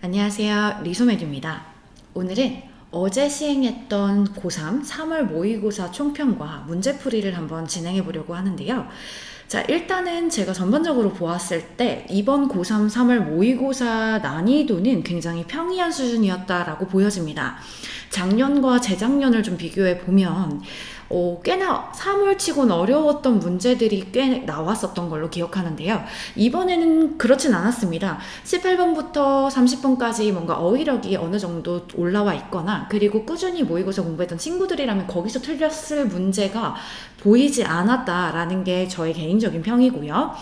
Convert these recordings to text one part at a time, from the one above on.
안녕하세요. 리소매입니다. 오늘은 어제 시행했던 고3 3월 모의고사 총평과 문제풀이를 한번 진행해 보려고 하는데요. 자, 일단은 제가 전반적으로 보았을 때 이번 고3 3월 모의고사 난이도는 굉장히 평이한 수준이었다라고 보여집니다. 작년과 재작년을 좀 비교해 보면 꽤나 3월치곤 어려웠던 문제들이 꽤 나왔었던 걸로 기억하는데요. 이번에는 그렇진 않았습니다. 18번부터 30번까지 뭔가 어휘력이 어느 정도 올라와 있거나, 그리고 꾸준히 모의고사 공부했던 친구들이라면 거기서 틀렸을 문제가 보이지 않았다라는 게 저의 개인적인 평이고요.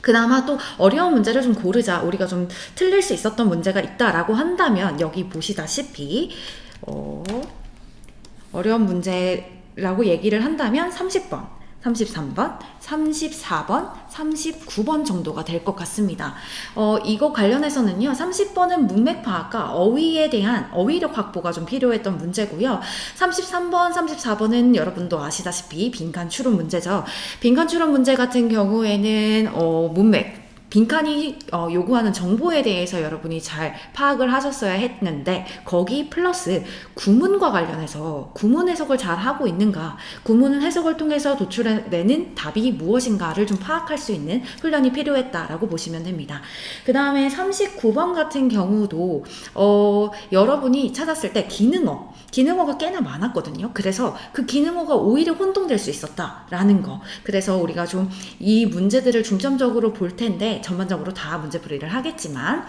그나마 또 어려운 문제를 좀 고르자, 우리가 좀 틀릴 수 있었던 문제가 있다라고 한다면 여기 보시다시피 어려운 문제라고 얘기를 한다면 30번, 33번, 34번, 39번 정도가 될 것 같습니다. 이거 관련해서는요, 30번은 문맥 파악과 어휘에 대한 어휘력 확보가 좀 필요했던 문제고요. 33번, 34번은 여러분도 아시다시피 빈칸 추론 문제죠. 빈칸 추론 문제 같은 경우에는 문맥, 빈칸이 요구하는 정보에 대해서 여러분이 잘 파악을 하셨어야 했는데, 거기 플러스 구문과 관련해서 구문 해석을 잘 하고 있는가, 구문 해석을 통해서 도출해내는 답이 무엇인가를 좀 파악할 수 있는 훈련이 필요했다라고 보시면 됩니다. 그 다음에 39번 같은 경우도 여러분이 찾았을 때 기능어가 꽤나 많았거든요. 그래서 그 기능어가 오히려 혼동될 수 있었다라는 거. 그래서 우리가 좀 이 문제들을 중점적으로 볼 텐데, 전반적으로 다 문제풀이를 하겠지만,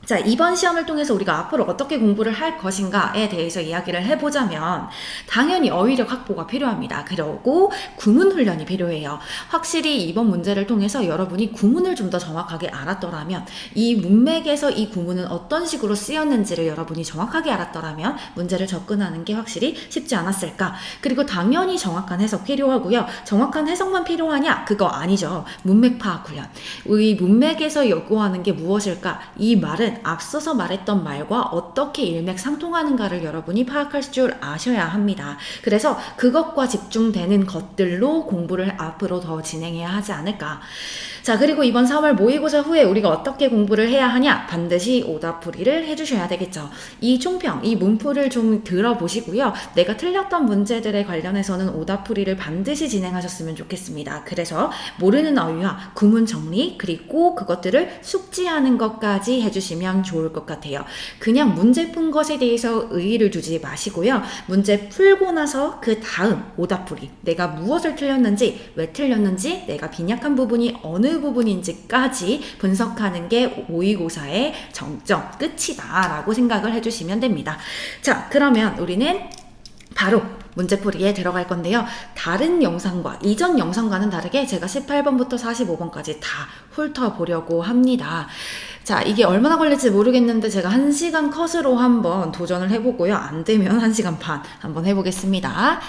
자, 이번 시험을 통해서 우리가 앞으로 어떻게 공부를 할 것인가에 대해서 이야기를 해보자면, 당연히 어휘력 확보가 필요합니다. 그리고 구문 훈련이 필요해요. 확실히 이번 문제를 통해서 여러분이 구문을 좀 더 정확하게 알았더라면, 이 문맥에서 이 구문은 어떤 식으로 쓰였는지를 여러분이 정확하게 알았더라면 문제를 접근하는 게 확실히 쉽지 않았을까. 그리고 당연히 정확한 해석 필요하고요. 정확한 해석만 필요하냐? 그거 아니죠. 문맥 파악 훈련. 이 문맥에서 요구하는 게 무엇일까? 이 말은 앞서서 말했던 말과 어떻게 일맥상통하는가를 여러분이 파악할 줄 아셔야 합니다. 그래서 그것과 집중되는 것들로 공부를 앞으로 더 진행해야 하지 않을까. 자, 그리고 이번 4월 모의고사 후에 우리가 어떻게 공부를 해야 하냐? 반드시 오답풀이를 해주셔야 되겠죠. 이 총평, 이 문풀을 좀 들어보시고요. 내가 틀렸던 문제들에 관련해서는 오답풀이를 반드시 진행하셨으면 좋겠습니다. 그래서 모르는 어휘와 구문 정리, 그리고 그것들을 숙지하는 것까지 해주시면 좋을 것 같아요. 그냥 문제 푼 것에 대해서 의의를 두지 마시고요. 문제 풀고 나서 그 다음 오답풀이, 내가 무엇을 틀렸는지, 왜 틀렸는지, 내가 빈약한 부분이 어느 부분인지까지 분석하는 게 모의고사의 정점, 끝이다 라고 생각을 해주시면 됩니다. 자, 그러면 우리는 바로 문제풀이에 들어갈 건데요. 다른 영상과, 이전 영상과는 다르게 제가 18번부터 45번까지 다 훑어보려고 합니다. 자, 이게 얼마나 걸릴지 모르겠는데 제가 1시간 컷으로 한번 도전을 해보고요. 안 되면 1시간 반 한번 해보겠습니다.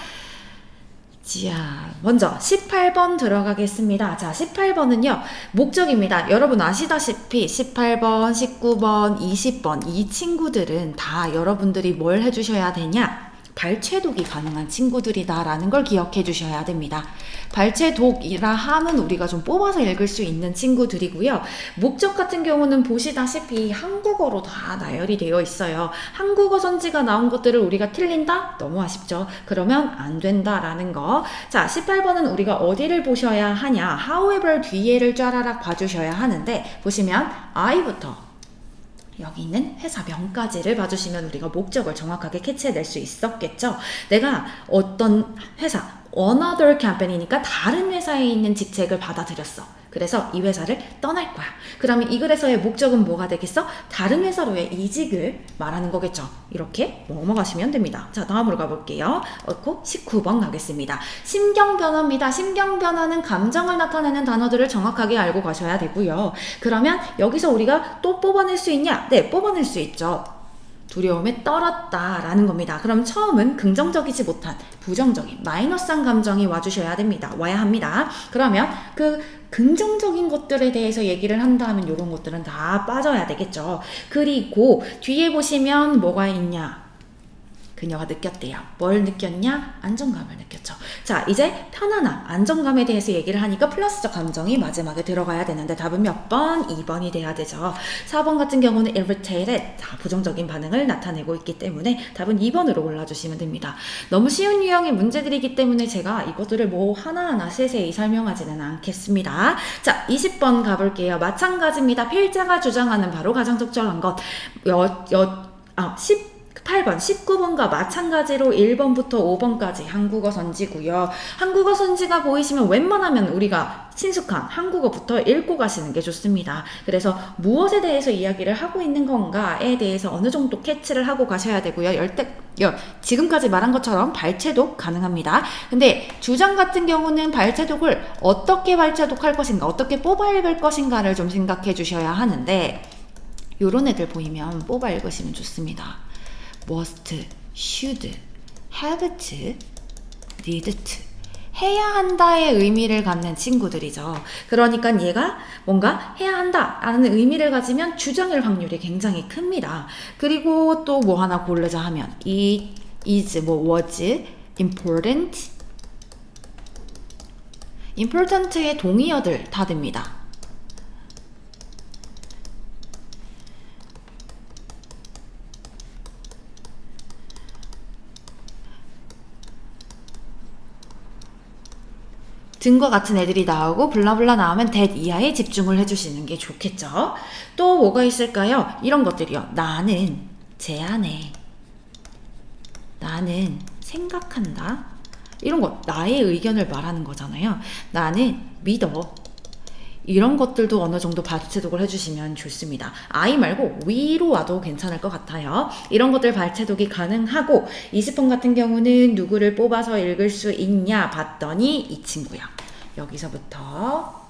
자, 먼저 18번 들어가겠습니다. 자, 18번은요, 목적입니다. 여러분 아시다시피 18번, 19번, 20번 이 친구들은 다 여러분들이 뭘 해주셔야 되냐? 발췌독이 가능한 친구들이다라는 걸 기억해 주셔야 됩니다. 발췌독이라 함은 우리가 좀 뽑아서 읽을 수 있는 친구들이고요. 목적 같은 경우는 보시다시피 한국어로 다 나열이 되어 있어요. 한국어 선지가 나온 것들을 우리가 틀린다? 너무 아쉽죠. 그러면 안 된다라는 거. 자, 18번은 우리가 어디를 보셔야 하냐? however 뒤에를 쫘라락 봐주셔야 하는데, 보시면 I부터 여기 있는 회사명까지를 봐주시면 우리가 목적을 정확하게 캐치해낼 수 있었겠죠. 내가 어떤 회사, another company니까 다른 회사에 있는 직책을 받아들였어. 그래서 이 회사를 떠날 거야. 그러면 이 글에서의 목적은 뭐가 되겠어? 다른 회사로의 이직을 말하는 거겠죠. 이렇게 넘어가시면 됩니다. 자, 다음으로 가볼게요. 19번 가겠습니다. 심경변화입니다. 심경변화는 감정을 나타내는 단어들을 정확하게 알고 가셔야 되고요. 그러면 여기서 우리가 또 뽑아낼 수 있냐? 네, 뽑아낼 수 있죠. 두려움에 떨었다라는 겁니다. 그럼 처음은 긍정적이지 못한 부정적인 마이너스한 감정이 와주셔야 됩니다. 와야 합니다. 그러면 그 긍정적인 것들에 대해서 얘기를 한다면 이런 것들은 다 빠져야 되겠죠. 그리고 뒤에 보시면 뭐가 있냐? 그녀가 느꼈대요. 뭘 느꼈냐? 안정감을 느꼈죠. 자, 이제 편안함, 안정감에 대해서 얘기를 하니까 플러스적 감정이 마지막에 들어가야 되는데 답은 몇 번? 2번이 돼야 되죠. 4번 같은 경우는 irritated, 부정적인 반응을 나타내고 있기 때문에 답은 2번으로 골라주시면 됩니다. 너무 쉬운 유형의 문제들이기 때문에 제가 이것들을 뭐 하나하나 세세히 설명하지는 않겠습니다. 자, 20번 가볼게요. 마찬가지입니다. 필자가 주장하는 바로 가장 적절한 것. 18번, 19번과 마찬가지로 1번부터 5번까지 한국어 선지고요. 한국어 선지가 보이시면 웬만하면 우리가 친숙한 한국어부터 읽고 가시는 게 좋습니다. 그래서 무엇에 대해서 이야기를 하고 있는 건가에 대해서 어느 정도 캐치를 하고 가셔야 되고요. 지금까지 말한 것처럼 발췌독 가능합니다. 근데 주장 같은 경우는 발췌독을 어떻게 발췌독할 것인가, 어떻게 뽑아 읽을 것인가를 좀 생각해 주셔야 하는데 요런 애들 보이면 뽑아 읽으시면 좋습니다. must, should, have to, need to. 해야 한다의 의미를 갖는 친구들이죠. 그러니까 얘가 뭔가 해야 한다라는 의미를 가지면 주장일 확률이 굉장히 큽니다. 그리고 또 뭐 하나 고르자 하면 it is, was, important. important의 동의어들 다 됩니다. 등과 같은 애들이 나오고 블라블라 나오면 that 이하에 집중을 해주시는 게 좋겠죠. 또 뭐가 있을까요? 이런 것들이요. 나는 제안해. 나는 생각한다. 이런 거 나의 의견을 말하는 거잖아요. 나는 믿어. 이런 것들도 어느 정도 발췌독을 해주시면 좋습니다. I 말고 we로 와도 괜찮을 것 같아요. 이런 것들 발췌독이 가능하고 20번 같은 경우는 누구를 뽑아서 읽을 수 있냐 봤더니 이 친구요. 여기서부터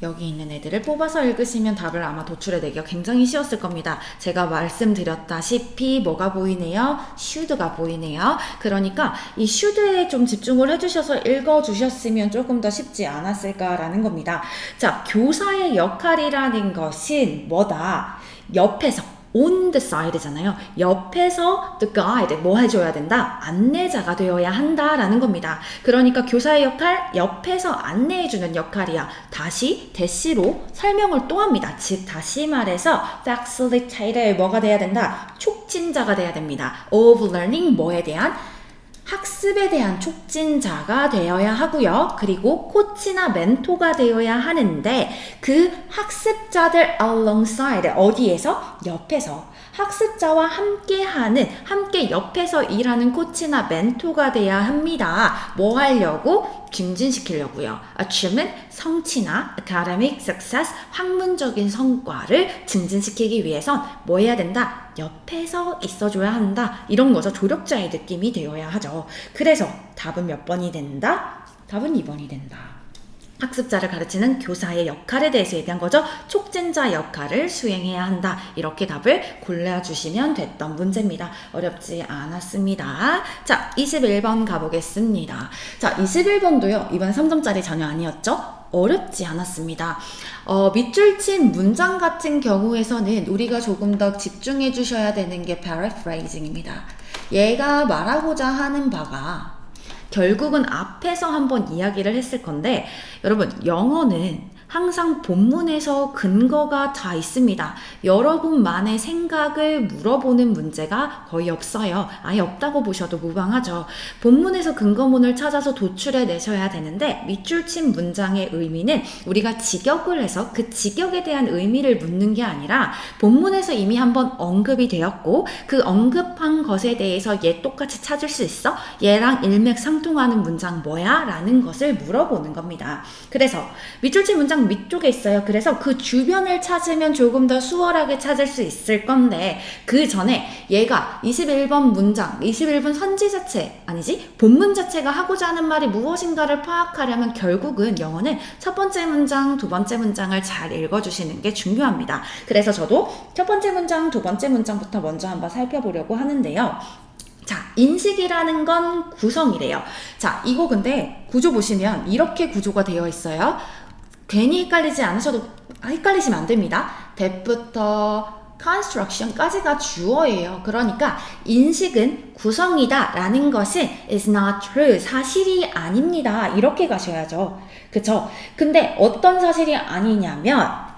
여기 있는 애들을 뽑아서 읽으시면 답을 아마 도출해내기가 굉장히 쉬웠을 겁니다. 제가 말씀드렸다시피 뭐가 보이네요? should가 보이네요. 그러니까 이 should에 좀 집중을 해주셔서 읽어주셨으면 조금 더 쉽지 않았을까라는 겁니다. 자, 교사의 역할이라는 것은 뭐다? 옆에서 on the side잖아요. 옆에서 the guide, 뭐 해줘야 된다? 안내자가 되어야 한다라는 겁니다. 그러니까 교사의 역할, 옆에서 안내해주는 역할이야. 다시 대시로 설명을 또 합니다. 즉 다시 말해서 facilitator, 뭐가 돼야 된다? 촉진자가 돼야 됩니다. of learning, 뭐에 대한? 학습에 대한 촉진자가 되어야 하고요. 그리고 코치나 멘토가 되어야 하는데 그 학습자들 alongside, 어디에서? 옆에서. 학습자와 함께 옆에서 일하는 코치나 멘토가 돼야 합니다. 뭐 하려고? 증진시키려고요. achievement, 성취나 academic success, 학문적인 성과를 증진시키기 위해선 뭐 해야 된다? 옆에서 있어줘야 한다. 이런 거죠. 조력자의 느낌이 되어야 하죠. 그래서 답은 몇 번이 된다? 답은 2번이 된다. 학습자를 가르치는 교사의 역할에 대해서 얘기한 거죠. 촉진자 역할을 수행해야 한다. 이렇게 답을 골라주시면 됐던 문제입니다. 어렵지 않았습니다. 자, 21번 가보겠습니다. 자, 21번도요. 이번에 3점짜리 전혀 아니었죠? 어렵지 않았습니다. 밑줄 친 문장 같은 경우에서는 우리가 조금 더 집중해 주셔야 되는 게 paraphrasing입니다. 얘가 말하고자 하는 바가 결국은 앞에서 한번 이야기를 했을 건데 여러분 영어는 항상 본문에서 근거가 다 있습니다. 여러분만의 생각을 물어보는 문제가 거의 없어요. 아예 없다고 보셔도 무방하죠. 본문에서 근거문을 찾아서 도출해 내셔야 되는데 밑줄 친 문장의 의미는 우리가 직역을 해서 그 직역에 대한 의미를 묻는 게 아니라 본문에서 이미 한번 언급이 되었고 그 언급한 것에 대해서 얘 똑같이 찾을 수 있어? 얘랑 일맥상통하는 문장 뭐야? 라는 것을 물어보는 겁니다. 그래서 밑줄 친 문장 위쪽에 있어요. 그래서 그 주변을 찾으면 조금 더 수월하게 찾을 수 있을 건데 그 전에 얘가 21번 문장, 21번 선지 자체, 아니지? 본문 자체가 하고자 하는 말이 무엇인가를 파악하려면 결국은 영어는 첫 번째 문장, 두 번째 문장을 잘 읽어주시는 게 중요합니다. 그래서 저도 첫 번째 문장, 두 번째 문장부터 먼저 한번 살펴보려고 하는데요. 자, 인식이라는 건 구성이래요. 자, 이거 근데 구조 보시면 이렇게 구조가 되어 있어요. 괜히 헷갈리지 않으셔도 헷갈리시면 안 됩니다. that부터 construction까지가 주어예요. 그러니까 인식은 구성이다 라는 것은 is not true, 사실이 아닙니다. 이렇게 가셔야죠. 그쵸? 근데 어떤 사실이 아니냐면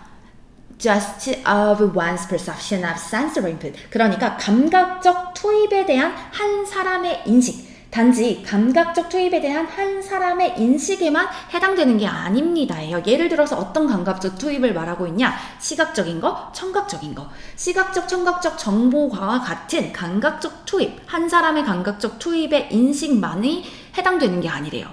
just of one's perception of sensory input. 그러니까 감각적 투입에 대한 한 사람의 인식. 단지 감각적 투입에 대한 한 사람의 인식에만 해당되는 게 아닙니다예요. 예를 들어서 어떤 감각적 투입을 말하고 있냐? 시각적인 거, 청각적인 거. 시각적, 청각적 정보와 같은 감각적 투입, 한 사람의 감각적 투입의 인식만이 해당되는 게 아니래요.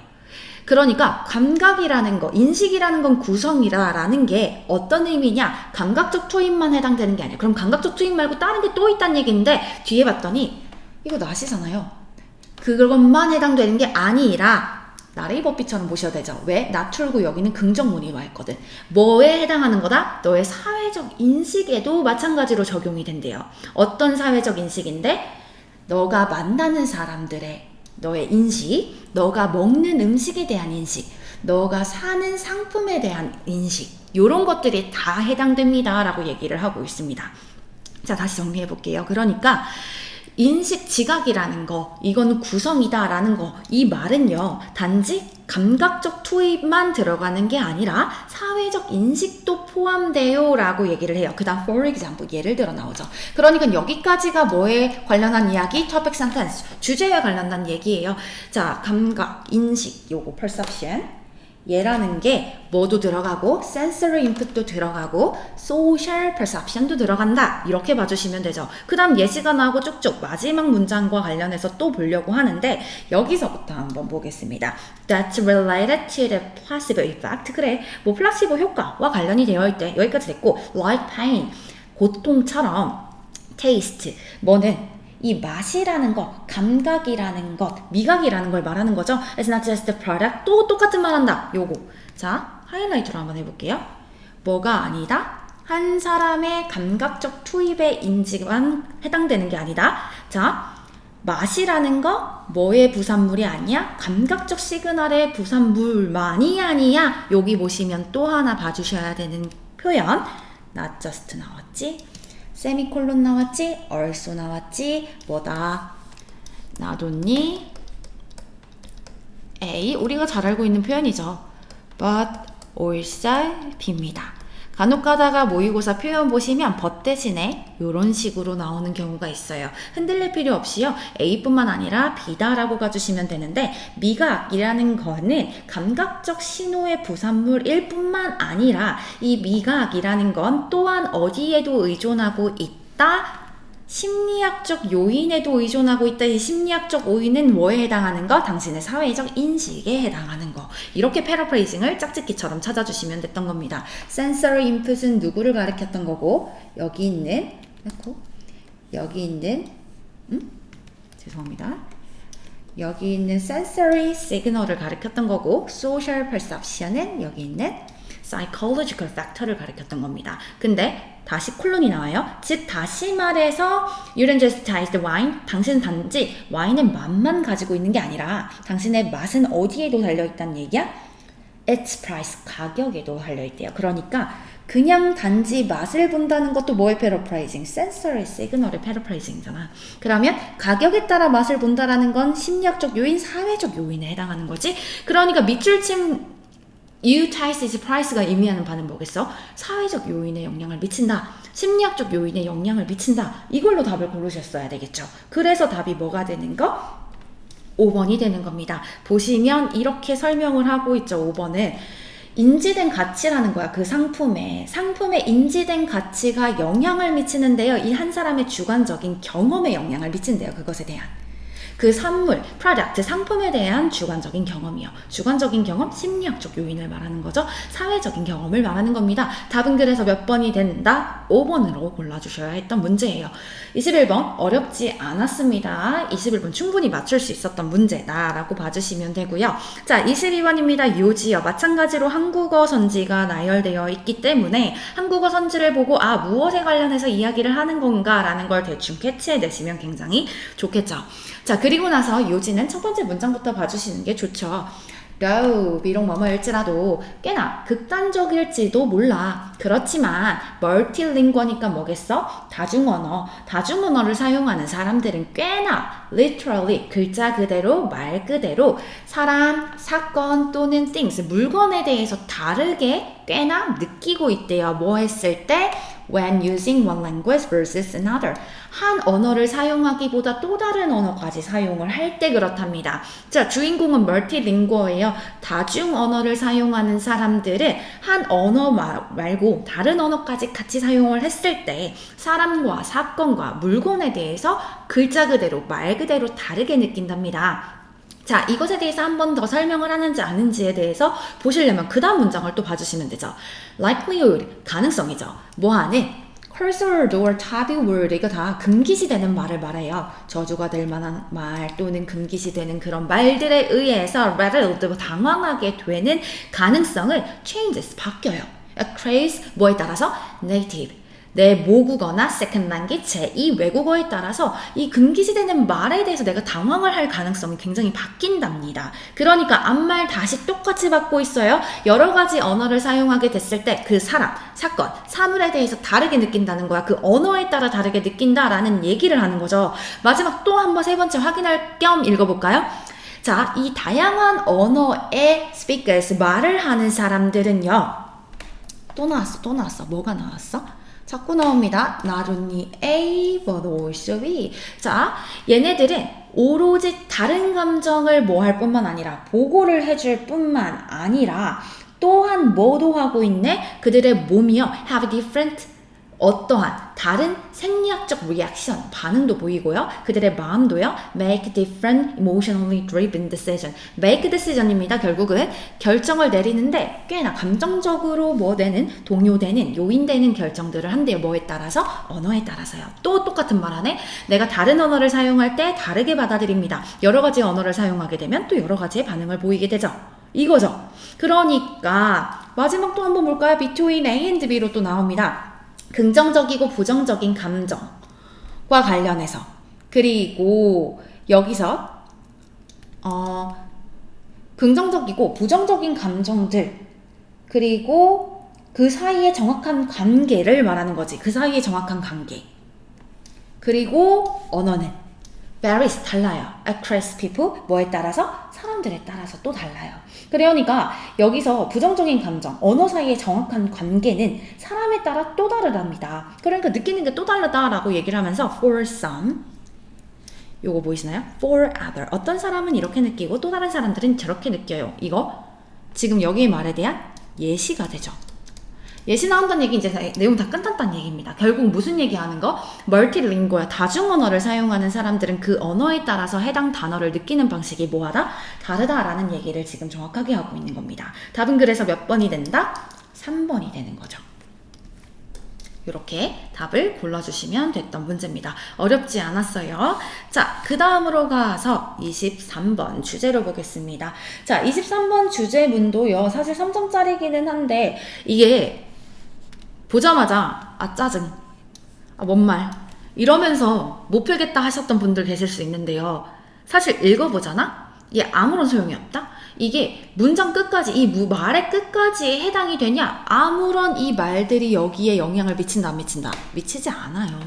그러니까 감각이라는 거, 인식이라는 건 구성이라는 게 어떤 의미냐? 감각적 투입만 해당되는 게 아니에요. 그럼 감각적 투입 말고 다른 게 또 있다는 얘기인데 뒤에 봤더니 이거 낫이잖아요. 그것만 해당되는 게 아니라 나레이 법비처럼 보셔야 되죠. 왜? 나툴고 여기는 긍정문이 와 있거든. 뭐에 해당하는 거다? 너의 사회적 인식에도 마찬가지로 적용이 된대요. 어떤 사회적 인식인데? 너가 만나는 사람들의 너의 인식, 너가 먹는 음식에 대한 인식, 너가 사는 상품에 대한 인식, 이런 것들이 다 해당됩니다 라고 얘기를 하고 있습니다. 자, 다시 정리해 볼게요. 그러니까 인식 지각이라는 거, 이건 구성이다 라는 거, 이 말은요 단지 감각적 투입만 들어가는 게 아니라 사회적 인식도 포함돼요 라고 얘기를 해요. 그 다음 for example, 예를 들어 나오죠. 그러니까 여기까지가 뭐에 관련한 이야기? topic sentence, 주제에 관련한 얘기예요. 자, 감각, 인식, 요거 perception, 얘라는 게 뭐도 들어가고 sensory input도 들어가고 social perception도 들어간다, 이렇게 봐주시면 되죠. 그 다음 예시가 나오고 쭉쭉 마지막 문장과 관련해서 또 보려고 하는데 여기서부터 한번 보겠습니다. That's related to the placebo effect. 그래, 뭐 플라시보 효과와 관련이 되어 있대. 여기까지 됐고, like pain, 고통처럼, taste, 뭐는 이 맛이라는 것, 감각이라는 것, 미각이라는 걸 말하는 거죠. It's not just the product. 또 똑같은 말 한다. 요거. 자, 하이라이트로 한번 해볼게요. 뭐가 아니다? 한 사람의 감각적 투입의 인지만 해당되는 게 아니다. 자, 맛이라는 거 뭐의 부산물이 아니야? 감각적 시그널의 부산물만이 아니야. 여기 보시면 또 하나 봐주셔야 되는 표현. not just 나왔지? 세미콜론 나왔지? also 나왔지? 뭐다? 나돈니 A, 우리가 잘 알고 있는 표현이죠. but also B입니다. 간혹 가다가 모의고사 표현 보시면 but 대신에 이런 식으로 나오는 경우가 있어요. 흔들릴 필요 없이요. A뿐만 아니라 B다라고 가주시면 되는데, 미각이라는 거는 감각적 신호의 부산물일 뿐만 아니라 이 미각이라는 건 또한 어디에도 의존하고 있다? 심리학적 요인에도 의존하고 있다. 이 심리학적 요인은 뭐에 해당하는 거? 당신의 사회적 인식에 해당하는 거. 이렇게 패러프레이징을 짝짓기처럼 찾아주시면 됐던 겁니다. sensory input은 누구를 가리켰던 거고, 여기 있는 죄송합니다. 여기 있는 sensory signal을 가리켰던 거고, social perception은 여기 있는 psychological factor를 가리켰던 겁니다. 근데 다시 콜론이 나와요. 즉 다시 말해서 you don't just taste the wine. 당신은 단지 와인의 맛만 가지고 있는 게 아니라 당신의 맛은 어디에도 달려있다는 얘기야? its price, 가격에도 달려있대요. 그러니까 그냥 단지 맛을 본다는 것도 뭐의 패러프라이징? sensory signal의 패러프라이징이잖아. 그러면 가격에 따라 맛을 본다라는 건 심리학적 요인, 사회적 요인에 해당하는 거지. 그러니까 밑줄침 you taste is price가 의미하는 바는 뭐겠어? 사회적 요인에 영향을 미친다. 심리학적 요인에 영향을 미친다. 이걸로 답을 고르셨어야 되겠죠. 그래서 답이 뭐가 되는 거? 5번이 되는 겁니다. 보시면 이렇게 설명을 하고 있죠. 5번은 인지된 가치라는 거야. 그 상품에 인지된 가치가 영향을 미치는데요. 이 한 사람의 주관적인 경험에 영향을 미친대요. 그것에 대한. 그 산물, 프로덕트, 상품에 대한 주관적인 경험이요. 주관적인 경험, 심리학적 요인을 말하는 거죠. 사회적인 경험을 말하는 겁니다. 답은 그래서 몇 번이 된다? 5번으로 골라주셔야 했던 문제예요. 21번 어렵지 않았습니다. 21번 충분히 맞출 수 있었던 문제다라고 봐주시면 되고요. 자, 22번입니다. 요지어. 마찬가지로 한국어 선지가 나열되어 있기 때문에 한국어 선지를 보고 무엇에 관련해서 이야기를 하는 건가 라는 걸 대충 캐치해내시면 굉장히 좋겠죠. 자, 그리고 나서 요지는 첫 번째 문장부터 봐주시는 게 좋죠. though 비록 뭐뭐일지라도 꽤나 극단적일지도 몰라. 그렇지만 멀티링거니까 뭐겠어? 다중언어를 사용하는 사람들은 꽤나 literally 글자 그대로 말 그대로 사람, 사건 또는 things 물건에 대해서 다르게 꽤나 느끼고 있대요. 뭐 했을 때? When using one language versus another. 한 언어를 사용하기보다 또 다른 언어까지 사용을 할 때 그렇답니다. 자, 주인공은 멀티링거예요. 다중 언어를 사용하는 사람들은 한 언어 말고 다른 언어까지 같이 사용을 했을 때 사람과 사건과 물건에 대해서 글자 그대로 말 그대로 다르게 느낀답니다. 자, 이것에 대해서 한 번 더 설명을 하는지 아는지에 대해서 보시려면 그 다음 문장을 또 봐주시면 되죠. likelihood, 가능성이죠. 뭐하는? cursored or taboo word, 이거 다 금기시되는 말을 말해요. 저주가 될 만한 말 또는 금기시되는 그런 말들에 의해서 rattled, 당황하게 되는 가능성을 changes, 바뀌어요. craze, 뭐에 따라서? native. 내 모국어나 second language, 제2 외국어에 따라서 이 금기시되는 말에 대해서 내가 당황을 할 가능성이 굉장히 바뀐답니다. 그러니까 앞말 다시 똑같이 받고 있어요. 여러 가지 언어를 사용하게 됐을 때 그 사람, 사건, 사물에 대해서 다르게 느낀다는 거야. 그 언어에 따라 다르게 느낀다라는 얘기를 하는 거죠. 마지막 또 한번 세 번째 확인할 겸 읽어볼까요? 자, 이 다양한 언어의 speakers, 말을 하는 사람들은요. 또 나왔어. 뭐가 나왔어? 자꾸 나옵니다. Not only A, but also B. 자, 얘네들은 오로지 다른 감정을 뭐 할 뿐만 아니라 보고를 해줄 뿐만 아니라 또한 뭐도 하고 있네? 그들의 몸이요. have different 어떠한 다른 생리학적 reaction, 반응도 보이고요. 그들의 마음도요. make different emotionally driven decision. make decision입니다. 결국은 결정을 내리는데 꽤나 감정적으로 뭐 되는, 동요되는, 요인되는 결정들을 한대요. 뭐에 따라서? 언어에 따라서요. 또 똑같은 말 하네. 내가 다른 언어를 사용할 때 다르게 받아들입니다. 여러 가지 언어를 사용하게 되면 또 여러 가지의 반응을 보이게 되죠. 이거죠. 그러니까 마지막 또 한번 볼까요? between A and B로 또 나옵니다. 긍정적이고 부정적인 감정과 관련해서. 그리고 여기서 긍정적이고 부정적인 감정들, 그리고 그 사이의 정확한 관계를 말하는 거지. 그 사이의 정확한 관계. 그리고 언어는 varies, 달라요. across people, 뭐에 따라서? 사람들에 따라서 또 달라요. 그러니까 여기서 부정적인 감정, 언어 사이의 정확한 관계는 사람에 따라 또 다르답니다. 그러니까 느끼는 게 또 다르다라고 얘기를 하면서 for some, 요거 보이시나요? for other, 어떤 사람은 이렇게 느끼고 또 다른 사람들은 저렇게 느껴요. 이거 지금 여기의 말에 대한 예시가 되죠. 예시 나온다는 얘기 이제 내용 다 끝났다는 얘기입니다. 결국 무슨 얘기하는 거? 멀티링거야. 다중언어를 사용하는 사람들은 그 언어에 따라서 해당 단어를 느끼는 방식이 뭐하다? 다르다라는 얘기를 지금 정확하게 하고 있는 겁니다. 답은 그래서 몇 번이 된다? 3번이 되는 거죠. 이렇게 답을 골라주시면 됐던 문제입니다. 어렵지 않았어요. 자, 그 다음으로 가서 23번 주제로 보겠습니다. 자, 23번 주제문도요. 사실 3점짜리기는 한데 이게 보자마자 짜증, 뭔 말 이러면서 못 풀겠다 하셨던 분들 계실 수 있는데요. 사실 읽어보잖아? 이게 아무런 소용이 없다? 이게 문장 끝까지, 이 말의 끝까지 해당이 되냐? 아무런 이 말들이 여기에 영향을 미친다 안 미친다? 미치지 않아요.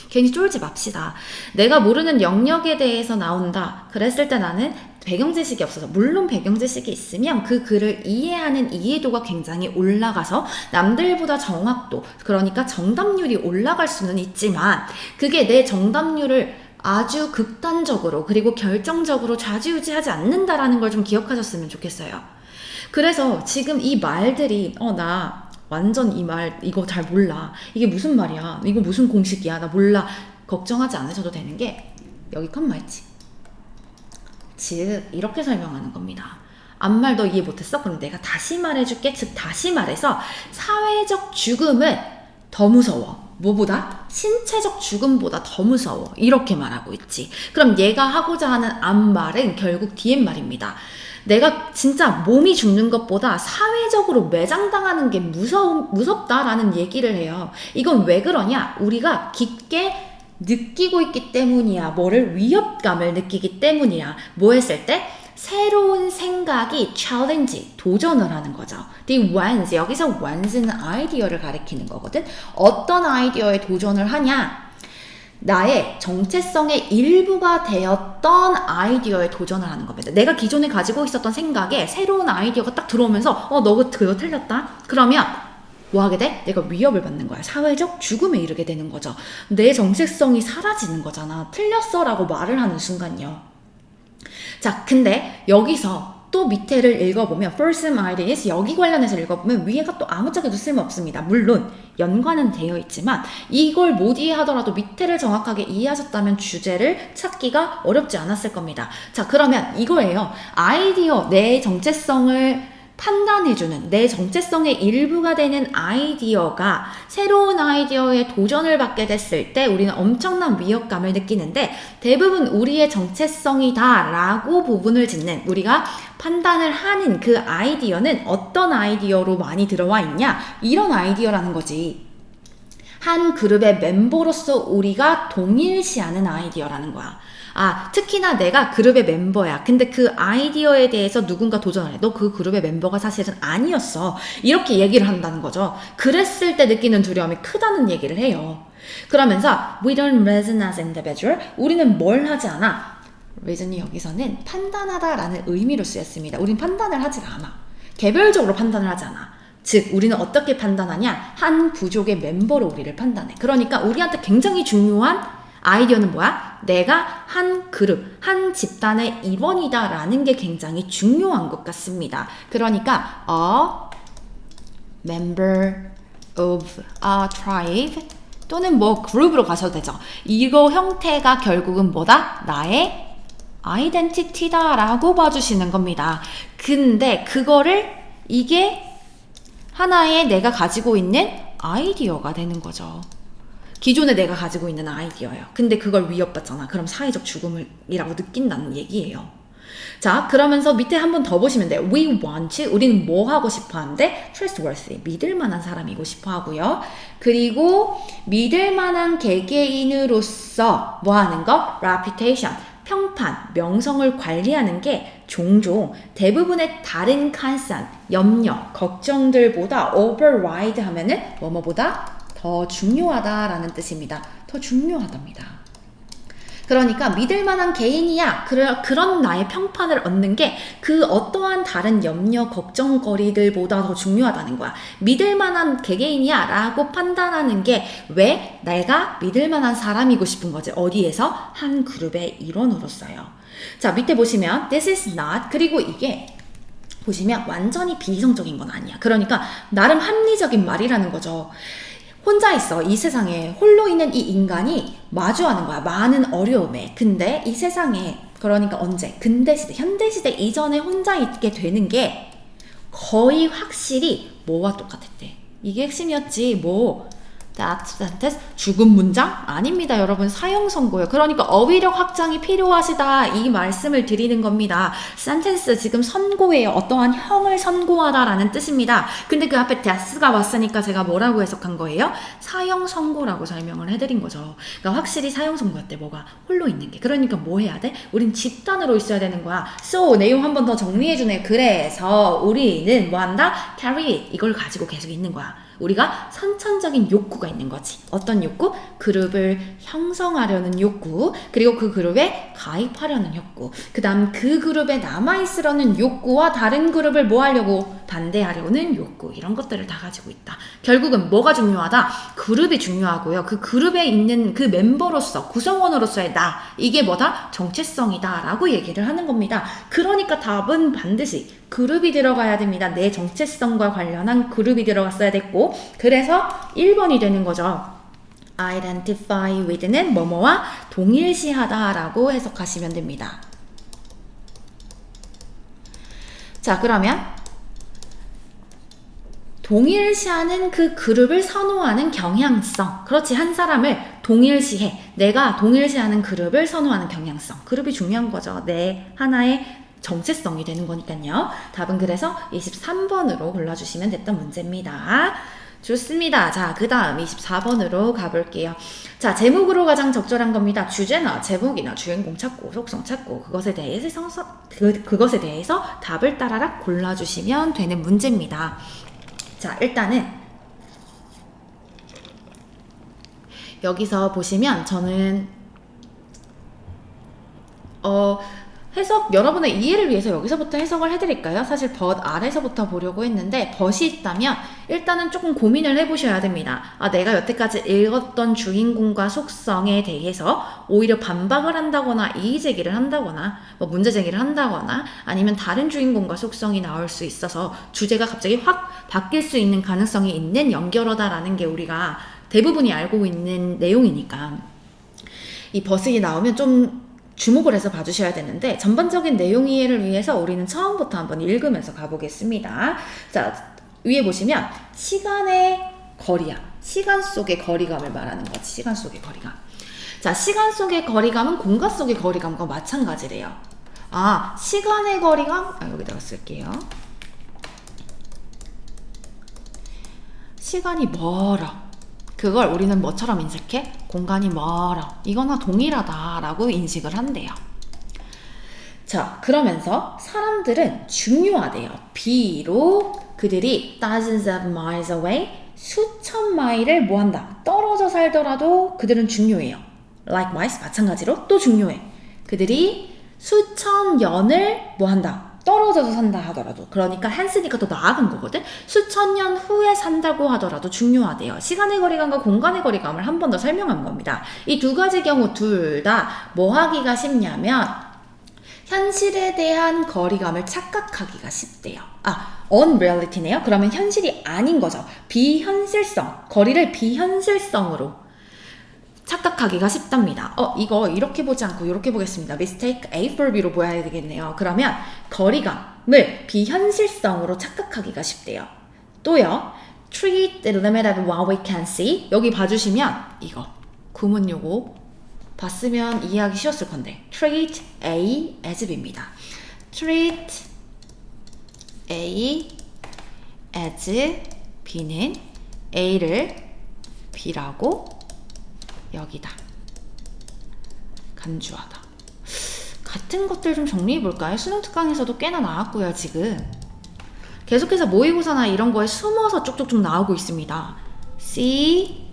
괜히 쫄지 맙시다. 내가 모르는 영역에 대해서 나온다. 그랬을 때 나는 배경 지식이 없어서, 물론 배경 지식이 있으면 그 글을 이해하는 이해도가 굉장히 올라가서 남들보다 정확도, 그러니까 정답률이 올라갈 수는 있지만 그게 내 정답률을 아주 극단적으로 그리고 결정적으로 좌지우지하지 않는다라는 걸 좀 기억하셨으면 좋겠어요. 그래서 지금 이 말들이 나 완전 이 말 이거 잘 몰라, 이게 무슨 말이야, 이거 무슨 공식이야, 나 몰라, 걱정하지 않으셔도 되는 게 여기 컴마 있지. 즉 이렇게 설명하는 겁니다. 앞말 너 이해 못했어? 그럼 내가 다시 말해줄게. 즉 다시 말해서 사회적 죽음은 더 무서워. 뭐보다? 신체적 죽음보다 더 무서워. 이렇게 말하고 있지. 그럼 얘가 하고자 하는 앞말은 결국 뒤에 말입니다. 내가 진짜 몸이 죽는 것보다 사회적으로 매장당하는 게 무섭다라는 얘기를 해요. 이건 왜 그러냐? 우리가 깊게 느끼고 있기 때문이야. 뭐를? 위협감을 느끼기 때문이야. 뭐 했을 때? 새로운 생각이 challenge, 도전을 하는 거죠. The ones, 여기서 ones는 아이디어를 가리키는 거거든. 어떤 아이디어에 도전을 하냐? 나의 정체성의 일부가 되었던 아이디어에 도전을 하는 겁니다. 내가 기존에 가지고 있었던 생각에 새로운 아이디어가 딱 들어오면서 너 그거 틀렸다? 그러면 뭐 하게 돼? 내가 위협을 받는 거야. 사회적 죽음에 이르게 되는 거죠. 내 정체성이 사라지는 거잖아. 틀렸어 라고 말을 하는 순간요. 자, 근데 여기서 또 밑에를 읽어보면 first ideas 여기 관련해서 읽어보면 위에가 또 아무짝에도 쓸모없습니다. 물론 연관은 되어 있지만 이걸 못 이해하더라도 밑에를 정확하게 이해하셨다면 주제를 찾기가 어렵지 않았을 겁니다. 자, 그러면 이거예요. 아이디어, 내 정체성을 판단해주는 내 정체성의 일부가 되는 아이디어가 새로운 아이디어에 도전을 받게 됐을 때 우리는 엄청난 위협감을 느끼는데 대부분 우리의 정체성이다 라고 부분을 짓는 우리가 판단을 하는 그 아이디어는 어떤 아이디어로 많이 들어와 있냐? 이런 아이디어라는 거지. 한 그룹의 멤버로서 우리가 동일시하는 아이디어라는 거야. 특히나 내가 그룹의 멤버야. 근데 그 아이디어에 대해서 누군가 도전을 해. 너 그 그룹의 멤버가 사실은 아니었어. 이렇게 얘기를 한다는 거죠. 그랬을 때 느끼는 두려움이 크다는 얘기를 해요. 그러면서 we don't reason as individual. 우리는 뭘 하지 않아? reason이 여기서는 판단하다라는 의미로 쓰였습니다. 우린 판단을 하지 않아. 개별적으로 판단을 하지 않아. 즉 우리는 어떻게 판단하냐? 한 부족의 멤버로 우리를 판단해. 그러니까 우리한테 굉장히 중요한 아이디어는 뭐야? 내가 한 그룹, 한 집단의 일원이다 라는 게 굉장히 중요한 것 같습니다. 그러니까 a member of a tribe 또는 뭐 그룹으로 가셔도 되죠. 이거 형태가 결국은 뭐다? 나의 아이덴티티다 라고 봐주시는 겁니다. 근데 그거를 이게 하나의 내가 가지고 있는 아이디어가 되는 거죠. 기존에 내가 가지고 있는 아이디어예요. 근데 그걸 위협받잖아. 그럼 사회적 죽음이라고 느낀다는 얘기예요. 자, 그러면서 밑에 한 번 더 보시면 돼요. We want, 우리는 뭐 하고 싶어 하는데? trustworthy, 믿을 만한 사람이고 싶어 하고요. 그리고 믿을 만한 개개인으로서 뭐 하는 거? reputation, 평판, 명성을 관리하는 게 종종 대부분의 다른 concern, 염려, 걱정들보다 override 하면은 뭐뭐보다 더 중요하다라는 뜻입니다. 더 중요하답니다. 그러니까 믿을 만한 개인이야. 그런 나의 평판을 얻는 게 그 어떠한 다른 염려, 걱정거리들보다 더 중요하다는 거야. 믿을 만한 개개인이야 라고 판단하는 게 왜 내가 믿을 만한 사람이고 싶은 거지. 어디에서? 한 그룹의 일원으로서요. 자, 밑에 보시면 this is not, 그리고 이게 보시면 완전히 비이성적인 건 아니야. 그러니까 나름 합리적인 말이라는 거죠. 혼자 있어. 이 세상에 홀로 있는 이 인간이 마주하는 거야. 많은 어려움에. 근데 이 세상에 그러니까 언제? 근대시대, 현대시대 이전에 혼자 있게 되는 게 거의 확실히 뭐와 똑같았대. 이게 핵심이었지. 뭐 that, 죽은 문장? 아닙니다, 여러분. 사형 선고예요. 그러니까 어휘력 확장이 필요하시다 이 말씀을 드리는 겁니다. sentence 지금 선고예요. 어떠한 형을 선고하다라는 뜻입니다. 근데 그 앞에 death가 왔으니까 제가 뭐라고 해석한 거예요? 사형 선고라고 설명을 해드린 거죠. 그러니까 확실히 사형 선고였대. 뭐가? 홀로 있는 게. 그러니까 뭐 해야 돼? 우린 집단으로 있어야 되는 거야. So 내용 한 번 더 정리해주네. 그래서 우리는 뭐 한다? carry it. 이걸 가지고 계속 있는 거야. 우리가 선천적인 욕구가 있는 거지. 어떤 욕구? 그룹을 형성하려는 욕구, 그리고 그 그룹에 가입하려는 욕구, 그 다음 그 그룹에 남아있으려는 욕구와 다른 그룹을 뭐 하려고? 반대하려는 욕구. 이런 것들을 다 가지고 있다. 결국은 뭐가 중요하다? 그룹이 중요하고요. 그 그룹에 있는 그 멤버로서, 구성원으로서의 나, 이게 뭐다? 정체성이다 라고 얘기를 하는 겁니다. 그러니까 답은 반드시 그룹이 들어가야 됩니다. 내 정체성과 관련한 그룹이 들어갔어야 됐고, 그래서 1번이 되는 거죠. identify with는 뭐뭐와 동일시하다 라고 해석하시면 됩니다. 자, 그러면 동일시하는 그 그룹을 선호하는 경향성. 그렇지, 한 사람을 동일시해. 내가 동일시하는 그룹을 선호하는 경향성. 그룹이 중요한 거죠. 내 하나의 정체성이 되는 거니까요. 답은 그래서 23번으로 골라주시면 됐던 문제입니다. 좋습니다. 자, 그 다음 24번으로 가볼게요. 자, 제목으로 가장 적절한 겁니다. 주제나 제목이나 주인공 찾고 속성 찾고 그것에 대해서 답을 따라락 골라주시면 되는 문제입니다. 자, 일단은 여기서 보시면 저는 해석, 여러분의 이해를 위해서 여기서부터 해석을 해드릴까요? 사실 벗 아래서부터 보려고 했는데 벗이 있다면 일단은 조금 고민을 해보셔야 됩니다. 아, 내가 여태까지 읽었던 주인공과 속성에 대해서 오히려 반박을 한다거나 이의제기를 한다거나 뭐 문제제기를 한다거나 아니면 다른 주인공과 속성이 나올 수 있어서 주제가 갑자기 확 바뀔 수 있는 가능성이 있는 연결어다라는 게 우리가 대부분이 알고 있는 내용이니까 이 벗이 나오면 좀 주목을 해서 봐주셔야 되는데 전반적인 내용 이해를 위해서 우리는 처음부터 한번 읽으면서 가보겠습니다. 자, 위에 보시면 시간의 거리야. 시간 속의 거리감을 말하는 거지. 시간 속의 거리감. 자, 시간 속의 거리감은 공간 속의 거리감과 마찬가지래요. 아, 시간의 거리감? 여기다가 쓸게요. 시간이 멀어. 그걸 우리는 뭐처럼 인식해? 공간이 멀어. 이거나 동일하다라고 인식을 한대요. 자, 그러면서 사람들은 중요하대요. 비록 그들이 thousands of miles away, 수천 마일을 뭐한다? 떨어져 살더라도 그들은 중요해요. Likewise, 마찬가지로 또 중요해. 그들이 수천 년을 뭐한다? 떨어져서 산다 하더라도, 그러니까 한스니까 더 나아간 거거든. 수천 년 후에 산다고 하더라도 중요하대요. 시간의 거리감과 공간의 거리감을 한 번 더 설명한 겁니다. 이 두 가지 경우 둘 다 뭐 하기가 쉽냐면 현실에 대한 거리감을 착각하기가 쉽대요. unreality네요. 그러면 현실이 아닌 거죠. 비현실성, 거리를 비현실성으로 착각하기가 쉽답니다. 이거 이렇게 보지 않고 이렇게 보겠습니다. mistake A for B로 보여야 되겠네요. 그러면 거리감을 비현실성으로 착각하기가 쉽대요. 또요, treat the limit of what we can see. 여기 봐주시면 이거 구문 요거 봤으면 이해하기 쉬웠을 건데 treat A as B입니다. treat A as B는 A를 B라고 여기다 간주하다. 같은 것들 좀 정리해볼까요? 수능 특강에서도 꽤나 나왔고요. 지금 계속해서 모의고사나 이런 거에 숨어서 쪽쪽쪽 나오고 있습니다. C,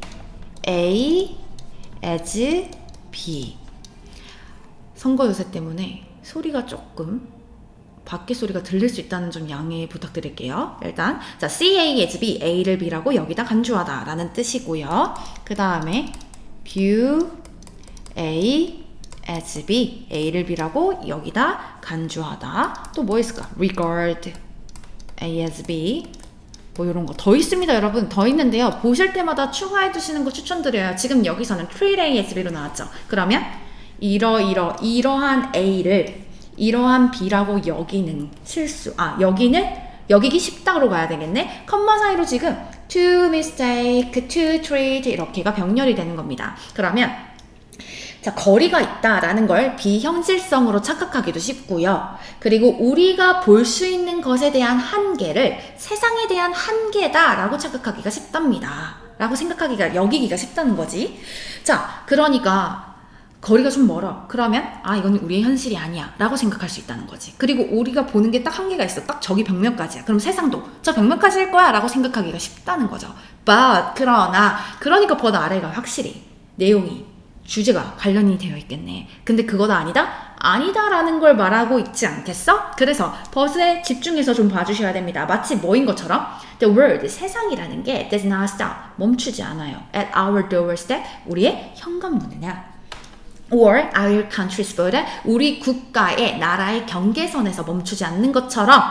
A, as, B. 선거 요새 때문에 소리가 조금 밖에 소리가 들릴 수 있다는 좀 양해 부탁드릴게요. 일단 자, C, A, as, B, A를 B라고 여기다 간주하다 라는 뜻이고요. 그 다음에 view A as B, A를 B라고 여기다 간주하다. 또 뭐 있을까? regard A as B, 뭐 이런 거 더 있습니다. 여러분 더 있는데요. 보실 때마다 추가해 두시는 거 추천드려요. 지금 여기서는 treat A as B로 나왔죠. 그러면 이러한 A를 이러한 B라고 여기는 실수, 여기기 쉽다로 가야 되겠네. 컴마 사이로 지금 to mistake, to treat 이렇게가 병렬이 되는 겁니다. 그러면 자, 거리가 있다라는 걸 비현실성으로 착각하기도 쉽고요. 그리고 우리가 볼 수 있는 것에 대한 한계를 세상에 대한 한계다라고 착각하기가 쉽답니다. 라고 여기기가 쉽다는 거지. 자, 그러니까 거리가 좀 멀어. 그러면 이건 우리의 현실이 아니야 라고 생각할 수 있다는 거지. 그리고 우리가 보는 게 딱 한계가 있어. 딱 저기 벽면까지야. 그럼 세상도 저 벽면까지일 거야 라고 생각하기가 쉽다는 거죠. 그러니까 벗 아래가 확실히 내용이 주제가 관련이 되어 있겠네. 근데 그거다 아니다라는 걸 말하고 있지 않겠어? 그래서 벗에 집중해서 좀 봐주셔야 됩니다. 마치 뭐인 것처럼 the world, 세상이라는 게 does not stop, 멈추지 않아요. at our doorstep, 우리의 현관문이냐 or our country's border, 우리 국가의 나라의 경계선에서 멈추지 않는 것처럼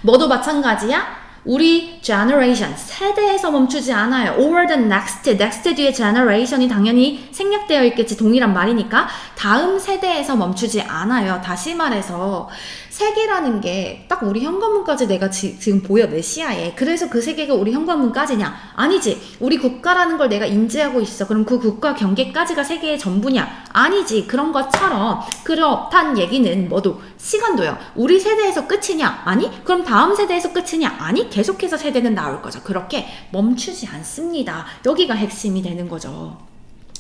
뭐도 마찬가지야. 우리 generation, 세대에서 멈추지 않아요. over the next 뒤에 generation이 당연히 생략되어 있겠지. 동일한 말이니까 다음 세대에서 멈추지 않아요. 다시 말해서 세계라는 게 딱 우리 현관문까지 내가 지금 보여 내 시야에. 그래서 그 세계가 우리 현관문까지냐? 아니지. 우리 국가라는 걸 내가 인지하고 있어. 그럼 그 국가 경계까지가 세계의 전부냐? 아니지. 그런 것처럼 그렇단 얘기는 뭐도 시간도요. 우리 세대에서 끝이냐? 아니. 그럼 다음 세대에서 끝이냐? 아니. 계속해서 세대는 나올 거죠. 그렇게 멈추지 않습니다. 여기가 핵심이 되는 거죠.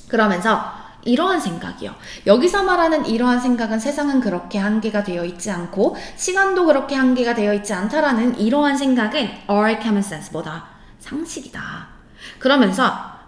그러면서 이러한 생각이요. 여기서 말하는 이러한 생각은 세상은 그렇게 한계가 되어 있지 않고 시간도 그렇게 한계가 되어 있지 않다라는 이러한 생각은 our common sense 뭐다? 상식이다. 그러면서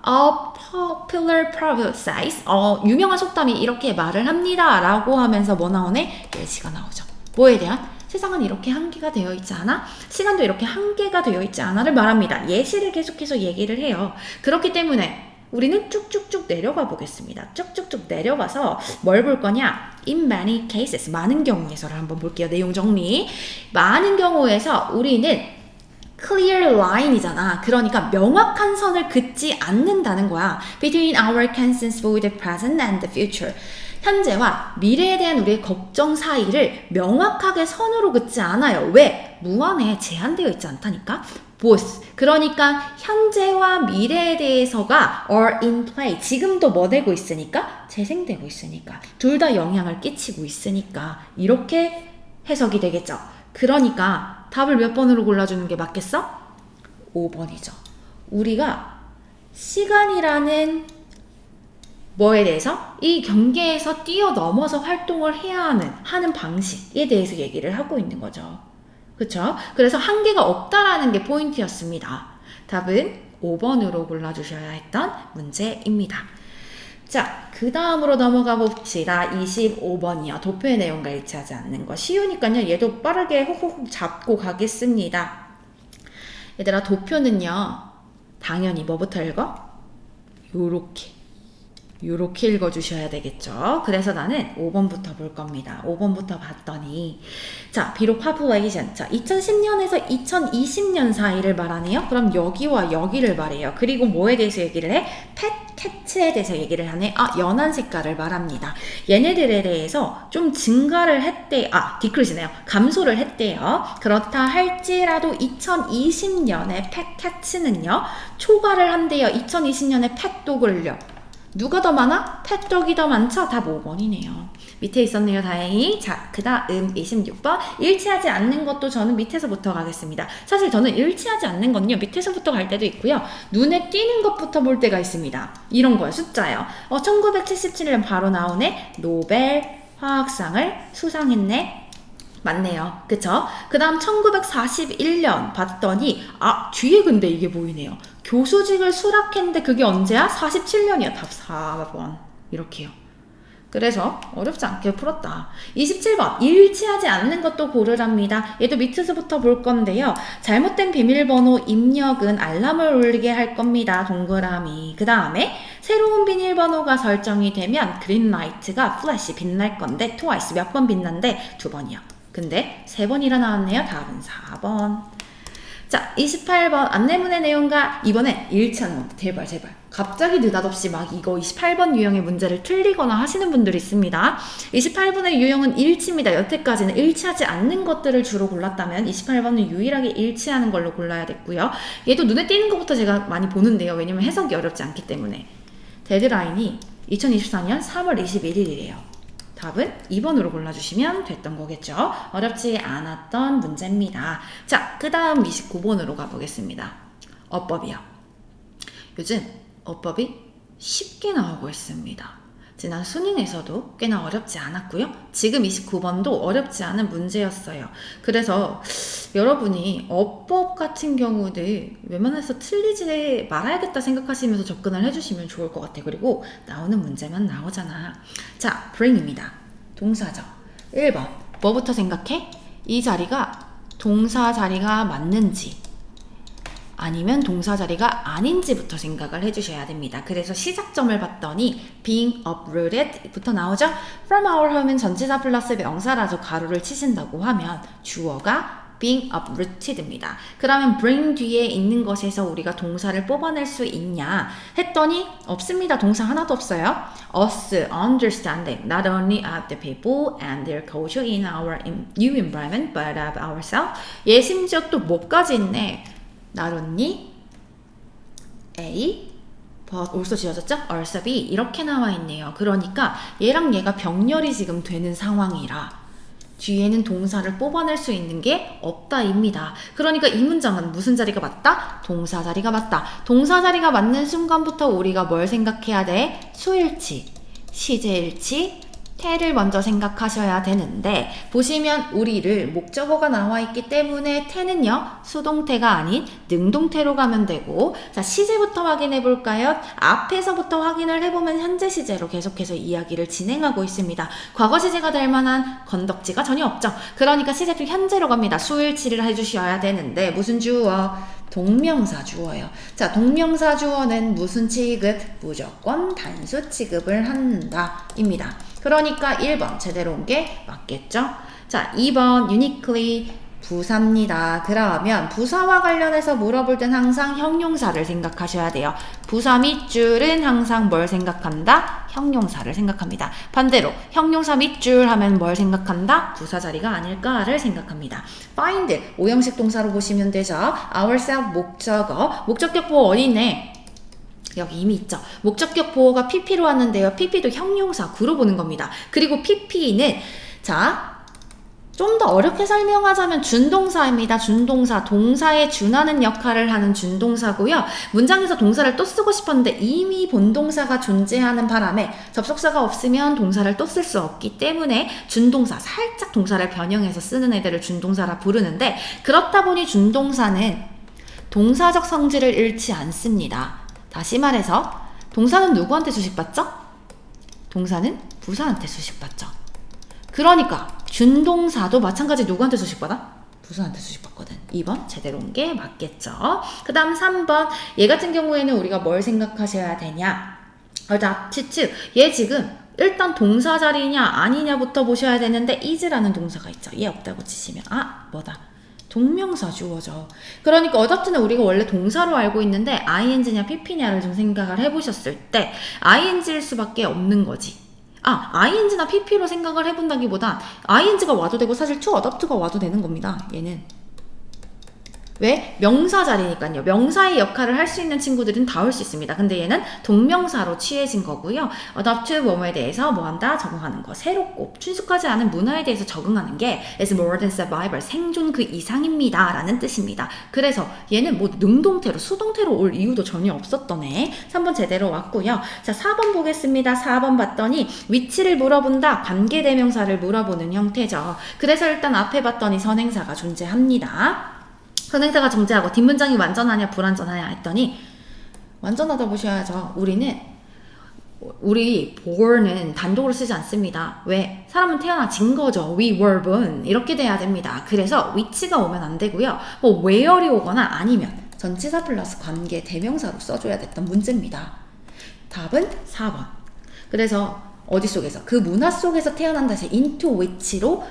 a popular proverb says 유명한 속담이 이렇게 말을 합니다 라고 하면서 뭐 나오네? 예시가 나오죠. 뭐에 대한? 세상은 이렇게 한계가 되어 있지 않아? 시간도 이렇게 한계가 되어 있지 않아를 말합니다. 예시를 계속해서 얘기를 해요. 그렇기 때문에 우리는 쭉쭉쭉 내려가 보겠습니다. 쭉쭉쭉 내려가서 뭘 볼 거냐? In many cases, 많은 경우에서를 한번 볼게요. 내용 정리. 많은 경우에서 우리는 clear line이잖아. 그러니까 명확한 선을 긋지 않는다는 거야. Between our concerns for the present and the future. 현재와 미래에 대한 우리의 걱정 사이를 명확하게 선으로 긋지 않아요. 왜? 무한에 제한되어 있지 않다니까? both. 그러니까 현재와 미래에 대해서가 are in play. 지금도 뭐 되고 있으니까? 재생되고 있으니까. 둘 다 영향을 끼치고 있으니까. 이렇게 해석이 되겠죠. 그러니까 답을 몇 번으로 골라주는 게 맞겠어? 5번이죠. 우리가 시간이라는 뭐에 대해서? 이 경계에서 뛰어넘어서 활동을 해야 하는 방식에 대해서 얘기를 하고 있는 거죠. 그쵸? 그래서 한계가 없다라는 게 포인트였습니다. 답은 5번으로 골라주셔야 했던 문제입니다. 자, 그 다음으로 넘어가 봅시다. 25번이요. 도표의 내용과 일치하지 않는 거. 쉬우니까요. 얘도 빠르게 호호호 잡고 가겠습니다. 얘들아, 도표는요. 당연히 뭐부터 읽어? 요렇게 읽어주셔야 되겠죠. 그래서 나는 5번부터 볼 겁니다. 5번부터 봤더니 자, 비록 population, 자 2010년에서 2020년 사이를 말하네요. 그럼 여기와 여기를 말해요. 그리고 뭐에 대해서 얘기를 해? 캣츠에 대해서 얘기를 하네. 연한 색깔을 말합니다. 얘네들에 대해서 좀 증가를 했대, 디크리즈네요. 감소를 했대요. 그렇다 할지라도 2020년에 캣츠는요 초과를 한대요. 2020년에 펫독을요. 누가 더 많아? 펫독이 더 많죠? 답 5번이네요. 밑에 있었네요. 다행히. 자, 그 다음 26번. 일치하지 않는 것도 저는 밑에서부터 가겠습니다. 사실 저는 일치하지 않는 건요. 밑에서부터 갈 때도 있고요. 눈에 띄는 것부터 볼 때가 있습니다. 이런 거요. 숫자요. 1977년 바로 나오네. 노벨 화학상을 수상했네. 맞네요. 그쵸? 그 다음 1941년 봤더니 뒤에 근데 이게 보이네요. 교수직을 수락했는데 그게 언제야? 47년이야. 답 4번. 이렇게요. 그래서 어렵지 않게 풀었다. 27번. 일치하지 않는 것도 고르랍니다. 얘도 밑에서부터 볼 건데요. 잘못된 비밀번호 입력은 알람을 울리게 할 겁니다. 동그라미. 그 다음에 새로운 비밀번호가 설정이 되면 그린라이트가 플래시 빛날 건데 twice 몇 번 빛난데 2번이요. 근데 3번이라 나왔네요. 답은 4번. 자, 28번 안내문의 내용과 이번에 일치하는 겁니다. 제발. 갑자기 느닷없이 막 이거 28번 유형의 문제를 틀리거나 하시는 분들이 있습니다. 28번의 유형은 일치입니다. 여태까지는 일치하지 않는 것들을 주로 골랐다면 28번은 유일하게 일치하는 걸로 골라야 됐고요. 얘도 눈에 띄는 것부터 제가 많이 보는데요. 왜냐면 해석이 어렵지 않기 때문에. 데드라인이 2024년 3월 21일이래요. 답은 2번으로 골라주시면 됐던 거겠죠. 어렵지 않았던 문제입니다. 자, 그 다음 29번으로 가보겠습니다. 어법이요. 요즘 어법이 쉽게 나오고 있습니다. 지난 수능에서도 꽤나 어렵지 않았고요. 지금 29번도 어렵지 않은 문제였어요. 그래서 여러분이 어법 같은 경우는 웬만해서 틀리지 말아야겠다 생각하시면서 접근을 해주시면 좋을 것 같아요. 그리고 나오는 문제만 나오잖아. 자, bring입니다. 동사죠. 1번. 뭐부터 생각해? 이 자리가 동사 자리가 맞는지 아니면 동사 자리가 아닌지부터 생각을 해주셔야 됩니다. 그래서 시작점을 봤더니 being uprooted 부터 나오죠? From our home은 전치사 플러스 명사라서 가로를 치신다고 하면 주어가 being uprooted입니다. 그러면 bring 뒤에 있는 것에서 우리가 동사를 뽑아낼 수 있냐 했더니 없습니다. 동사 하나도 없어요. Us understanding not only of the people and their culture in our new environment but of ourselves. 얘 심지어 또 뭐까지 있네. Not only A but also 지어졌죠? also B 이렇게 나와 있네요. 그러니까 얘랑 얘가 병렬이 지금 되는 상황이라 뒤에는 동사를 뽑아낼 수 있는 게 없다입니다. 그러니까 이 문장은 무슨 자리가 맞다? 동사 자리가 맞다. 동사 자리가 맞는 순간부터 우리가 뭘 생각해야 돼? 수일치, 시제일치, 태를 먼저 생각하셔야 되는데 보시면 우리를 목적어가 나와 있기 때문에 태는요 수동태가 아닌 능동태로 가면 되고 자 시제부터 확인해 볼까요? 앞에서부터 확인을 해보면 현재 시제로 계속해서 이야기를 진행하고 있습니다. 과거 시제가 될 만한 건덕지가 전혀 없죠. 그러니까 시제도 현재로 갑니다. 수일치를 해주셔야 되는데 무슨 주어? 동명사 주어요. 자, 동명사 주어는 무슨 취급? 무조건 단수 취급을 한다 입니다. 그러니까 1번 제대로 온 게 맞겠죠? 자, 2번 uniquely 부사입니다. 그러면 부사와 관련해서 물어볼 땐 항상 형용사를 생각하셔야 돼요. 부사 밑줄은 항상 뭘 생각한다? 형용사를 생각합니다. 반대로 형용사 밑줄 하면 뭘 생각한다? 부사 자리가 아닐까를 생각합니다. find 오형식 동사로 보시면 되죠. ourselves 목적어, 목적격 보호 어디 있네? 여기 이미 있죠. 목적격 보호가 pp로 왔는데요. pp도 형용사 구로 보는 겁니다. 그리고 pp는 자 좀 더 어렵게 설명하자면 준동사입니다. 준동사, 동사에 준하는 역할을 하는 준동사고요. 문장에서 동사를 또 쓰고 싶었는데 이미 본동사가 존재하는 바람에 접속사가 없으면 동사를 또 쓸 수 없기 때문에 준동사, 살짝 동사를 변형해서 쓰는 애들을 준동사라 부르는데 그렇다 보니 준동사는 동사적 성질을 잃지 않습니다. 다시 말해서 동사는 누구한테 수식받죠? 동사는 부사한테 수식받죠. 그러니까 준동사도 마찬가지 누구한테 수식받아? 부사한테 수식받거든. 2번 제대로 온 게 맞겠죠. 그 다음 3번 얘 같은 경우에는 우리가 뭘 생각하셔야 되냐? 자, 얘 지금 일단 동사 자리냐 아니냐부터 보셔야 되는데 is라는 동사가 있죠. 얘 없다고 치시면 뭐다? 동명사 주어죠. 그러니까 adopt는 우리가 원래 동사로 알고 있는데 ing냐 pp냐를 좀 생각을 해보셨을 때 ing일 수밖에 없는 거지. ing나 pp로 생각을 해본다기보단 ing가 와도 되고 사실 to adopt가 와도 되는 겁니다. 얘는 왜? 명사 자리니까요. 명사의 역할을 할 수 있는 친구들은 다 올 수 있습니다. 근데 얘는 동명사로 취해진 거고요. adopt 뭐뭐에 대해서 뭐한다? 적응하는 거. 새롭고 친숙하지 않은 문화에 대해서 적응하는 게 is more than survival. 생존 그 이상입니다. 라는 뜻입니다. 그래서 얘는 뭐 능동태로 수동태로 올 이유도 전혀 없었던 애. 3번 제대로 왔고요. 자, 4번 보겠습니다. 4번 봤더니 위치를 물어본다. 관계대명사를 물어보는 형태죠. 그래서 일단 앞에 봤더니 선행사가 존재합니다. 선행사가 존재하고 뒷문장이 완전하냐 불완전하냐 했더니 완전하다 보셔야죠. 우리 bore는 단독으로 쓰지 않습니다. 왜? 사람은 태어나진 거죠. We were born 이렇게 돼야 됩니다. 그래서 위치가 오면 안 되고요. 뭐 where이 오거나 아니면 전치사 플러스 관계 대명사로 써줘야 됐던 문제입니다. 답은 4번. 그래서 어디 속에서? 그 문화 속에서 태어난다 해서 into which로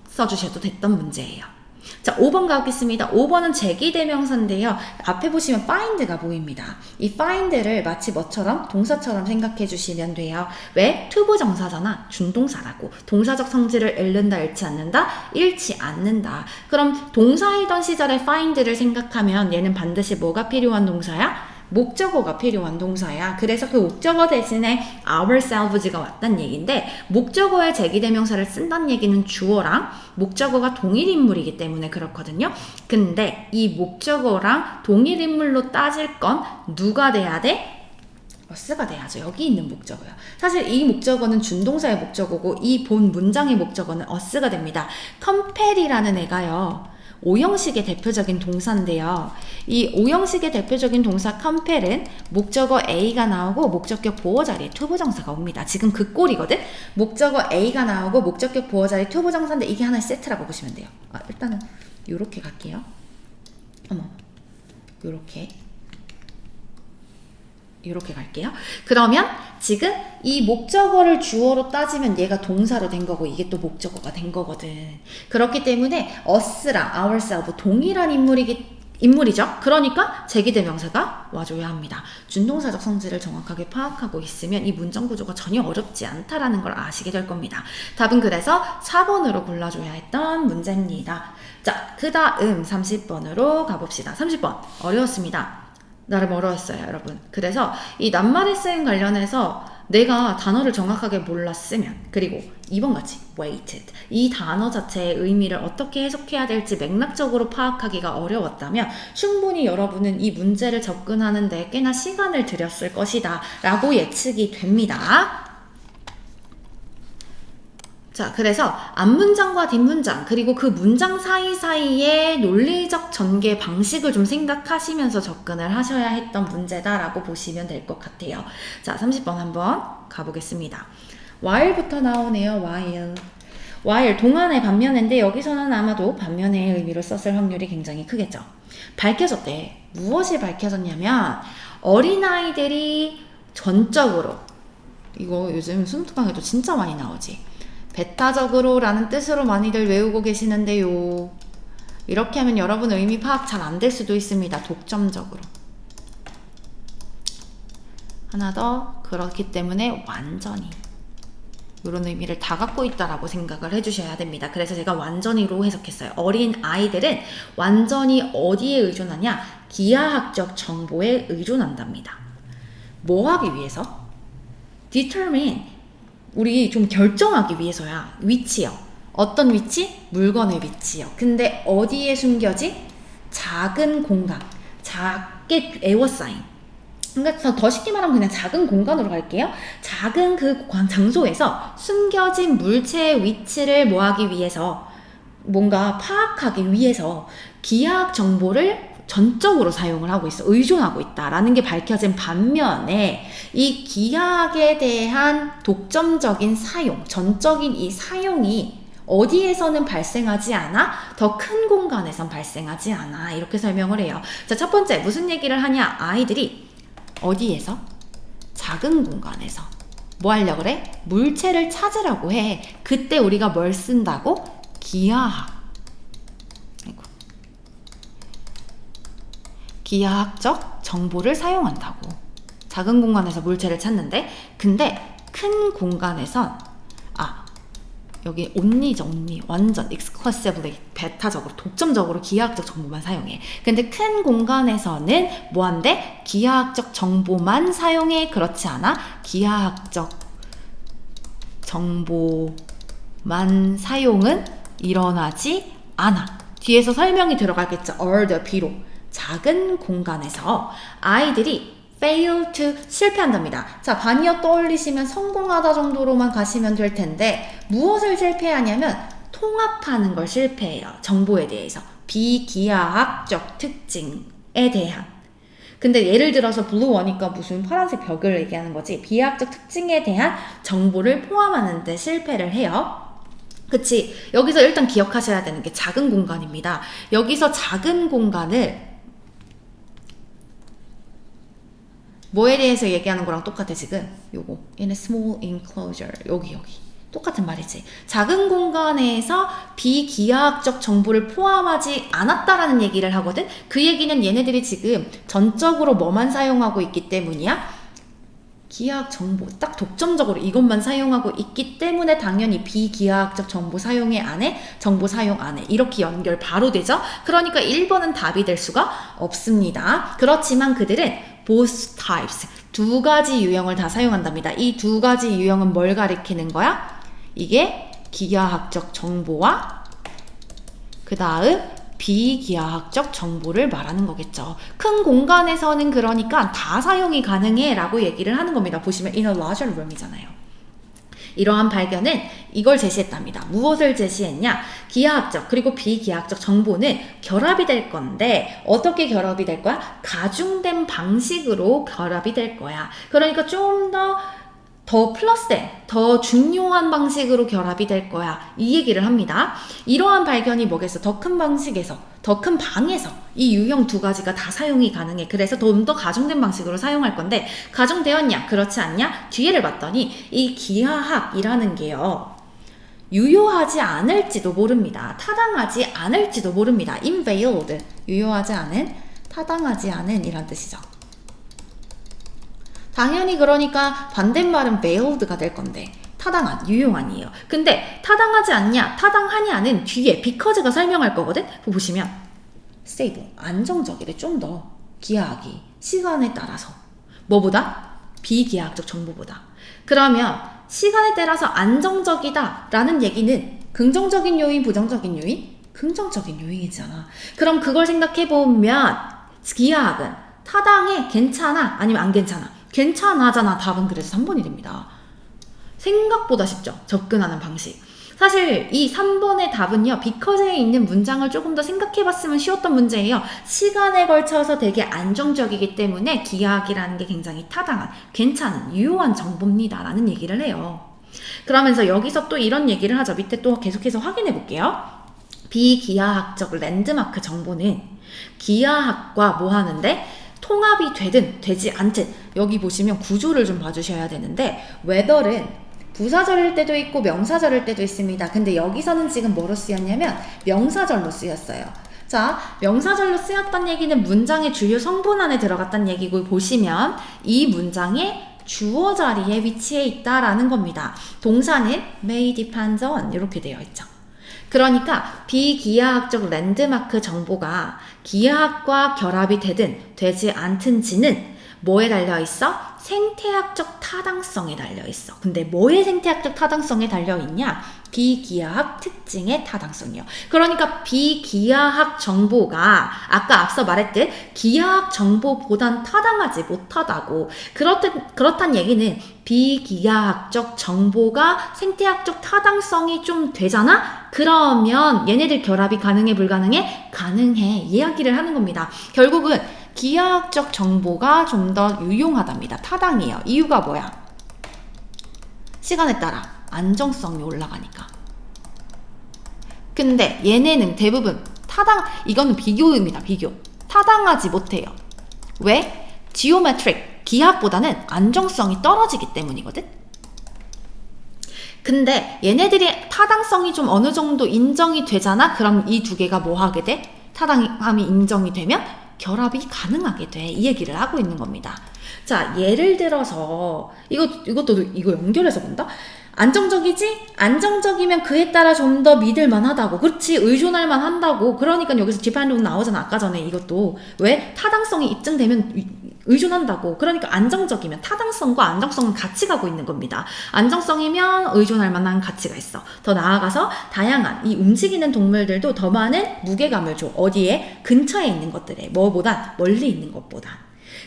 써주셔도 됐던 문제예요. 자, 5번 가겠습니다. 5번은 제기대명사인데요. 앞에 보시면 find가 보입니다. 이 find를 마치 뭐처럼? 동사처럼 생각해 주시면 돼요. 왜? 투부정사잖아. 준동사라고. 동사적 성질을 잃는다, 잃지 않는다? 잃지 않는다. 그럼 동사이던 시절에 find를 생각하면 얘는 반드시 뭐가 필요한 동사야? 목적어가 필요한 동사야. 그래서 그 목적어 대신에 ourselves가 왔단 얘기인데 목적어에 제기대명사를 쓴다는 얘기는 주어랑 목적어가 동일 인물이기 때문에 그렇거든요. 근데 이 목적어랑 동일 인물로 따질 건 누가 돼야 돼? us가 돼야죠. 여기 있는 목적어요. 사실 이 목적어는 준동사의 목적어고 이 본 문장의 목적어는 us가 됩니다. compel이라는 애가요. 5형식의 대표적인 동사인데요. 이 5형식의 대표적인 동사 compel은 목적어 A가 나오고 목적격 보호 자리에 투부정사가 옵니다. 지금 그 꼴이거든? 목적어 A가 나오고 목적격 보호 자리에 투부정사인데 이게 하나의 세트라고 보시면 돼요. 일단은 요렇게 갈게요. 요렇게 갈게요. 그러면 지금 이 목적어를 주어로 따지면 얘가 동사로 된 거고 이게 또 목적어가 된 거거든. 그렇기 때문에 us랑 ourselves 동일한 인물이죠. 그러니까 제기대명사가 와줘야 합니다. 준동사적 성질을 정확하게 파악하고 있으면 이 문장 구조가 전혀 어렵지 않다라는 걸 아시게 될 겁니다. 답은 그래서 4번으로 골라줘야 했던 문제입니다. 자, 그 다음 30번으로 가봅시다. 30번 어려웠습니다. 나름 어려웠어요, 여러분. 그래서 이 낱말의 쓰임 관련해서 내가 단어를 정확하게 몰랐으면, 그리고 2번 같이 waited, 이 단어 자체의 의미를 어떻게 해석해야 될지 맥락적으로 파악하기가 어려웠다면 충분히 여러분은 이 문제를 접근하는 데 꽤나 시간을 들였을 것이다 라고 예측이 됩니다. 자, 그래서 앞문장과 뒷문장, 그리고 그 문장 사이사이의 논리적 전개 방식을 좀 생각하시면서 접근을 하셔야 했던 문제다라고 보시면 될 것 같아요. 자, 30번 한번 가보겠습니다. while부터 나오네요. while 동안의 반면인데 여기서는 아마도 반면의 의미로 썼을 확률이 굉장히 크겠죠. 밝혀졌대. 무엇이 밝혀졌냐면 어린아이들이 전적으로, 이거 요즘 수능특강에도 진짜 많이 나오지. 배타적으로 라는 뜻으로 많이들 외우고 계시는데요. 이렇게 하면 여러분 의미 파악 잘 안 될 수도 있습니다. 독점적으로. 하나 더, 그렇기 때문에 완전히, 이런 의미를 다 갖고 있다라고 생각을 해주셔야 됩니다. 그래서 제가 완전히로 해석했어요. 어린 아이들은 완전히 어디에 의존하냐? 기하학적 정보에 의존한답니다. 뭐 하기 위해서? determine, 우리 좀 결정하기 위해서야. 위치요. 어떤 위치? 물건의 위치요. 근데 어디에 숨겨지? 작은 공간. 작게 에워싸인. 그러니까 더 쉽게 말하면 그냥 작은 공간으로 갈게요. 작은 그 장소에서 숨겨진 물체의 위치를 뭐하기 위해서, 뭔가 파악하기 위해서 기하학 정보를 전적으로 사용을 하고 있어. 의존하고 있다라는 게 밝혀진 반면에 이 기하학에 대한 독점적인 사용, 전적인 이 사용이 어디에서는 발생하지 않아? 더 큰 공간에선 발생하지 않아. 이렇게 설명을 해요. 자, 첫 번째 무슨 얘기를 하냐? 아이들이 어디에서? 작은 공간에서 뭐 하려고 그래? 물체를 찾으라고 해. 그때 우리가 뭘 쓴다고? 기하학. 기하학적 정보를 사용한다고. 작은 공간에서 물체를 찾는데, 근데 큰 공간에선 여기 only죠. only. 완전 exclusively, 배타적으로, 독점적으로 기하학적 정보만 사용해. 근데 큰 공간에서는 뭐한대? 기하학적 정보만 사용해. 그렇지 않아? 기하학적 정보만 사용은 일어나지 않아. 뒤에서 설명이 들어가겠죠. or the B로. 작은 공간에서 아이들이 fail to, 실패한답니다. 자, 반이어 떠올리시면 성공하다 정도로만 가시면 될 텐데 무엇을 실패하냐면 통합하는 걸 실패해요. 정보에 대해서. 비기하학적 특징에 대한. 근데 예를 들어서 블루워니까 무슨 파란색 벽을 얘기하는 거지. 비하학적 특징에 대한 정보를 포함하는 데 실패를 해요. 그치? 여기서 일단 기억하셔야 되는 게 작은 공간입니다. 여기서 작은 공간을 뭐에 대해서 얘기하는 거랑 똑같아 지금. 요거 in a small enclosure, 여기 똑같은 말이지. 작은 공간에서 비기하학적 정보를 포함하지 않았다라는 얘기를 하거든. 그 얘기는 얘네들이 지금 전적으로 뭐만 사용하고 있기 때문이야? 기하학 정보, 딱 독점적으로 이것만 사용하고 있기 때문에 당연히 비기하학적 정보 사용에 안에, 정보 사용 안에, 이렇게 연결 바로 되죠. 그러니까 1번은 답이 될 수가 없습니다. 그렇지만 그들은 both types, 두 가지 유형을 다 사용한답니다. 이 두 가지 유형은 뭘 가리키는 거야? 이게 기하학적 정보와 그 다음 비기하학적 정보를 말하는 거겠죠. 큰 공간에서는 그러니까 다 사용이 가능해 라고 얘기를 하는 겁니다. 보시면 in a larger room이잖아요. 이러한 발견은 이걸 제시했답니다. 무엇을 제시했냐? 기하학적 그리고 비기하학적 정보는 결합이 될 건데 어떻게 결합이 될 거야? 가중된 방식으로 결합이 될 거야. 그러니까 좀 더 플러스된, 더 중요한 방식으로 결합이 될 거야. 이 얘기를 합니다. 이러한 발견이 뭐겠어? 더 큰 방식에서, 더 큰 방에서 이 유형 두 가지가 다 사용이 가능해. 그래서 좀 더 가중된 방식으로 사용할 건데 가중되었냐? 그렇지 않냐? 뒤에를 봤더니 이 기하학이라는 게요. 유효하지 않을지도 모릅니다. 타당하지 않을지도 모릅니다. invalid, 유효하지 않은, 타당하지 않은 이란 뜻이죠. 당연히 그러니까 반대말은 vali드가 될 건데 타당한, 유용한이에요. 근데 타당하지 않냐, 타당하냐는 뒤에 because가 설명할 거거든. 보시면 stable, 안정적이래. 좀 더 기하학이 시간에 따라서 뭐보다? 비기하학적 정보보다. 그러면 시간에 따라서 안정적이다 라는 얘기는 긍정적인 요인, 부정적인 요인? 긍정적인 요인이잖아. 그럼 그걸 생각해보면 기하학은 타당해? 괜찮아? 아니면 안 괜찮아? 괜찮아잖아. 답은 그래서 3번이 됩니다. 생각보다 쉽죠? 접근하는 방식. 사실 이 3번의 답은요. because에 있는 문장을 조금 더 생각해봤으면 쉬웠던 문제예요. 시간에 걸쳐서 되게 안정적이기 때문에 기하학이라는 게 굉장히 타당한, 괜찮은, 유효한 정보입니다. 라는 얘기를 해요. 그러면서 여기서 또 이런 얘기를 하죠. 밑에 또 계속해서 확인해 볼게요. 비기하학적 랜드마크 정보는 기하학과 뭐 하는데 통합이 되든 되지 않든 여기 보시면 구조를 좀 봐주셔야 되는데 whether는 부사절일 때도 있고 명사절일 때도 있습니다. 근데 여기서는 지금 뭐로 쓰였냐면 명사절로 쓰였어요. 자, 명사절로 쓰였다는 얘기는 문장의 주요 성분 안에 들어갔다는 얘기고 보시면 이 문장의 주어 자리에 위치해 있다라는 겁니다. 동사는 may depends on 이렇게 되어 있죠. 그러니까 비기하학적 랜드마크 정보가 기하학과 결합이 되든 되지 않든지는 뭐에 달려있어? 생태학적 타당성에 달려있어. 근데 뭐의 생태학적 타당성에 달려있냐? 비기하학 특징의 타당성이요. 그러니까 비기하학 정보가 아까 앞서 말했듯 기하학 정보보단 타당하지 못하다고. 그렇단 얘기는 비기하학적 정보가 생태학적 타당성이 좀 되잖아? 그러면 얘네들 결합이 가능해 불가능해? 가능해. 이야기를 하는 겁니다. 결국은 기하학적 정보가 좀 더 유용하답니다. 타당해요. 이유가 뭐야? 시간에 따라 안정성이 올라가니까. 근데 얘네는 대부분 이거는 비교입니다. 비교. 타당하지 못해요. 왜? 지오메트릭, 기하학보다는 안정성이 떨어지기 때문이거든? 근데 얘네들이 타당성이 좀 어느 정도 인정이 되잖아? 그럼 이 두 개가 뭐 하게 돼? 타당함이 인정이 되면 결합이 가능하게 돼. 이 얘기를 하고 있는 겁니다. 자, 예를 들어서 이거 연결해서 본다? 안정적이지? 안정적이면 그에 따라 좀 더 믿을만 하다고. 그렇지, 의존할만 한다고. 그러니까 여기서 depend on 나오잖아. 아까 전에 이것도. 왜? 타당성이 입증되면 의존한다고. 그러니까 안정적이면 타당성과 안정성은 같이 가고 있는 겁니다. 안정성이면 의존할 만한 가치가 있어. 더 나아가서 다양한 이 움직이는 동물들도 더 많은 무게감을 줘. 어디에? 근처에 있는 것들에. 뭐보다? 멀리 있는 것보다.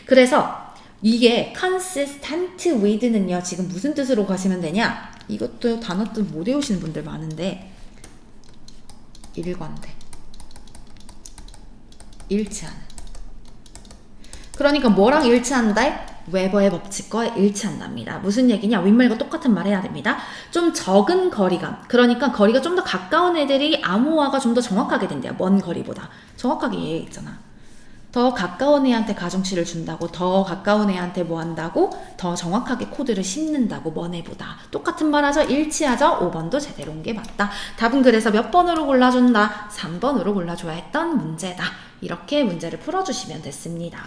그래서 이게 consistent with는요. 지금 무슨 뜻으로 가시면 되냐? 이것도 단어 뜻 못 외우시는 분들 많은데 일관돼. 일치하는. 그러니까 뭐랑 일치한다? 웨버의 법칙과 일치한답니다. 무슨 얘기냐? 윗말과 똑같은 말 해야 됩니다. 좀 적은 거리감. 그러니까 거리가 좀 더 가까운 애들이 암호화가 좀 더 정확하게 된대요. 먼 거리보다. 정확하게 얘기했잖아. 더 가까운 애한테 가중치를 준다고, 더 가까운 애한테 뭐 한다고, 더 정확하게 코드를 씹는다고, 먼 애보다. 똑같은 말 하죠? 일치하죠? 5번도 제대로 온 게 맞다. 답은 그래서 몇 번으로 골라준다? 3번으로 골라줘야 했던 문제다. 이렇게 문제를 풀어주시면 됐습니다.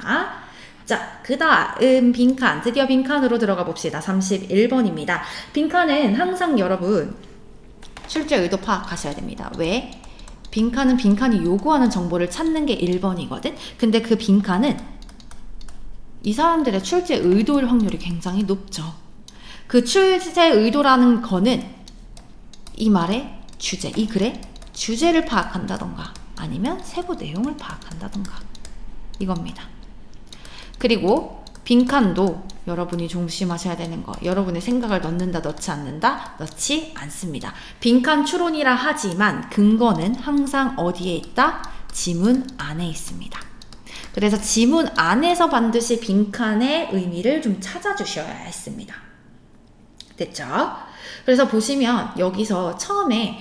자, 그 다음 빈칸, 드디어 빈칸으로 들어가 봅시다. 31번입니다. 빈칸은 항상 여러분 출제 의도 파악하셔야 됩니다. 왜? 빈칸은 빈칸이 요구하는 정보를 찾는 게 1번이거든? 근데 그 빈칸은 이 사람들의 출제 의도일 확률이 굉장히 높죠. 그 출제 의도라는 거는 이 말의 주제, 이 글의 주제를 파악한다던가 아니면 세부 내용을 파악한다던가 이겁니다. 그리고 빈칸도 여러분이 조심하셔야 되는 거, 여러분의 생각을 넣는다 넣지 않는다 넣지 않습니다. 빈칸 추론이라 하지만 근거는 항상 어디에 있다? 지문 안에 있습니다. 그래서 지문 안에서 반드시 빈칸의 의미를 좀 찾아주셔야 했습니다. 됐죠? 그래서 보시면 여기서 처음에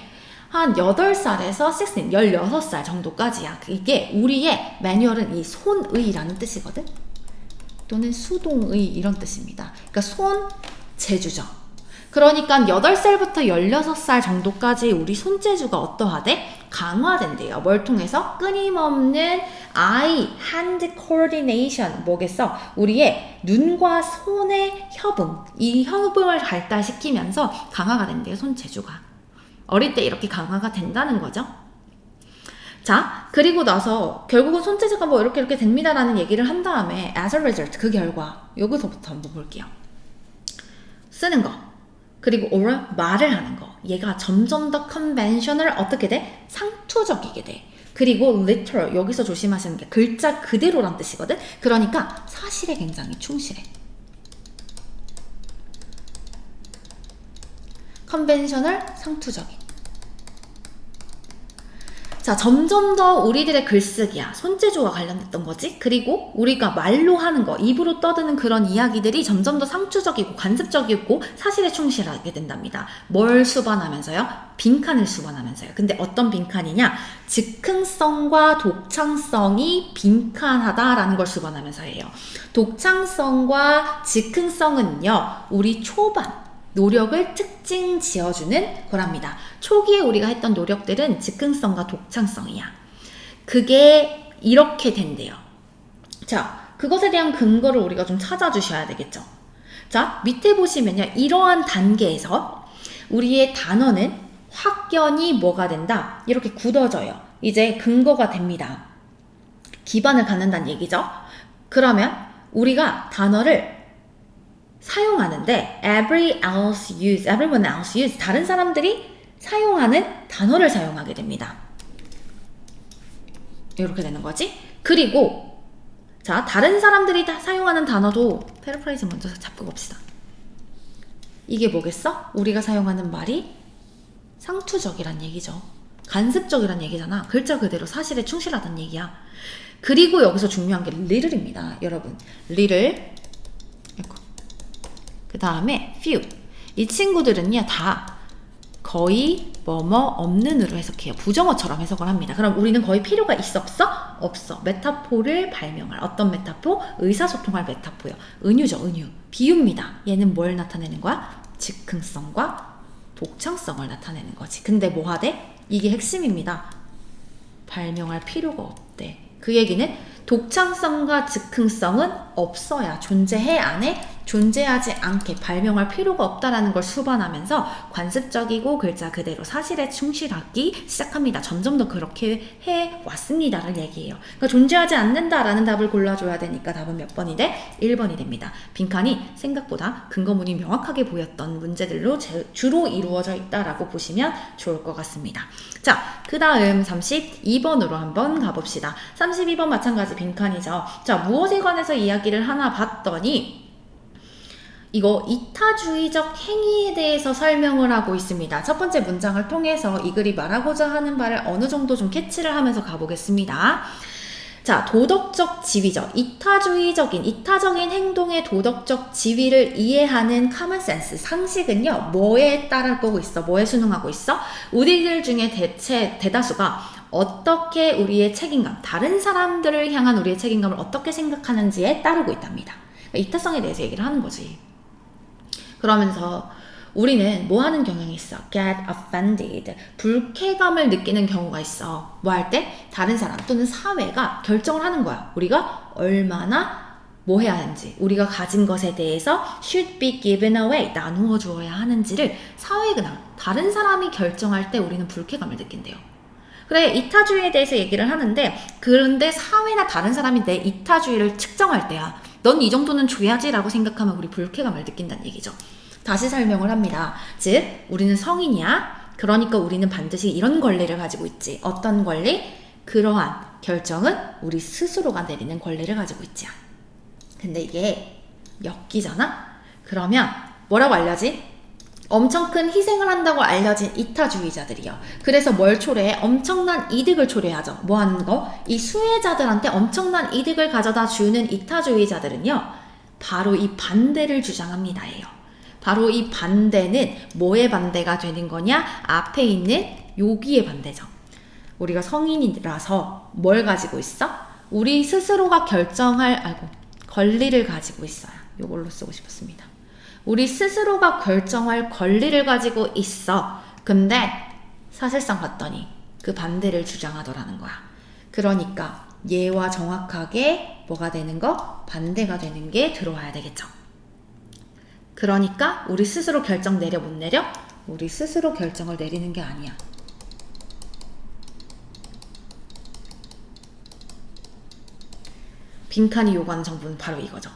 한 8살에서 16살 정도까지야. 이게 우리의 매뉴얼은 이 손의라는 뜻이거든? 또는 수동의 이런 뜻입니다. 그러니까 손재주죠. 그러니까 8살부터 16살 정도까지 우리 손재주가 어떠하대? 강화된대요. 뭘 통해서? 끊임없는 eye, hand coordination 뭐겠어? 우리의 눈과 손의 협응, 이 협응을 발달시키면서 강화가 된대요. 손재주가. 어릴 때 이렇게 강화가 된다는 거죠. 자, 그리고 나서 결국은 손재주가 뭐 이렇게 됩니다라는 얘기를 한 다음에 as a result, 그 결과 여기서부터 한번 볼게요. 쓰는 거, 그리고 or 말을 하는 거. 얘가 점점 더 conventional 어떻게 돼? 상투적이게 돼. 그리고 literal, 여기서 조심하시는 게 글자 그대로란 뜻이거든. 그러니까 사실에 굉장히 충실해. conventional, 상투적인. 자, 점점 더 우리들의 글쓰기야, 손재주와 관련됐던 거지. 그리고 우리가 말로 하는 거, 입으로 떠드는 그런 이야기들이 점점 더 상투적이고 관습적이고 사실에 충실하게 된답니다. 뭘 수반하면서요? 빈칸을 수반하면서요. 근데 어떤 빈칸이냐? 즉흥성과 독창성이 빈칸하다라는 걸 수반하면서예요. 독창성과 즉흥성은요, 우리 초반 노력을 특징 지어주는 거랍니다. 초기에 우리가 했던 노력들은 즉흥성과 독창성이야. 그게 이렇게 된대요. 자, 그것에 대한 근거를 우리가 좀 찾아주셔야 되겠죠. 자, 밑에 보시면요. 이러한 단계에서 우리의 단어는 확연히 뭐가 된다? 이렇게 굳어져요. 이제 근거가 됩니다. 기반을 갖는다는 얘기죠. 그러면 우리가 단어를 사용하는데 everyone else use, 다른 사람들이 사용하는 단어를 사용하게 됩니다. 이렇게 되는 거지. 그리고 자, 다른 사람들이 다 사용하는 단어도 패러프레이즈 먼저 잡고 봅시다. 이게 뭐겠어? 우리가 사용하는 말이 상투적이란 얘기죠. 간습적이란 얘기잖아. 글자 그대로 사실에 충실하다는 얘기야. 그리고 여기서 중요한 게 little입니다. 여러분, little, 그 다음에 few. 이 친구들은요, 다 거의 뭐뭐 없는으로 해석해요. 부정어처럼 해석을 합니다. 그럼 우리는 거의 필요가 있어 없어? 없어. 메타포를 발명할 어떤 메타포? 의사소통할 메타포요. 은유죠, 은유. 비유입니다. 얘는 뭘 나타내는 거야? 즉흥성과 독창성을 나타내는 거지. 근데 뭐 하대? 이게 핵심입니다. 발명할 필요가 없대. 그 얘기는 독창성과 즉흥성은 없어야 존재해 안 해? 존재하지 않게 발명할 필요가 없다라는 걸 수반하면서 관습적이고 글자 그대로 사실에 충실하기 시작합니다. 점점 더 그렇게 해왔습니다를 얘기해요. 그러니까 존재하지 않는다라는 답을 골라줘야 되니까 답은 몇 번이 돼? 1번이 됩니다. 빈칸이 생각보다 근거문이 명확하게 보였던 문제들로 주로 이루어져 있다라고 보시면 좋을 것 같습니다. 자, 그 다음 32번으로 한번 가봅시다. 32번 마찬가지 빈칸이죠. 자, 무엇에 관해서 이야기를 하나 봤더니 이거 이타주의적 행위에 대해서 설명을 하고 있습니다. 첫 번째 문장을 통해서 이 글이 말하고자 하는 바를 어느 정도 좀 캐치를 하면서 가보겠습니다. 자, 도덕적 지위죠. 이타적인 행동의 도덕적 지위를 이해하는 커먼센스, 상식은요, 뭐에 따르고 있어? 뭐에 순응하고 있어? 우리들 중에 대다수가 어떻게 우리의 책임감, 다른 사람들을 향한 우리의 책임감을 어떻게 생각하는지에 따르고 있답니다. 그러니까 이타성에 대해서 얘기를 하는 거지. 그러면서 우리는 뭐 하는 경향이 있어? get offended. 불쾌감을 느끼는 경우가 있어. 뭐 할 때? 다른 사람 또는 사회가 결정을 하는 거야. 우리가 얼마나 뭐 해야 하는지, 우리가 가진 것에 대해서 should be given away, 나누어 주어야 하는지를 사회가, 다른 사람이 결정할 때 우리는 불쾌감을 느낀대요. 그래, 이타주의에 대해서 얘기를 하는데, 그런데 사회나 다른 사람이 내 이타주의를 측정할 때야, 넌 이 정도는 줘야지 라고 생각하면 우리 불쾌감을 느낀다는 얘기죠. 다시 설명을 합니다. 즉, 우리는 성인이야. 그러니까 우리는 반드시 이런 권리를 가지고 있지. 어떤 권리? 그러한 결정은 우리 스스로가 내리는 권리를 가지고 있지. 근데 이게 엮이잖아? 그러면 뭐라고 알려지? 엄청 큰 희생을 한다고 알려진 이타주의자들이요. 그래서 뭘 초래해? 엄청난 이득을 초래하죠. 뭐 하는 거? 이 수혜자들한테 엄청난 이득을 가져다 주는 이타주의자들은요, 바로 이 반대를 주장합니다예요. 바로 이 반대는 뭐의 반대가 되는 거냐? 앞에 있는 여기의 반대죠. 우리가 성인이라서 뭘 가지고 있어? 우리 스스로가 결정할 권리를 가지고 있어요. 이걸로 쓰고 싶었습니다. 우리 스스로가 결정할 권리를 가지고 있어. 근데 사실상 봤더니 그 반대를 주장하더라는 거야. 그러니까 얘와 정확하게 뭐가 되는 거? 반대가 되는 게 들어와야 되겠죠. 그러니까 우리 스스로 결정 내려 못 내려? 우리 스스로 결정을 내리는 게 아니야. 빈칸이 요구하는 정보는 바로 이거죠.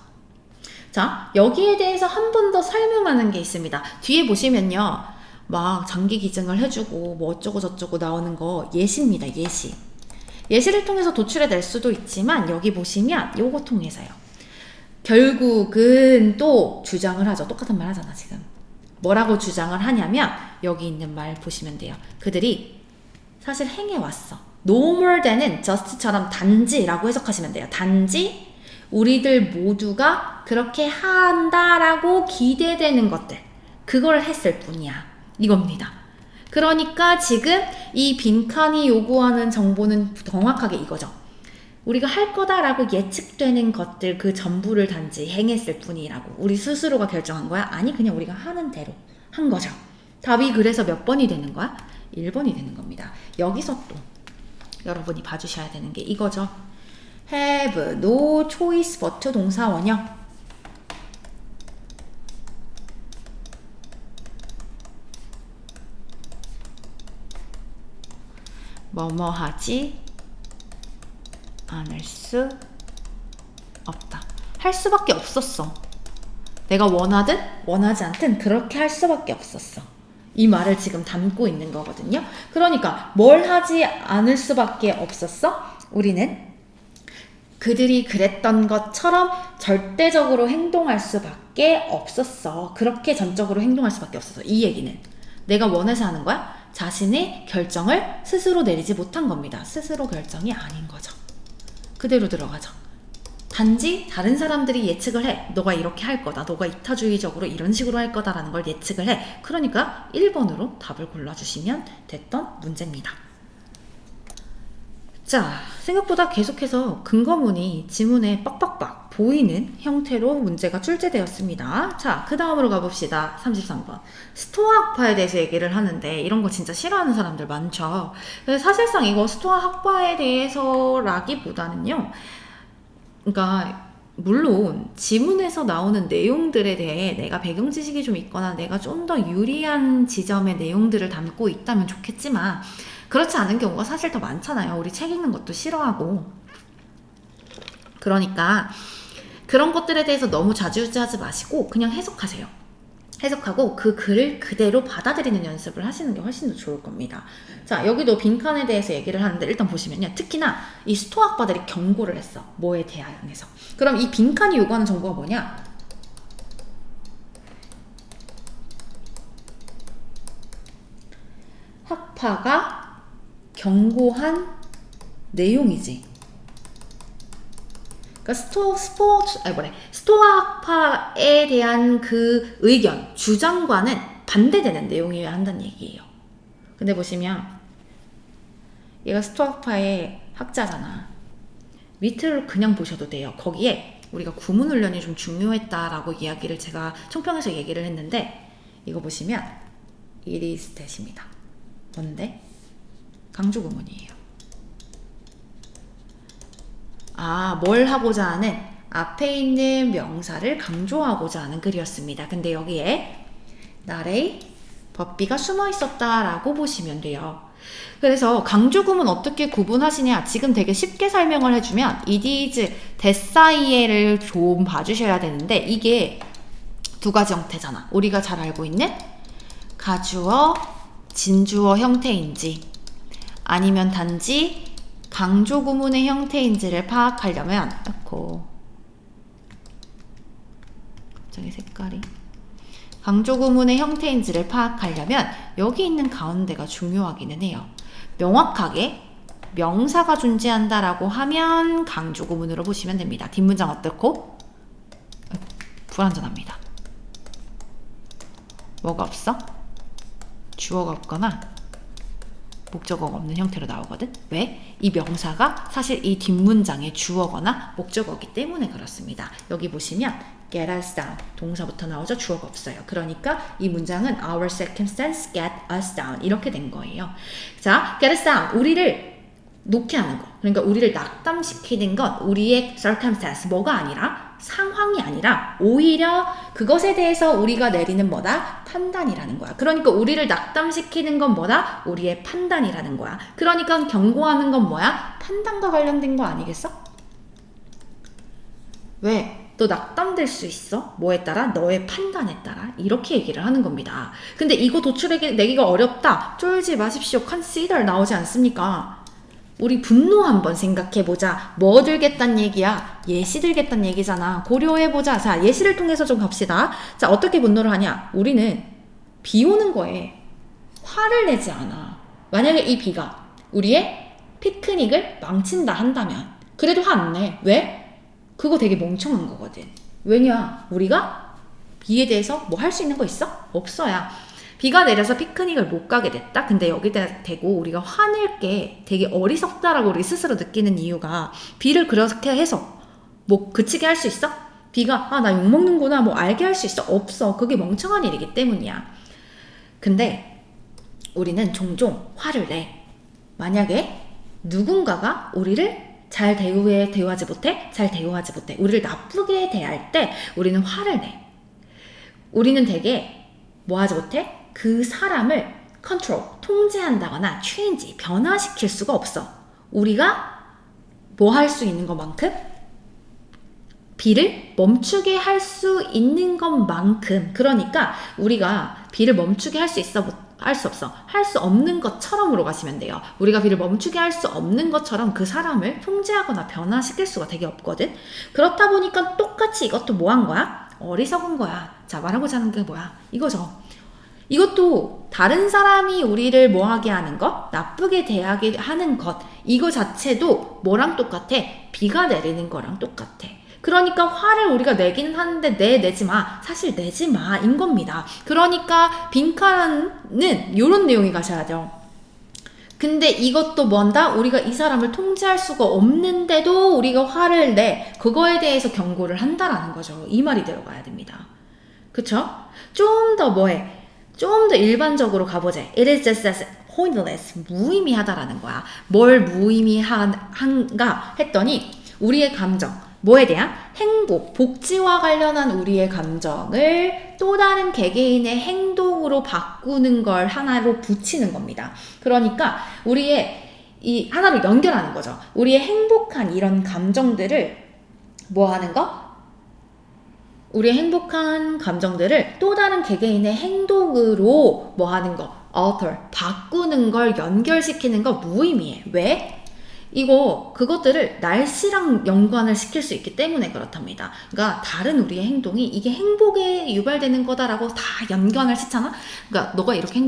자, 여기에 대해서 한 번 더 설명하는 게 있습니다. 뒤에 보시면요. 막 장기 기증을 해주고 뭐 어쩌고 저쩌고 나오는 거 예시입니다. 예시. 예시를 통해서 도출해 낼 수도 있지만 여기 보시면 요거 통해서요. 결국은 또 주장을 하죠. 똑같은 말 하잖아 지금. 뭐라고 주장을 하냐면 여기 있는 말 보시면 돼요. 그들이 사실 행해왔어. No more than은 just처럼 단지라고 해석하시면 돼요. 단지 우리들 모두가 그렇게 한다라고 기대되는 것들, 그걸 했을 뿐이야. 이겁니다. 그러니까 지금 이 빈칸이 요구하는 정보는 정확하게 이거죠. 우리가 할 거다라고 예측되는 것들 그 전부를 단지 행했을 뿐이라고 우리 스스로가 결정한 거야? 아니, 그냥 우리가 하는 대로 한 거죠. 답이 그래서 몇 번이 되는 거야? 1번이 되는 겁니다. 여기서 또 여러분이 봐주셔야 되는 게 이거죠. have no choice but 동사 원형. 뭐뭐 하지 않을 수 없다. 할 수밖에 없었어. 내가 원하든 원하지 않든 그렇게 할 수밖에 없었어. 이 말을 지금 담고 있는 거거든요. 그러니까 뭘 하지 않을 수밖에 없었어? 우리는 그들이 그랬던 것처럼 절대적으로 행동할 수밖에 없었어. 그렇게 전적으로 행동할 수밖에 없었어. 이 얘기는 내가 원해서 하는 거야? 자신의 결정을 스스로 내리지 못한 겁니다. 스스로 결정이 아닌 거죠. 그대로 들어가죠. 단지 다른 사람들이 예측을 해. 너가 이렇게 할 거다. 너가 이타주의적으로 이런 식으로 할 거다라는 걸 예측을 해. 그러니까 1번으로 답을 골라주시면 됐던 문제입니다. 자, 생각보다 계속해서 근거문이 지문에 빡빡빡 보이는 형태로 문제가 출제되었습니다. 자, 그 다음으로 가봅시다. 33번. 스토아 학파에 대해서 얘기를 하는데 이런 거 진짜 싫어하는 사람들 많죠. 그래서 사실상 이거 스토아 학파에 대해서라기보다는요. 그러니까 물론 지문에서 나오는 내용들에 대해 내가 배경 지식이 좀 있거나 내가 좀 더 유리한 지점의 내용들을 담고 있다면 좋겠지만 그렇지 않은 경우가 사실 더 많잖아요. 우리 책 읽는 것도 싫어하고. 그러니까 그런 것들에 대해서 너무 좌지우지하지 마시고 그냥 해석하세요. 해석하고 그 글을 그대로 받아들이는 연습을 하시는 게 훨씬 더 좋을 겁니다. 자, 여기도 빈칸에 대해서 얘기를 하는데 일단 보시면요. 특히나 이 스토아 학파들이 경고를 했어. 뭐에 대항해서. 그럼 이 빈칸이 요구하는 정보가 뭐냐? 학파가 경고한 내용이지. 그러니까 스토아 학파에 대한 그 의견, 주장과는 반대되는 내용이어야 한다는 얘기예요. 근데 보시면 얘가 스토아 학파의 학자잖아. 밑을 그냥 보셔도 돼요. 거기에 우리가 구문훈련이 좀 중요했다라고 이야기를 제가 총평에서 얘기를 했는데 이거 보시면 it is that입니다. 뭔데? 강조 구문이에요. 아, 뭘 하고자 하는? 앞에 있는 명사를 강조하고자 하는 글이었습니다. 근데 여기에 나레이 법비가 숨어 있었다라고 보시면 돼요. 그래서 강조 구문 어떻게 구분하시냐? 지금 되게 쉽게 설명을 해주면 it is that 사이에를 좀 봐주셔야 되는데 이게 두 가지 형태잖아. 우리가 잘 알고 있는 가주어, 진주어 형태인지 아니면 단지 강조 구문의 형태인지를 파악하려면 갑자기 색깔이 강조 구문의 형태인지를 파악하려면 여기 있는 가운데가 중요하기는 해요. 명확하게 명사가 존재한다라고 하면 강조 구문으로 보시면 됩니다. 뒷문장 어떻고? 불완전합니다. 뭐가 없어? 주어가 없거나 목적어가 없는 형태로 나오거든. 왜? 이 명사가 사실 이 뒷문장의 주어거나 목적어이기 때문에 그렇습니다. 여기 보시면 get us down 동사부터 나오죠. 주어가 없어요. 그러니까 이 문장은 our circumstance get us down 이렇게 된 거예요. 자, get us down 우리를 놓게 하는 거. 그러니까 우리를 낙담시키는 건 우리의 circumstance 뭐가 아니라 상황이 아니라 오히려 그것에 대해서 우리가 내리는 뭐다? 판단이라는 거야. 그러니까 우리를 낙담시키는 건 뭐다? 우리의 판단이라는 거야. 그러니까 경고하는 건 뭐야? 판단과 관련된 거 아니겠어? 왜? 너 낙담될 수 있어? 뭐에 따라? 너의 판단에 따라. 이렇게 얘기를 하는 겁니다. 근데 이거 도출내기가 어렵다. 쫄지 마십시오. consider 나오지 않습니까? 우리 분노 한번 생각해보자. 뭐 들겠단 얘기야? 예시 들겠단 얘기잖아. 고려해보자. 자, 예시를 통해서 좀 갑시다. 자, 어떻게 분노를 하냐? 우리는 비 오는 거에 화를 내지 않아. 만약에 이 비가 우리의 피크닉을 망친다 한다면 그래도 화 안 내. 왜? 그거 되게 멍청한 거거든. 왜냐? 우리가 비에 대해서 뭐 할 수 있는 거 있어? 없어야. 비가 내려서 피크닉을 못 가게 됐다? 근데 여기다 대고 우리가 화낼 게 되게 어리석다라고 우리 스스로 느끼는 이유가 비를 그렇게 해서 뭐 그치게 할 수 있어? 비가 나 욕먹는구나 뭐 알게 할 수 있어? 없어. 그게 멍청한 일이기 때문이야. 근데 우리는 종종 화를 내. 만약에 누군가가 우리를 잘 대우하지 못해? 잘 대우하지 못해. 우리를 나쁘게 대할 때 우리는 화를 내. 우리는 되게 뭐 하지 못해? 그 사람을 컨트롤, 통제한다거나 change, 변화시킬 수가 없어. 우리가 뭐 할 수 있는 것만큼? 비를 멈추게 할 수 있는 것만큼. 그러니까 우리가 비를 멈추게 할 수 있어? 할 수 없어. 할 수 없는 것처럼으로 가시면 돼요. 우리가 비를 멈추게 할 수 없는 것처럼 그 사람을 통제하거나 변화시킬 수가 되게 없거든. 그렇다 보니까 똑같이 이것도 뭐 한 거야? 어리석은 거야. 자, 말하고자 하는 게 뭐야? 이거죠. 이것도 다른 사람이 우리를 뭐 하게 하는 것? 나쁘게 대하게 하는 것. 이거 자체도 뭐랑 똑같아? 비가 내리는 거랑 똑같아. 그러니까 화를 우리가 내기는 하는데 내지 마. 사실 내지 마. 인 겁니다. 그러니까 빈칸은 이런 내용이 가셔야죠. 근데 이것도 뭔다? 우리가 이 사람을 통제할 수가 없는데도 우리가 화를 내. 그거에 대해서 경고를 한다라는 거죠. 이 말이 들어가야 됩니다. 그쵸? 좀 더 뭐해? 좀 더 일반적으로 가보자. It is just as pointless. 무의미하다라는 거야. 뭘 무의미한가 했더니 우리의 감정. 뭐에 대한? 행복, 복지와 관련한 우리의 감정을 또 다른 개개인의 행동으로 바꾸는 걸 하나로 붙이는 겁니다. 그러니까 우리의 이 하나로 연결하는 거죠. 우리의 행복한 이런 감정들을 뭐 하는 거? 우리의 행복한 감정들을 또 다른 개개인의 행동으로 뭐 하는 거? alter, 바꾸는 걸 연결시키는 거 무의미해. 왜? 그것들을 날씨랑 연관을 시킬 수 있기 때문에 그렇답니다. 그러니까 다른 우리의 행동이 이게 행복에 유발되는 거다라고 다 연관을 시잖아? 그러니까 너가 이렇게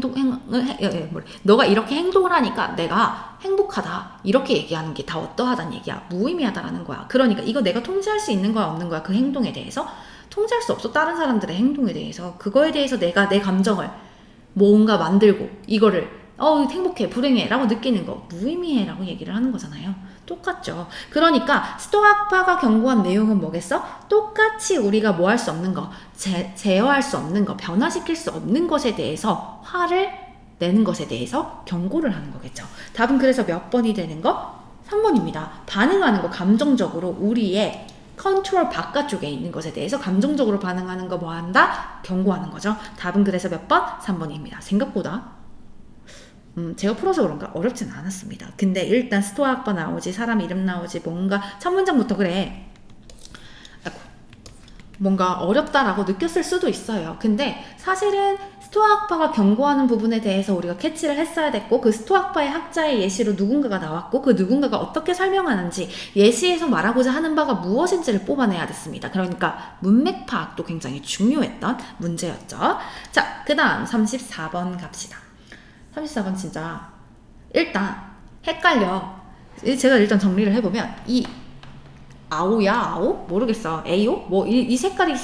너가 이렇게 행동을 하니까 내가 행복하다. 이렇게 얘기하는 게 다 어떠하다는 얘기야. 무의미하다라는 거야. 그러니까 이거 내가 통제할 수 있는 거야, 없는 거야? 그 행동에 대해서? 통제할 수 없어. 다른 사람들의 행동에 대해서. 그거에 대해서 내가 내 감정을 뭔가 만들고 이거를 행복해, 불행해 라고 느끼는 거 무의미해 라고 얘기를 하는 거잖아요. 똑같죠. 그러니까 스토아파가 경고한 내용은 뭐겠어? 똑같이 우리가 뭐 할 수 없는 거, 제어할 수 없는 거, 변화시킬 수 없는 것에 대해서 화를 내는 것에 대해서 경고를 하는 거겠죠. 답은 그래서 몇 번이 되는 거? 3번입니다. 반응하는 거, 감정적으로 우리의 컨트롤 바깥쪽에 있는 것에 대해서 감정적으로 반응하는 거 뭐 한다? 경고하는 거죠. 답은 그래서 몇 번? 3번입니다. 생각보다 제가 풀어서 그런가 어렵진 않았습니다. 근데 일단 스토아학파 나오지, 사람 이름 나오지, 뭔가 첫 문장부터 그래. 뭔가 어렵다라고 느꼈을 수도 있어요. 근데 사실은 스토아학파가 경고하는 부분에 대해서 우리가 캐치를 했어야 됐고, 그 스토아학파의 학자의 예시로 누군가가 나왔고, 그 누군가가 어떻게 설명하는지, 예시에서 말하고자 하는 바가 무엇인지를 뽑아내야 됐습니다. 그러니까 문맥 파악도 굉장히 중요했던 문제였죠. 자, 그 다음 34번 갑시다. 34번 진짜 일단 헷갈려. 제가 일단 정리를 해보면 이 아오야? 아오? 모르겠어. 에이오? 뭐 이 색깔이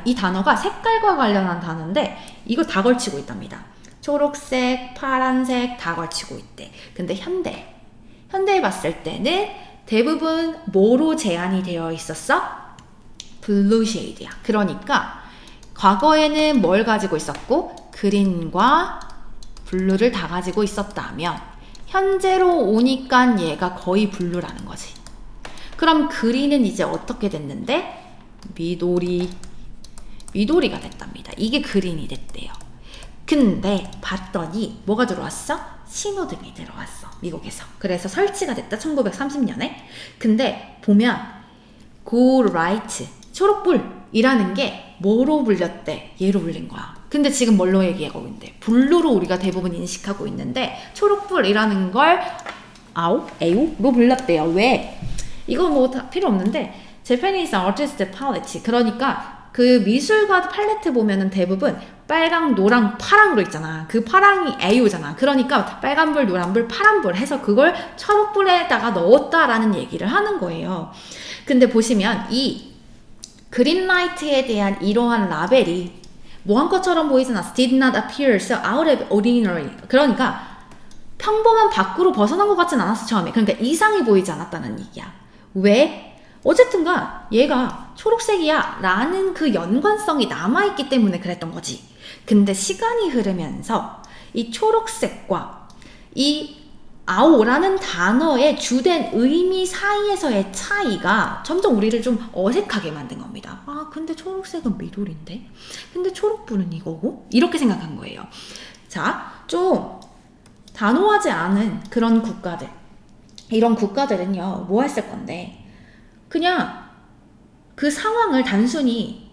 이 단어가 색깔과 관련한 단어인데 이거 다 걸치고 있답니다. 초록색, 파란색 다 걸치고 있대. 근데 현대에 봤을 때는 대부분 뭐로 제한이 되어 있었어? 블루 쉐이드야. 그러니까 과거에는 뭘 가지고 있었고? 그린과 블루를 다 가지고 있었다면 현재로 오니까 얘가 거의 블루라는 거지. 그럼 그린은 이제 어떻게 됐는데? 미도리가 됐답니다. 이게 그린이 됐대요. 근데 봤더니 뭐가 들어왔어? 신호등이 들어왔어. 미국에서. 그래서 설치가 됐다. 1930년에. 근데 보면 go right, 초록불이라는 게 뭐로 불렸대? 얘로 불린 거야. 근데 지금 뭘로 얘기하고 있는데? 블루로 우리가 대부분 인식하고 있는데 초록불이라는 걸 에오로 불렀대요. 왜? 이거 뭐 다 필요 없는데 Japanese artist palette, 그러니까 그 미술가 팔레트 보면은 대부분 빨강, 노랑, 파랑으로 있잖아. 그 파랑이 에오잖아. 그러니까 빨간불, 노란불, 파란불 해서 그걸 초록불에다가 넣었다라는 얘기를 하는 거예요. 근데 보시면 이 그린라이트에 대한 이러한 라벨이 뭐한 것처럼 보이진 않아. Did not appear so out of ordinary. 그러니까 평범한 밖으로 벗어난 것 같진 않았어, 처음에. 그러니까 이상이 보이지 않았다는 얘기야. 왜? 어쨌든가 얘가 초록색이야 라는 그 연관성이 남아있기 때문에 그랬던 거지. 근데 시간이 흐르면서 이 초록색과 이 아오라는 단어의 주된 의미 사이에서의 차이가 점점 우리를 좀 어색하게 만든 겁니다. 아, 근데 초록색은 미돌인데? 근데 초록불은 이거고? 이렇게 생각한 거예요. 자, 좀 단호하지 않은 그런 국가들, 이런 국가들은요, 뭐 했을 건데 그냥 그 상황을 단순히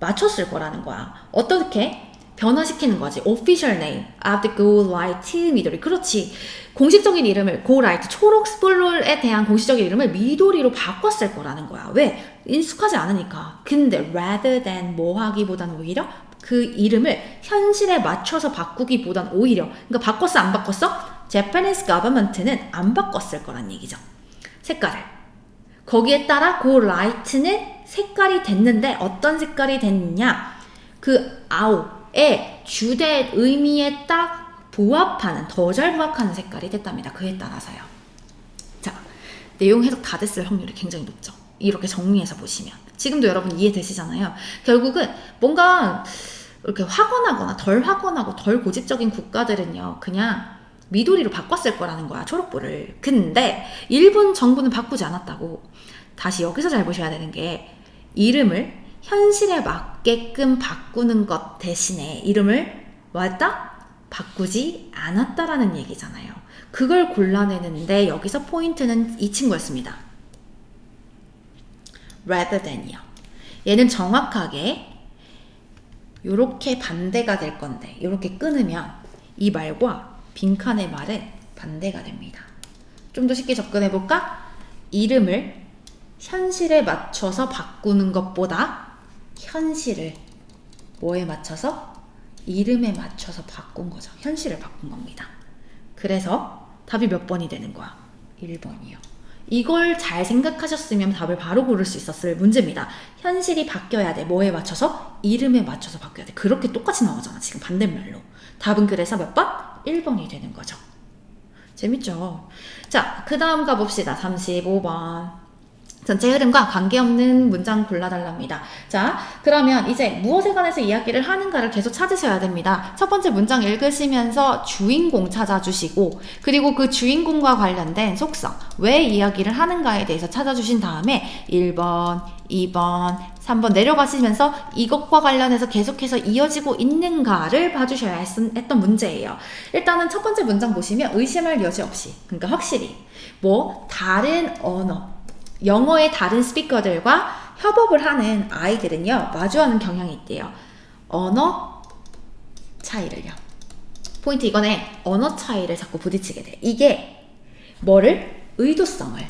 맞췄을 거라는 거야. 어떻게? 변화시키는 거지. Official name of the go light 미도리. 그렇지. 공식적인 이름을 go light, 초록불에 대한 공식적인 이름을 미도리로 바꿨을 거라는 거야. 왜? 익숙하지 않으니까. 근데 rather than 뭐 하기보단 오히려 그 이름을 현실에 맞춰서 바꾸기보단 오히려, 그러니까 바꿨어 안 바꿨어? Japanese government는 안 바꿨을 거란 얘기죠. 색깔을. 거기에 따라 go light는 색깔이 됐는데 어떤 색깔이 됐느냐? 그 아오의 주된 의미에 딱 부합하는, 더 잘 부합하는 색깔이 됐답니다. 그에 따라서요. 자, 내용 해석 다 됐을 확률이 굉장히 높죠. 이렇게 정리해서 보시면. 지금도 여러분 이해되시잖아요. 결국은 뭔가 이렇게 확언하거나 덜 확언하고 덜 고집적인 국가들은요, 그냥 미도리로 바꿨을 거라는 거야, 초록불을. 근데 일본 정부는 바꾸지 않았다고. 다시 여기서 잘 보셔야 되는 게, 이름을 현실에 맞게끔 바꾸는 것 대신에 이름을 왔다? 바꾸지 않았다라는 얘기잖아요. 그걸 골라내는데 여기서 포인트는 이 친구였습니다. rather than이요. 얘는 정확하게 요렇게 반대가 될 건데, 요렇게 끊으면 이 말과 빈칸의 말은 반대가 됩니다. 좀 더 쉽게 접근해볼까? 이름을 현실에 맞춰서 바꾸는 것보다 현실을 뭐에 맞춰서? 이름에 맞춰서 바꾼 거죠. 현실을 바꾼 겁니다. 그래서 답이 몇 번이 되는 거야? 1번이요. 이걸 잘 생각하셨으면 답을 바로 고를 수 있었을 문제입니다. 현실이 바뀌어야 돼. 뭐에 맞춰서? 이름에 맞춰서 바뀌어야 돼. 그렇게 똑같이 나오잖아, 지금 반대말로. 답은 그래서 몇 번? 1번이 되는 거죠. 재밌죠? 자, 그 다음 가봅시다. 35번. 전체 흐름과 관계없는 문장 골라달랍니다. 자, 그러면 이제 무엇에 관해서 이야기를 하는가를 계속 찾으셔야 됩니다. 첫 번째 문장 읽으시면서 주인공 찾아주시고, 그리고 그 주인공과 관련된 속성, 왜 이야기를 하는가에 대해서 찾아주신 다음에 1번, 2번, 3번 내려가시면서 이것과 관련해서 계속해서 이어지고 있는가를 봐주셔야 했던 문제예요. 일단은 첫 번째 문장 보시면 의심할 여지 없이, 그러니까 확실히 뭐 다른 언어, 영어의 다른 스피커들과 협업을 하는 아이들은요, 마주하는 경향이 있대요. 언어 차이를요. 포인트 이거네. 언어 차이를 자꾸 부딪히게 돼. 이게 뭐를? 의도성을,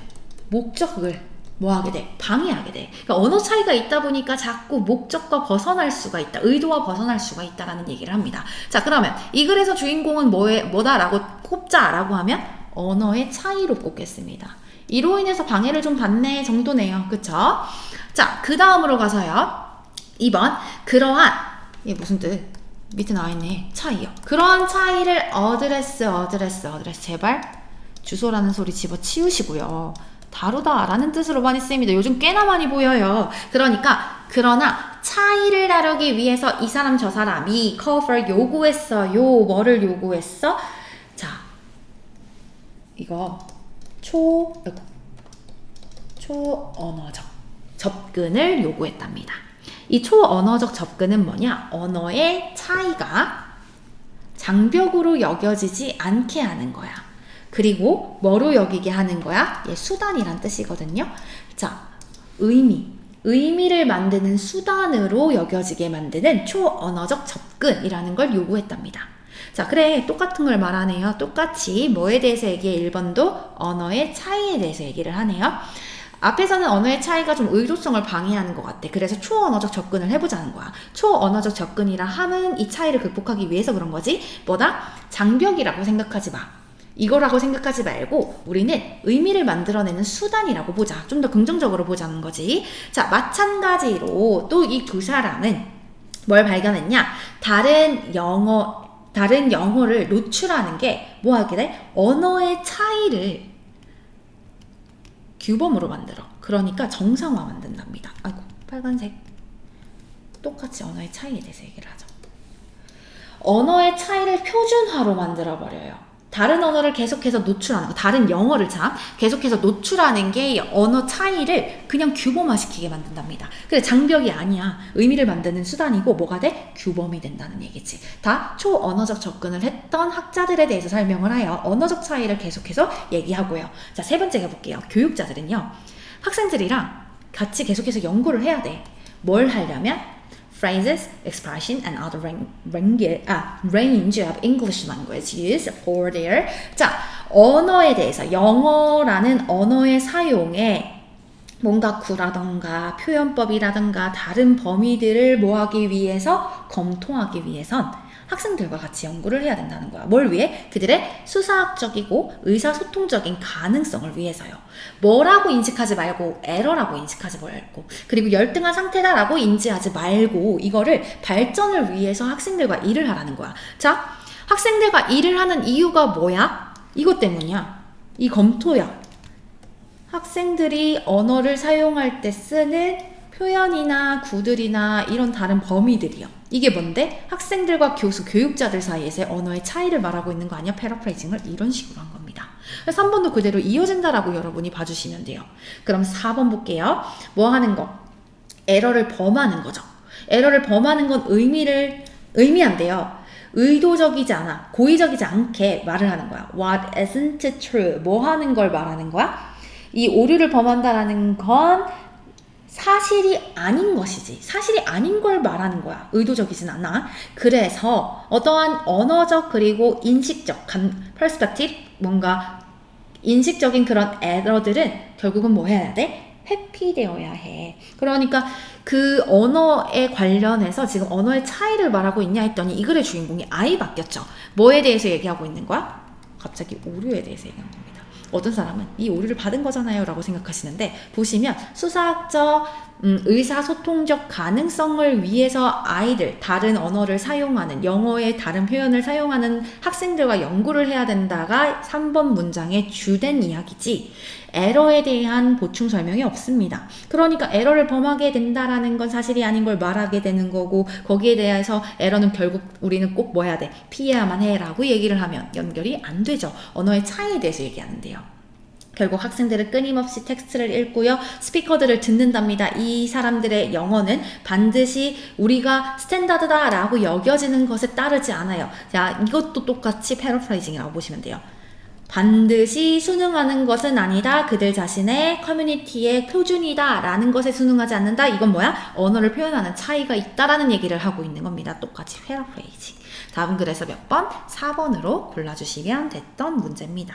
목적을 뭐 하게 돼? 방해하게 돼. 그러니까 언어 차이가 있다 보니까 자꾸 목적과 벗어날 수가 있다. 의도와 벗어날 수가 있다라는 얘기를 합니다. 자, 그러면 이 글에서 주인공은 뭐다라고 꼽자라고 하면 언어의 차이로 꼽겠습니다. 이로 인해서 방해를 좀 받네 정도네요. 그쵸? 자, 그 다음으로 가서요. 2번. 그러한, 이게 무슨 뜻? 밑에 나와있네. 차이요. 그러한 차이를 어드레스. 제발 주소라는 소리 집어치우시고요. 다루다 라는 뜻으로 많이 쓰입니다. 요즘 꽤나 많이 보여요. 그러니까 그러나 차이를 다루기 위해서 이 사람 저 사람이 cover 요구했어요. 뭐를 요구했어? 자, 이거 초언어적 접근을 요구했답니다. 이 초언어적 접근은 뭐냐? 언어의 차이가 장벽으로 여겨지지 않게 하는 거야. 그리고 뭐로 여기게 하는 거야? 수단이란 뜻이거든요. 자, 의미, 의미를 만드는 수단으로 여겨지게 만드는 초언어적 접근이라는 걸 요구했답니다. 자, 그래. 똑같은 걸 말하네요. 똑같이 뭐에 대해서 얘기해? 1번도 언어의 차이에 대해서 얘기를 하네요. 앞에서는 언어의 차이가 좀 의도성을 방해하는 것 같아. 그래서 초언어적 접근을 해보자는 거야. 초언어적 접근이라 함은 이 차이를 극복하기 위해서 그런 거지. 뭐다? 장벽이라고 생각하지 마. 이거라고 생각하지 말고 우리는 의미를 만들어내는 수단이라고 보자. 좀 더 긍정적으로 보자는 거지. 자, 마찬가지로 또 이 두 사람은 뭘 발견했냐? 다른 영어를 노출하는 게 뭐 하게 돼? 언어의 차이를 규범으로 만들어. 그러니까 정상화 만든답니다. 아이고, 빨간색. 똑같이 언어의 차이에 대해서 얘기를 하죠. 언어의 차이를 표준화로 만들어버려요. 다른 언어를 계속해서 노출하는 거, 다른 영어를 계속해서 노출하는 게 언어 차이를 그냥 규범화시키게 만든답니다. 그래, 장벽이 아니야. 의미를 만드는 수단이고 뭐가 돼? 규범이 된다는 얘기지. 다 초언어적 접근을 했던 학자들에 대해서 설명을 하여 언어적 차이를 계속해서 얘기하고요. 자, 세 번째 가볼게요. 교육자들은요. 학생들이랑 같이 계속해서 연구를 해야 돼. 뭘 하려면? phrases, expression, and other range of English language use for their. 자, 언어에 대해서 영어라는 언어의 사용에 뭔가 구라던가 표현법이라던가 다른 범위들을 뭐하기 위해서 검토하기 위해선 학생들과 같이 연구를 해야 된다는 거야. 뭘 위해? 그들의 수사학적이고 의사소통적인 가능성을 위해서요. 뭐라고 인식하지 말고 에러라고 인식하지 말고 그리고 열등한 상태다라고 인지하지 말고 이거를 발전을 위해서 학생들과 일을 하라는 거야. 자, 학생들과 일을 하는 이유가 뭐야? 이것 때문이야. 이 검토야. 학생들이 언어를 사용할 때 쓰는 표현이나 구들이나 이런 다른 범위들이요. 이게 뭔데? 학생들과 교수, 교육자들 사이에서의 언어의 차이를 말하고 있는 거 아니야? 패러프레이징을 이런 식으로 한 겁니다. 3번도 그대로 이어진다라고 여러분이 봐주시면 돼요. 그럼 4번 볼게요. 뭐 하는 거? 에러를 범하는 거죠. 에러를 범하는 건 의미한데요. 의도적이지 않아, 고의적이지 않게 말을 하는 거야. What isn't true? 뭐 하는 걸 말하는 거야? 이 오류를 범한다라는 건 사실이 아닌 것이지. 사실이 아닌 걸 말하는 거야. 의도적이진 않아. 그래서 어떠한 언어적 그리고 인식적 perspective, 뭔가 인식적인 그런 에러들은 결국은 뭐 해야 돼? 회피되어야 해. 그러니까 그 언어에 관련해서 지금 언어의 차이를 말하고 있냐 했더니 이 글의 주인공이 아예 바뀌었죠. 뭐에 대해서 얘기하고 있는 거야? 갑자기 오류에 대해서 얘기하는 겁니다. 어떤 사람은 이 오류를 받은 거잖아요 라고 생각하시는데 보시면 수사학적 의사소통적 가능성을 위해서 아이들, 다른 언어를 사용하는 영어의 다른 표현을 사용하는 학생들과 연구를 해야 된다가 3번 문장의 주된 이야기지 에러에 대한 보충 설명이 없습니다. 그러니까 에러를 범하게 된다라는 건 사실이 아닌 걸 말하게 되는 거고 거기에 대해서 에러는 결국 우리는 꼭 뭐 해야 돼? 피해야만 해 라고 얘기를 하면 연결이 안 되죠. 언어의 차이에 대해서 얘기하는데요. 결국 학생들은 끊임없이 텍스트를 읽고요. 스피커들을 듣는답니다. 이 사람들의 영어는 반드시 우리가 스탠다드다라고 여겨지는 것에 따르지 않아요. 자, 이것도 똑같이 패러프레이징이라고 보시면 돼요. 반드시 순응하는 것은 아니다. 그들 자신의 커뮤니티의 표준이다 라는 것에 순응하지 않는다. 이건 뭐야? 언어를 표현하는 차이가 있다라는 얘기를 하고 있는 겁니다. 똑같이 패러프레이징. 다음 글에서 몇 번? 4번으로 골라주시면 됐던 문제입니다.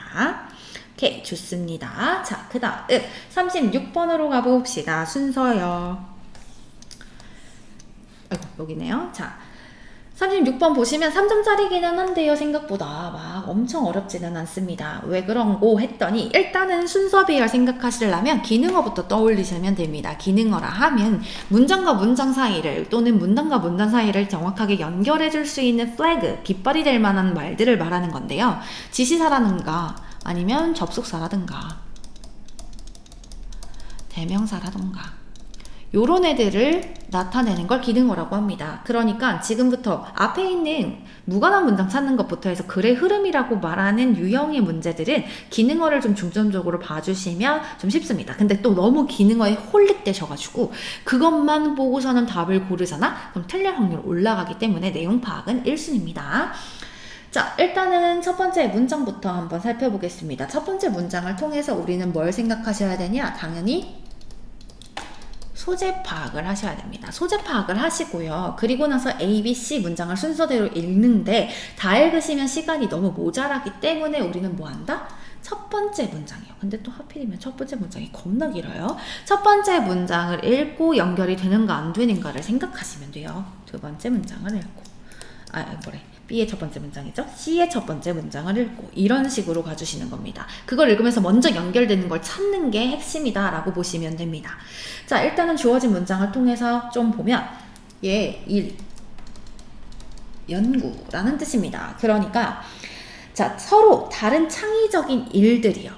오케이, 좋습니다. 자, 그 다음 36번으로 가봅시다. 순서요. 아이고, 여기네요. 자, 36번 보시면 3점짜리기는 한데요. 생각보다 막 엄청 어렵지는 않습니다. 왜 그런고 했더니 일단은 순서비를 생각하시려면 기능어부터 떠올리시면 됩니다. 기능어라 하면 문장과 문장 사이를 또는 문단과 문단 사이를 정확하게 연결해 줄 수 있는 플래그, 깃발이 될 만한 말들을 말하는 건데요. 지시사라든가 아니면 접속사라든가 대명사라든가 요런 애들을 나타내는 걸 기능어라고 합니다. 그러니까 지금부터 앞에 있는 무관한 문장 찾는 것부터 해서 글의 흐름이라고 말하는 유형의 문제들은 기능어를 좀 중점적으로 봐주시면 좀 쉽습니다. 근데 또 너무 기능어에 홀릭되셔가지고 그것만 보고서는 답을 고르잖아? 그럼 틀릴 확률 올라가기 때문에 내용 파악은 1순위입니다. 자, 일단은 첫 번째 문장부터 한번 살펴보겠습니다. 첫 번째 문장을 통해서 우리는 뭘 생각하셔야 되냐? 당연히 소재 파악을 하셔야 됩니다. 소재 파악을 하시고요. 그리고 나서 A, B, C 문장을 순서대로 읽는데 다 읽으시면 시간이 너무 모자라기 때문에 우리는 뭐 한다? 첫 번째 문장이요. 근데 또 하필이면 첫 번째 문장이 겁나 길어요. 첫 번째 문장을 읽고 연결이 되는가 안 되는가를 생각하시면 돼요. 두 번째 문장을 읽고 B의 첫 번째 문장이죠. C의 첫 번째 문장을 읽고 이런 식으로 가주시는 겁니다. 그걸 읽으면서 먼저 연결되는 걸 찾는 게 핵심이다 라고 보시면 됩니다. 자, 일단은 주어진 문장을 통해서 좀 보면 일, 연구라는 뜻입니다. 그러니까 자, 서로 다른 창의적인 일들이요.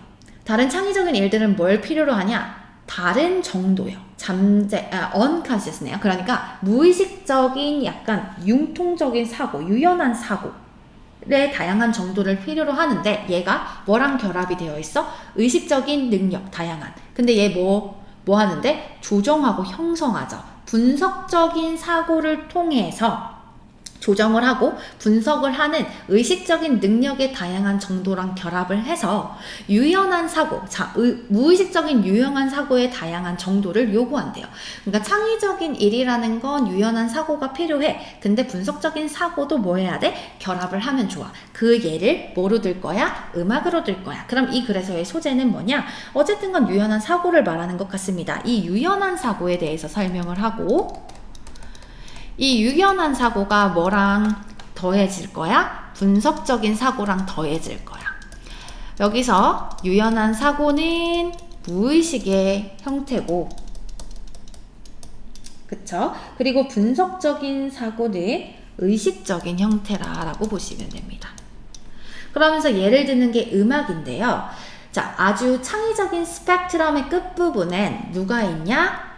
다른 창의적인 일들은 뭘 필요로 하냐? 다른 정도요. unconscious네요. 그러니까 무의식적인 약간 융통적인 사고, 유연한 사고의 다양한 정도를 필요로 하는데 얘가 뭐랑 결합이 되어 있어? 의식적인 능력, 다양한. 근데 얘 뭐 하는데? 조정하고 형성하죠. 분석적인 사고를 통해서 조정을 하고 분석을 하는 의식적인 능력의 다양한 정도랑 결합을 해서 유연한 사고, 무의식적인 유연한 사고의 다양한 정도를 요구한대요. 그러니까 창의적인 일이라는 건 유연한 사고가 필요해. 근데 분석적인 사고도 뭐 해야 돼? 결합을 하면 좋아. 그 예를 뭐로 들 거야? 음악으로 들 거야. 그럼 이 글에서의 소재는 뭐냐? 어쨌든 건 유연한 사고를 말하는 것 같습니다. 이 유연한 사고에 대해서 설명을 하고 이 유연한 사고가 뭐랑 더해질 거야? 분석적인 사고랑 더해질 거야. 여기서 유연한 사고는 무의식의 형태고, 그쵸? 그리고 분석적인 사고는 의식적인 형태라고 보시면 됩니다. 그러면서 예를 드는 게 음악인데요. 자, 아주 창의적인 스펙트럼의 끝부분엔 누가 있냐?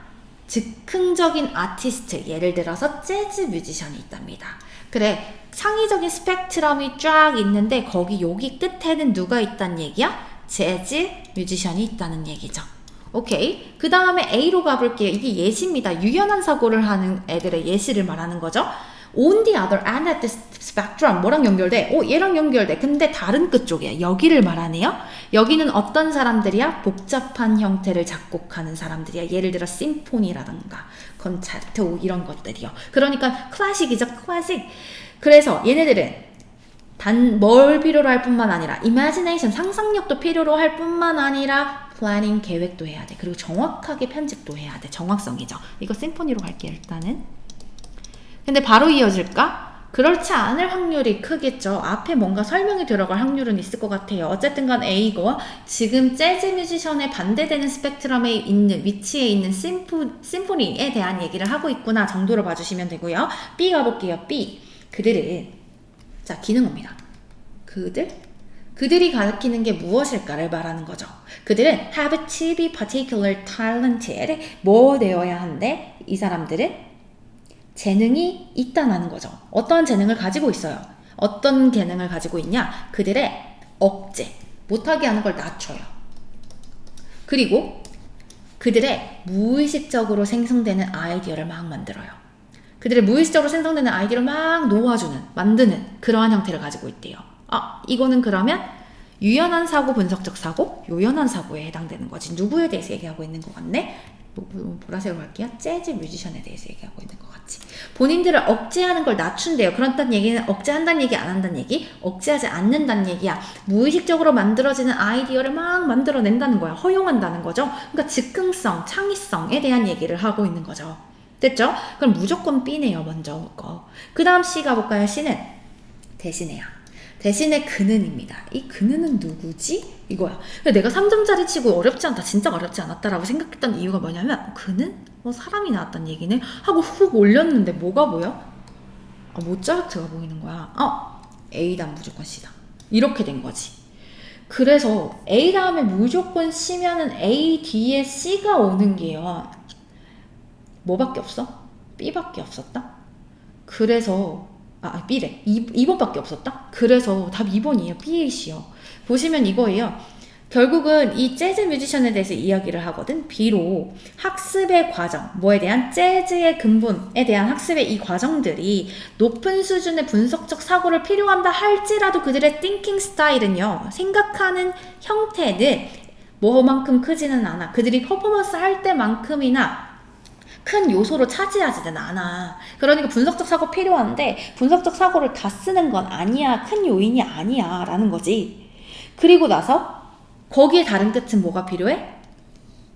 즉흥적인 아티스트, 예를 들어서 재즈 뮤지션이 있답니다. 그래, 창의적인 스펙트럼이 쫙 있는데 여기 끝에는 누가 있다는 얘기야? 재즈 뮤지션이 있다는 얘기죠. 오케이. 그 다음에 A로 가볼게요. 이게 예시입니다. 유연한 사고를 하는 애들의 예시를 말하는 거죠. On the other end of the spectrum. 뭐랑 연결돼? 얘랑 연결돼. 근데 다른 끝쪽이야. 여기를 말하네요. 여기는 어떤 사람들이야? 복잡한 형태를 작곡하는 사람들이야. 예를 들어 심포니라든가 콘체르토 이런 것들이요. 그러니까 클래식이죠. 클래식. 그래서 얘네들은 뭘 필요로 할 뿐만 아니라 imagination, 상상력도 필요로 할 뿐만 아니라 플래닝, 계획도 해야 돼. 그리고 정확하게 편집도 해야 돼. 정확성이죠. 이거 심포니로 갈게요. 일단은. 근데 바로 이어질까? 그렇지 않을 확률이 크겠죠. 앞에 뭔가 설명이 들어갈 확률은 있을 것 같아요. 어쨌든 간 A고 지금 재즈 뮤지션에 반대되는 스펙트럼에 있는 위치에 있는 심포니에 대한 얘기를 하고 있구나 정도로 봐주시면 되고요. B 가볼게요. B. 그들은 자, 기능어입니다. 그들이 가리키는 게 무엇일까를 말하는 거죠. 그들은 have to be particular talented. 뭐 되어야 하는데 이 사람들은 재능이 있다는 거죠. 어떠한 재능을 가지고 있어요. 어떤 재능을 가지고 있냐? 그들의 억제, 못하게 하는 걸 낮춰요. 그리고 그들의 무의식적으로 생성되는 아이디어를 막 만들어요. 그들의 무의식적으로 생성되는 아이디어를 막 만드는 그러한 형태를 가지고 있대요. 이거는 그러면 유연한 사고, 분석적 사고, 요연한 사고에 해당되는 거지. 누구에 대해서 얘기하고 있는 것 같네? 보라색으로 갈게요. 재즈 뮤지션에 대해서 얘기하고 있는 것 같지. 본인들을 억제하는 걸 낮춘대요. 그렇다는 얘기는 억제한다는 얘기, 안 한다는 얘기? 억제하지 않는다는 얘기야. 무의식적으로 만들어지는 아이디어를 막 만들어낸다는 거야. 허용한다는 거죠. 그러니까 즉흥성, 창의성에 대한 얘기를 하고 있는 거죠. 됐죠? 그럼 무조건 B네요. 먼저 거. 그 다음 C 가볼까요? C는 대신해야. 대신에 그는입니다. 이 그는은 누구지? 이거야. 내가 3점짜리 치고 어렵지 않다, 진짜 어렵지 않았다라고 생각했던 이유가 뭐냐면 그는? 사람이 나왔다는 얘기네? 하고 훅 올렸는데 뭐가 보여? 모차르트가 보이는 거야. A 다음 무조건 C다. 이렇게 된 거지. 그래서 A 다음에 무조건 C면은 A 뒤에 C가 오는 게요. 뭐밖에 없어? B밖에 없었다? 그래서 B래. 2번밖에 없었다? 그래서 답 2번이에요. B8이요. 보시면 이거예요. 결국은 이 재즈 뮤지션에 대해서 이야기를 하거든. B로 학습의 과정, 뭐에 대한 재즈의 근본에 대한 학습의 이 과정들이 높은 수준의 분석적 사고를 필요한다 할지라도 그들의 thinking 스타일은요, 생각하는 형태는 뭐만큼 크지는 않아. 그들이 퍼포먼스 할 때만큼이나 큰 요소로 차지하지는 않아. 그러니까 분석적 사고 필요한데 분석적 사고를 다 쓰는 건 아니야. 큰 요인이 아니야. 라는 거지. 그리고 나서 거기에 다른 끝은 뭐가 필요해?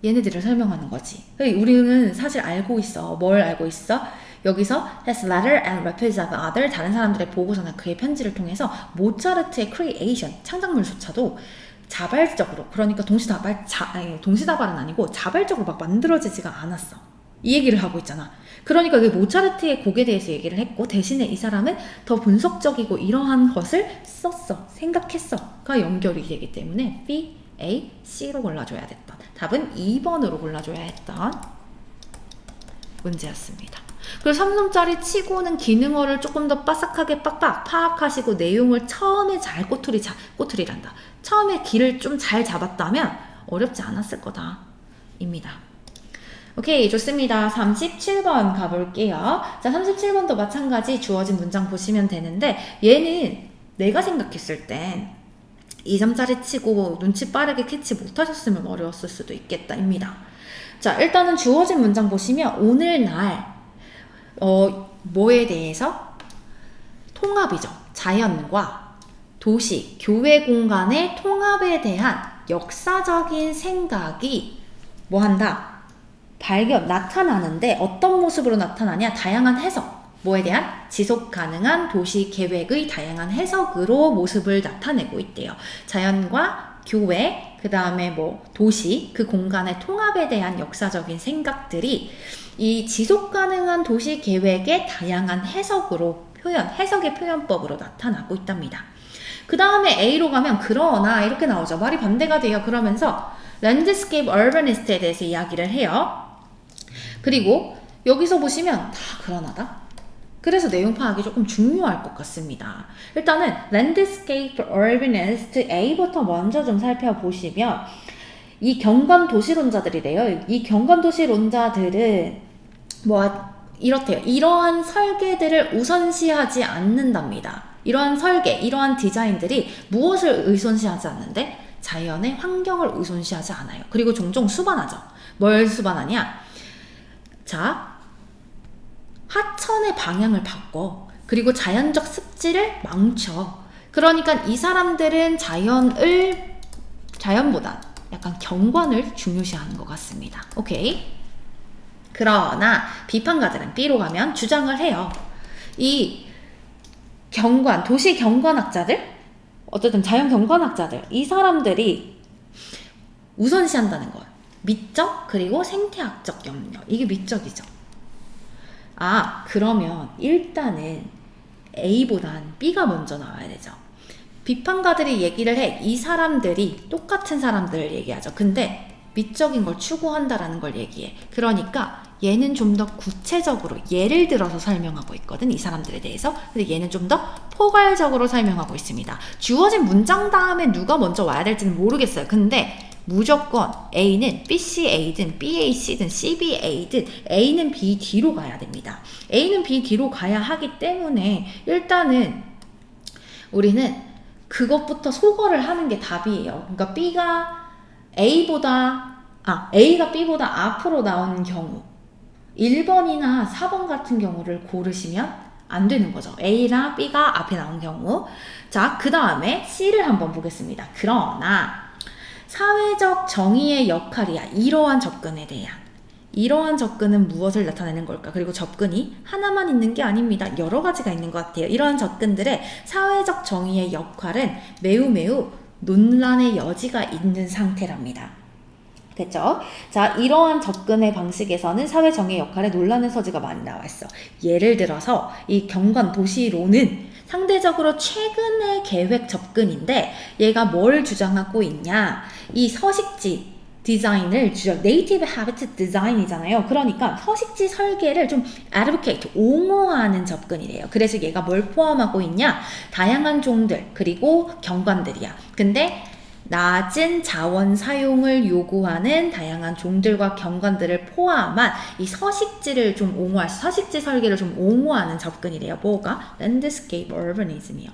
얘네들을 설명하는 거지. 우리는 사실 알고 있어. 뭘 알고 있어? 여기서 has letter and represent other 다른 사람들의 보고서나 그의 편지를 통해서 모차르트의 creation 창작물조차도 자발적으로 그러니까 동시다발은 아니고 자발적으로 막 만들어지지가 않았어. 이 얘기를 하고 있잖아. 그러니까 그 모차르트의 곡에 대해서 얘기를 했고 대신에 이 사람은 더 분석적이고 이러한 것을 썼어. 생각했어가 연결이 되기 때문에 B, A, C로 골라줘야 됐던 답은 2번으로 골라줘야 했던 문제였습니다. 그리고 3점짜리 치고는 기능어를 조금 더 빠삭하게 빡빡 파악하시고 내용을 처음에 잘 꼬투리란다. 처음에 길을 좀 잘 잡았다면 어렵지 않았을 거다. 입니다. 오케이, 좋습니다. 37번 가볼게요. 자, 37번도 마찬가지 주어진 문장 보시면 되는데 얘는 내가 생각했을 땐 2점짜리 치고 눈치 빠르게 캐치 못하셨으면 어려웠을 수도 있겠다. 입니다. 자, 일단은 주어진 문장 보시면 오늘날 뭐에 대해서? 통합이죠. 자연과 도시, 교회 공간의 통합에 대한 역사적인 생각이 뭐 한다? 나타나는데 어떤 모습으로 나타나냐? 다양한 해석. 뭐에 대한? 지속 가능한 도시 계획의 다양한 해석으로 모습을 나타내고 있대요. 자연과 교회, 그 다음에 뭐 도시, 그 공간의 통합에 대한 역사적인 생각들이 이 지속 가능한 도시 계획의 다양한 해석으로 해석의 표현법으로 나타나고 있답니다. 그 다음에 A로 가면 그러나 이렇게 나오죠. 말이 반대가 돼요. 그러면서 랜드스케이프 얼버니스트에 대해서 이야기를 해요. 그리고 여기서 보시면 다 그러나다. 그래서 내용 파악이 조금 중요할 것 같습니다. 일단은 랜드스케이프 얼버니스트 A부터 먼저 좀 살펴보시면 이 경관 도시론자들이래요. 이 경관 도시론자들은 이렇대요. 이러한 설계들을 우선시하지 않는답니다. 이러한 설계, 이러한 디자인들이 무엇을 의존시하지 않는데? 자연의 환경을 의존시하지 않아요. 그리고 종종 수반하죠. 뭘 수반하냐? 자, 하천의 방향을 바꿔. 그리고 자연적 습지를 망쳐. 그러니까 이 사람들은 자연보다 약간 경관을 중요시하는 것 같습니다. 오케이. 그러나 비판가들은 B로 가면 주장을 해요. 이 도시 경관학자들, 어쨌든 자연 경관학자들, 이 사람들이 우선시한다는 거예요. 미적 그리고 생태학적 염려. 이게 미적이죠. 그러면 일단은 A보단 B가 먼저 나와야 되죠. 비판가들이 얘기를 해. 이 사람들이 똑같은 사람들을 얘기하죠. 근데 미적인 걸 추구한다라는 걸 얘기해. 그러니까 얘는 좀 더 구체적으로 예를 들어서 설명하고 있거든. 이 사람들에 대해서. 근데 얘는 좀 더 포괄적으로 설명하고 있습니다. 주어진 문장 다음에 누가 먼저 와야 될지는 모르겠어요. 근데 무조건 A는 BCA든 BAC든 CBA든 A는 B 뒤로 가야 됩니다. A는 B 뒤로 가야 하기 때문에 일단은 우리는 그것부터 소거를 하는 게 답이에요. 그러니까 A가 B보다 앞으로 나오는 경우 1번이나 4번 같은 경우를 고르시면 안 되는 거죠. A랑 B가 앞에 나온 경우. 자, 그 다음에 C를 한번 보겠습니다. 그러나 사회적 정의의 역할이야. 이러한 접근은 무엇을 나타내는 걸까? 그리고 접근이 하나만 있는 게 아닙니다. 여러 가지가 있는 것 같아요. 이러한 접근들의 사회적 정의의 역할은 매우 논란의 여지가 있는 상태랍니다. 됐죠? 자, 이러한 접근의 방식에서는 사회 정의의 역할에 논란의 소지가 많이 나와 있어. 예를 들어서 이 경관 도시론은 상대적으로 최근의 계획 접근인데 얘가 뭘 주장하고 있냐? 이 서식지 디자인을 네이티브 하비트 디자인이잖아요. 그러니까 서식지 설계를 좀 advocate, 옹호하는 접근이래요. 그래서 얘가 뭘 포함하고 있냐? 다양한 종들 그리고 경관들이야. 근데 낮은 자원 사용을 요구하는 다양한 종들과 경관들을 포함한 이 서식지 설계를 좀 옹호하는 접근이래요. 뭐가? 랜드스케이프 얼버니즘이요.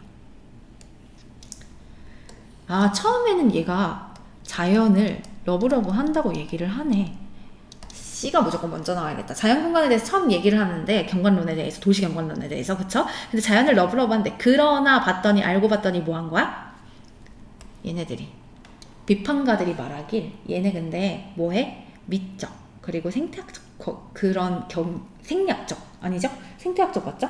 처음에는 얘가 자연을 러브러브 한다고 얘기를 하네. C가 무조건 먼저 나와야겠다. 자연공간에 대해서 처음 얘기를 하는데 경관론에 대해서, 도시경관론에 대해서, 그쵸? 근데 자연을 러브러브한데 그러나 봤더니 알고 봤더니 뭐 한 거야? 얘네들이 비판가들이 말하길 얘네 근데 뭐해? 미적 그리고 생태학적 그런 생략적 아니죠? 생태학적 맞죠?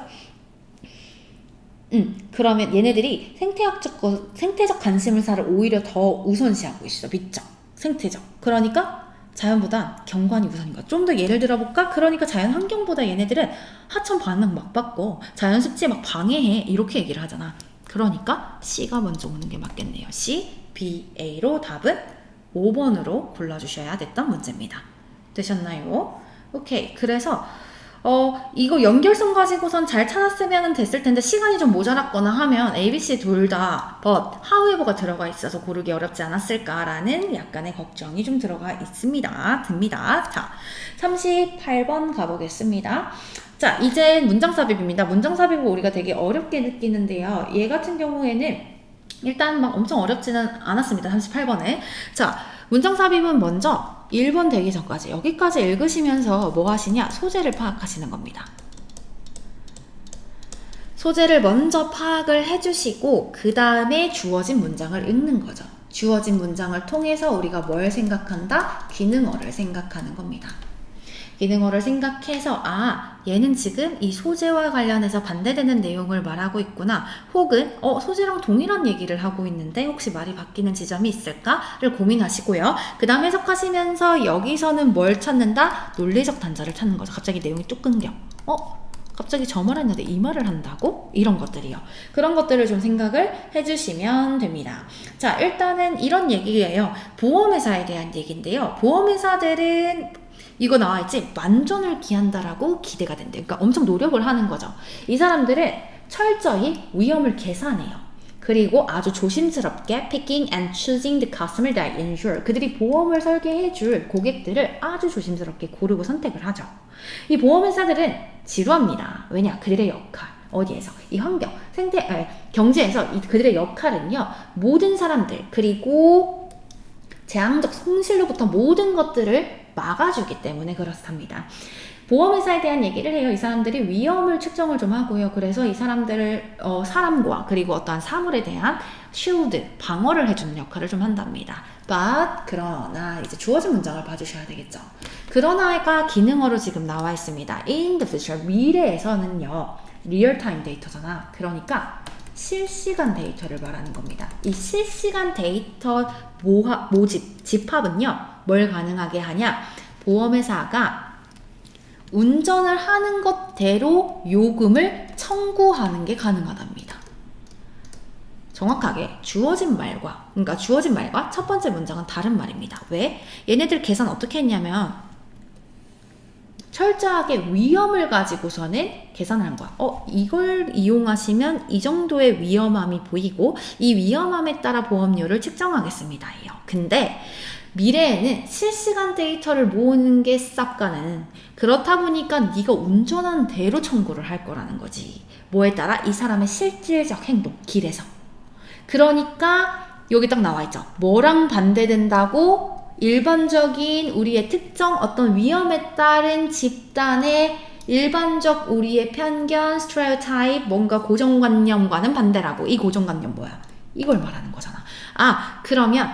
그러면 얘네들이 생태적 관심사를 오히려 더 우선시하고 있어. 미적, 생태적. 그러니까 자연보단 경관이 우선인 거야. 좀 더 예를 들어볼까? 그러니까 자연 환경보다 얘네들은 하천 반응 막 받고 자연 습지에 막 방해해. 이렇게 얘기를 하잖아. 그러니까 C가 먼저 오는 게 맞겠네요. C, B, A로 답은 5번으로 골라주셔야 됐던 문제입니다. 되셨나요? 오케이. 그래서 이거 연결성 가지고선 잘 찾았으면 됐을 텐데 시간이 좀 모자랐거나 하면 ABC 둘 다 but, however가 들어가 있어서 고르기 어렵지 않았을까라는 약간의 걱정이 좀 들어가 있습니다. 듭니다. 자, 38번 가보겠습니다. 자, 이제 문장 삽입입니다. 문장 삽입을 우리가 되게 어렵게 느끼는데요. 얘 같은 경우에는 일단 막 엄청 어렵지는 않았습니다. 38번에. 자, 문장 삽입은 먼저 1번 되기 전까지 여기까지 읽으시면서 뭐 하시냐? 소재를 파악하시는 겁니다. 소재를 먼저 파악을 해주시고 그 다음에 주어진 문장을 읽는 거죠. 주어진 문장을 통해서 우리가 뭘 생각한다? 기능어를 생각하는 겁니다. 기능어를 생각해서 얘는 지금 이 소재와 관련해서 반대되는 내용을 말하고 있구나. 혹은 소재랑 동일한 얘기를 하고 있는데 혹시 말이 바뀌는 지점이 있을까를 고민하시고요. 그 다음 해석하시면서 여기서는 뭘 찾는다? 논리적 단절을 찾는 거죠. 갑자기 내용이 뚝 끊겨. 갑자기 저 말 했는데 이 말을 한다고? 이런 것들이요. 그런 것들을 좀 생각을 해주시면 됩니다. 자, 일단은 이런 얘기예요. 보험회사에 대한 얘기인데요. 보험회사들은 이거 나와있지? 만전을 기한다라고 기대가 된대. 그러니까 엄청 노력을 하는 거죠. 이 사람들은 철저히 위험을 계산해요. 그리고 아주 조심스럽게 picking and choosing the customer that insure. 그들이 보험을 설계해줄 고객들을 아주 조심스럽게 고르고 선택을 하죠. 이 보험회사들은 지루합니다. 왜냐? 그들의 역할. 어디에서? 이 환경, 경제에서 그들의 역할은요. 모든 사람들, 그리고 재앙적 손실로부터 모든 것들을 막아주기 때문에 그렇답니다. 보험회사에 대한 얘기를 해요. 이 사람들이 위험을 측정을 좀 하고요. 그래서 이 사람들을 사람과 그리고 어떠한 사물에 대한 쉴드, 방어를 해주는 역할을 좀 한답니다. But, 그러나 이제 주어진 문장을 봐주셔야 되겠죠. 그러나가 기능어로 지금 나와 있습니다. In the future, 미래에서는요. 리얼타임 데이터잖아. 그러니까 실시간 데이터를 말하는 겁니다. 이 실시간 데이터 집합은요. 뭘 가능하게 하냐? 보험회사가 운전을 하는 것대로 요금을 청구하는 게 가능하답니다. 정확하게 주어진 말과 첫 번째 문장은 다른 말입니다. 왜? 얘네들 계산 어떻게 했냐면 철저하게 위험을 가지고서는 계산을 한 거야. 이걸 이용하시면 이 정도의 위험함이 보이고 이 위험함에 따라 보험료를 측정하겠습니다. 근데 미래에는 실시간 데이터를 모으는 게 쌉가는. 그렇다 보니까 네가 운전하는 대로 청구를 할 거라는 거지. 뭐에 따라? 이 사람의 실질적 행동, 길에서. 그러니까 여기 딱 나와 있죠. 뭐랑 반대된다고? 일반적인 우리의 특정 어떤 위험에 따른 집단의 일반적 우리의 편견, 스테레오타입, 뭔가 고정관념과는 반대라고. 이 고정관념 뭐야? 이걸 말하는 거잖아. 그러면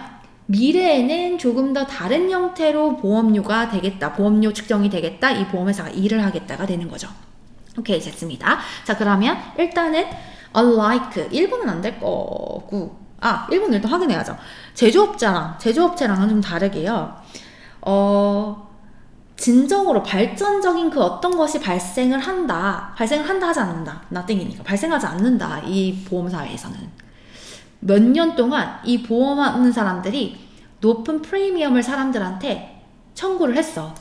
미래에는 조금 더 다른 형태로 보험료가 되겠다. 보험료 측정이 되겠다. 이 보험회사가 일을 하겠다가 되는 거죠. 오케이, 됐습니다. 자, 그러면 일단은 unlike 1번은 안 될 거고 1번은 일단 확인해야죠. 제조업체랑은 좀 다르게요. 진정으로 발전적인 그 어떤 것이 발생을 한다 하지 않는다. nothing이니까. 발생하지 않는다. 이 보험사회에서는. 몇 년 동안 이 보험하는 사람들이 높은 프리미엄을 사람들한테 청구를 했어.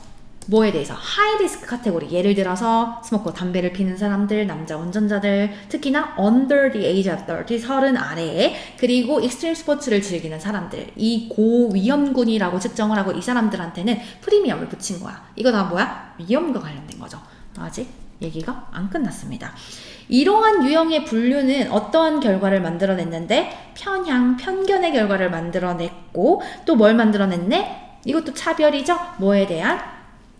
뭐에 대해서? 하이리스크 카테고리. 예를 들어서 스모커, 담배를 피는 사람들, 남자 운전자들, 특히나 under the age of 30, 30 아래에, 그리고 익스트림 스포츠를 즐기는 사람들, 이 고위험군이라고 측정을 하고 이 사람들한테는 프리미엄을 붙인 거야. 이거 다 뭐야? 위험과 관련된 거죠. 아직 얘기가 안 끝났습니다. 이러한 유형의 분류는 어떠한 결과를 만들어냈는데 편견의 결과를 만들어냈고 또 뭘 만들어냈네? 이것도 차별이죠. 뭐에 대한?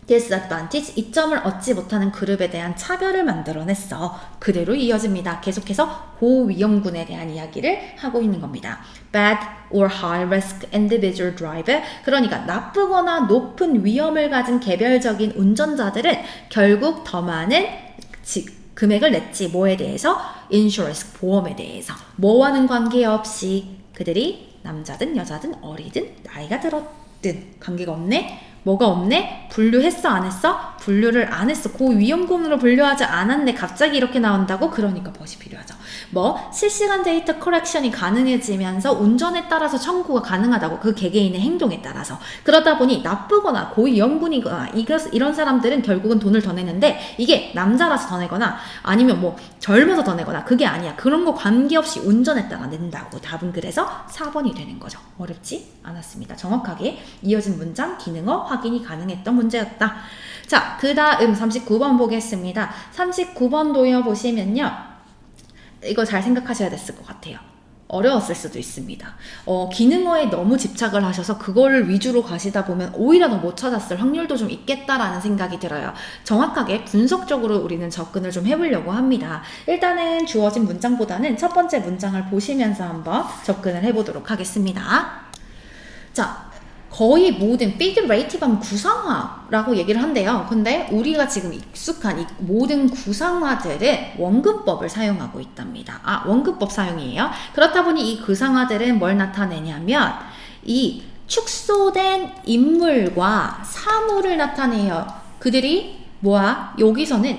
disadvantage, 이점을 얻지 못하는 그룹에 대한 차별을 만들어냈어. 그대로 이어집니다. 계속해서 고위험군에 대한 이야기를 하고 있는 겁니다. bad or high risk individual driver, 그러니까 나쁘거나 높은 위험을 가진 개별적인 운전자들은 결국 더 많은 금액을 냈지. 뭐에 대해서? insurance, 보험에 대해서. 뭐와는 관계없이 그들이 남자든 여자든 어리든 나이가 들었든 관계가 없네? 뭐가 없네? 분류했어? 안 했어? 분류를 안 했어. 고위험군으로 분류하지 않았네. 갑자기 이렇게 나온다고? 그러니까 무엇이 필요하죠? 뭐 실시간 데이터 커렉션이 가능해지면서 운전에 따라서 청구가 가능하다고. 그 개개인의 행동에 따라서. 그러다 보니 나쁘거나 고위험군이거나 이런 사람들은 결국은 돈을 더 내는데 이게 남자라서 더 내거나 아니면 뭐 젊어서 더 내거나 그게 아니야. 그런 거 관계없이 운전에 따라 낸다고. 답은 그래서 4번이 되는 거죠. 어렵지 않았습니다. 정확하게 이어진 문장 기능어 확인이 가능했던 문제였다. 자, 그 다음 39번 보겠습니다. 39번도요 보시면요. 이거 잘 생각하셔야 됐을 것 같아요. 어려웠을 수도 있습니다. 기능어에 너무 집착을 하셔서 그거를 위주로 가시다 보면 오히려 더 못 찾았을 확률도 좀 있겠다라는 생각이 들어요. 정확하게 분석적으로 우리는 접근을 좀 해보려고 합니다. 일단은 주어진 문장보다는 첫 번째 문장을 보시면서 한번 접근을 해보도록 하겠습니다. 자, 거의 모든 figurative 하면 구상화라고 얘기를 한대요. 근데 우리가 지금 익숙한 이 모든 구상화들은 원근법을 사용하고 있답니다. 원근법 사용이에요. 그렇다 보니 이 구상화들은 뭘 나타내냐면 이 축소된 인물과 사물을 나타내요. 그들이 뭐야? 여기서는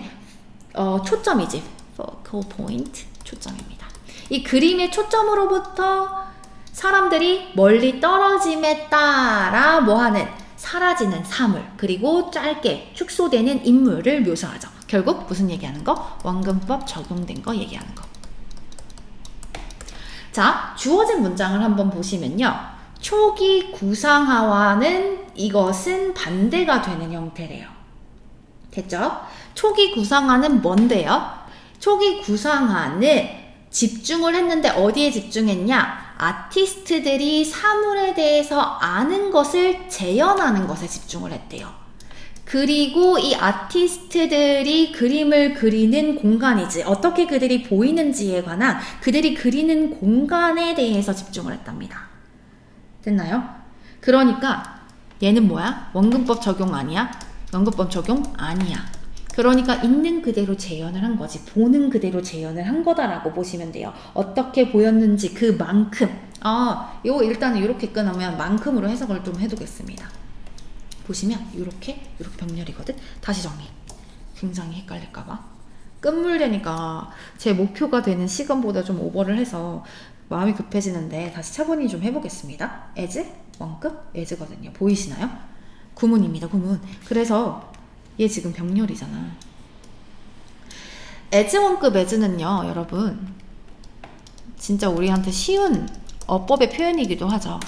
초점이지. focal point, 초점입니다. 이 그림의 초점으로부터 사람들이 멀리 떨어짐에 따라 뭐하는 사라지는 사물 그리고 짧게 축소되는 인물을 묘사하죠. 결국 무슨 얘기하는 거? 원근법 적용된 거 얘기하는 거. 자, 주어진 문장을 한번 보시면요. 초기 구상화와는 이것은 반대가 되는 형태래요. 됐죠? 초기 구상화는 뭔데요? 초기 구상화는 집중을 했는데 어디에 집중했냐? 아티스트들이 사물에 대해서 아는 것을 재현하는 것에 집중을 했대요. 그리고 이 아티스트들이 그림을 그리는 공간이지 어떻게 그들이 보이는지에 관한 그들이 그리는 공간에 대해서 집중을 했답니다. 됐나요? 그러니까 얘는 뭐야? 원근법 적용 아니야? 원근법 적용 아니야. 그러니까 있는 그대로 재현을 한 거지. 보는 그대로 재현을 한 거다라고 보시면 돼요. 어떻게 보였는지 그만큼. 요거 일단은 이렇게 끊으면 만큼으로 해석을 좀 해두겠습니다. 보시면 이렇게 병렬이거든. 다시 정리. 굉장히 헷갈릴까봐. 끝물되니까 제 목표가 되는 시간보다 좀 오버를 해서 마음이 급해지는데 다시 차분히 좀 해보겠습니다. as, 원급, as거든요. 보이시나요? 구문입니다. 구문. 그래서 얘 지금 병렬이잖아. as 원급 as는요, 여러분 진짜 우리한테 쉬운 어법의 표현이기도 하죠.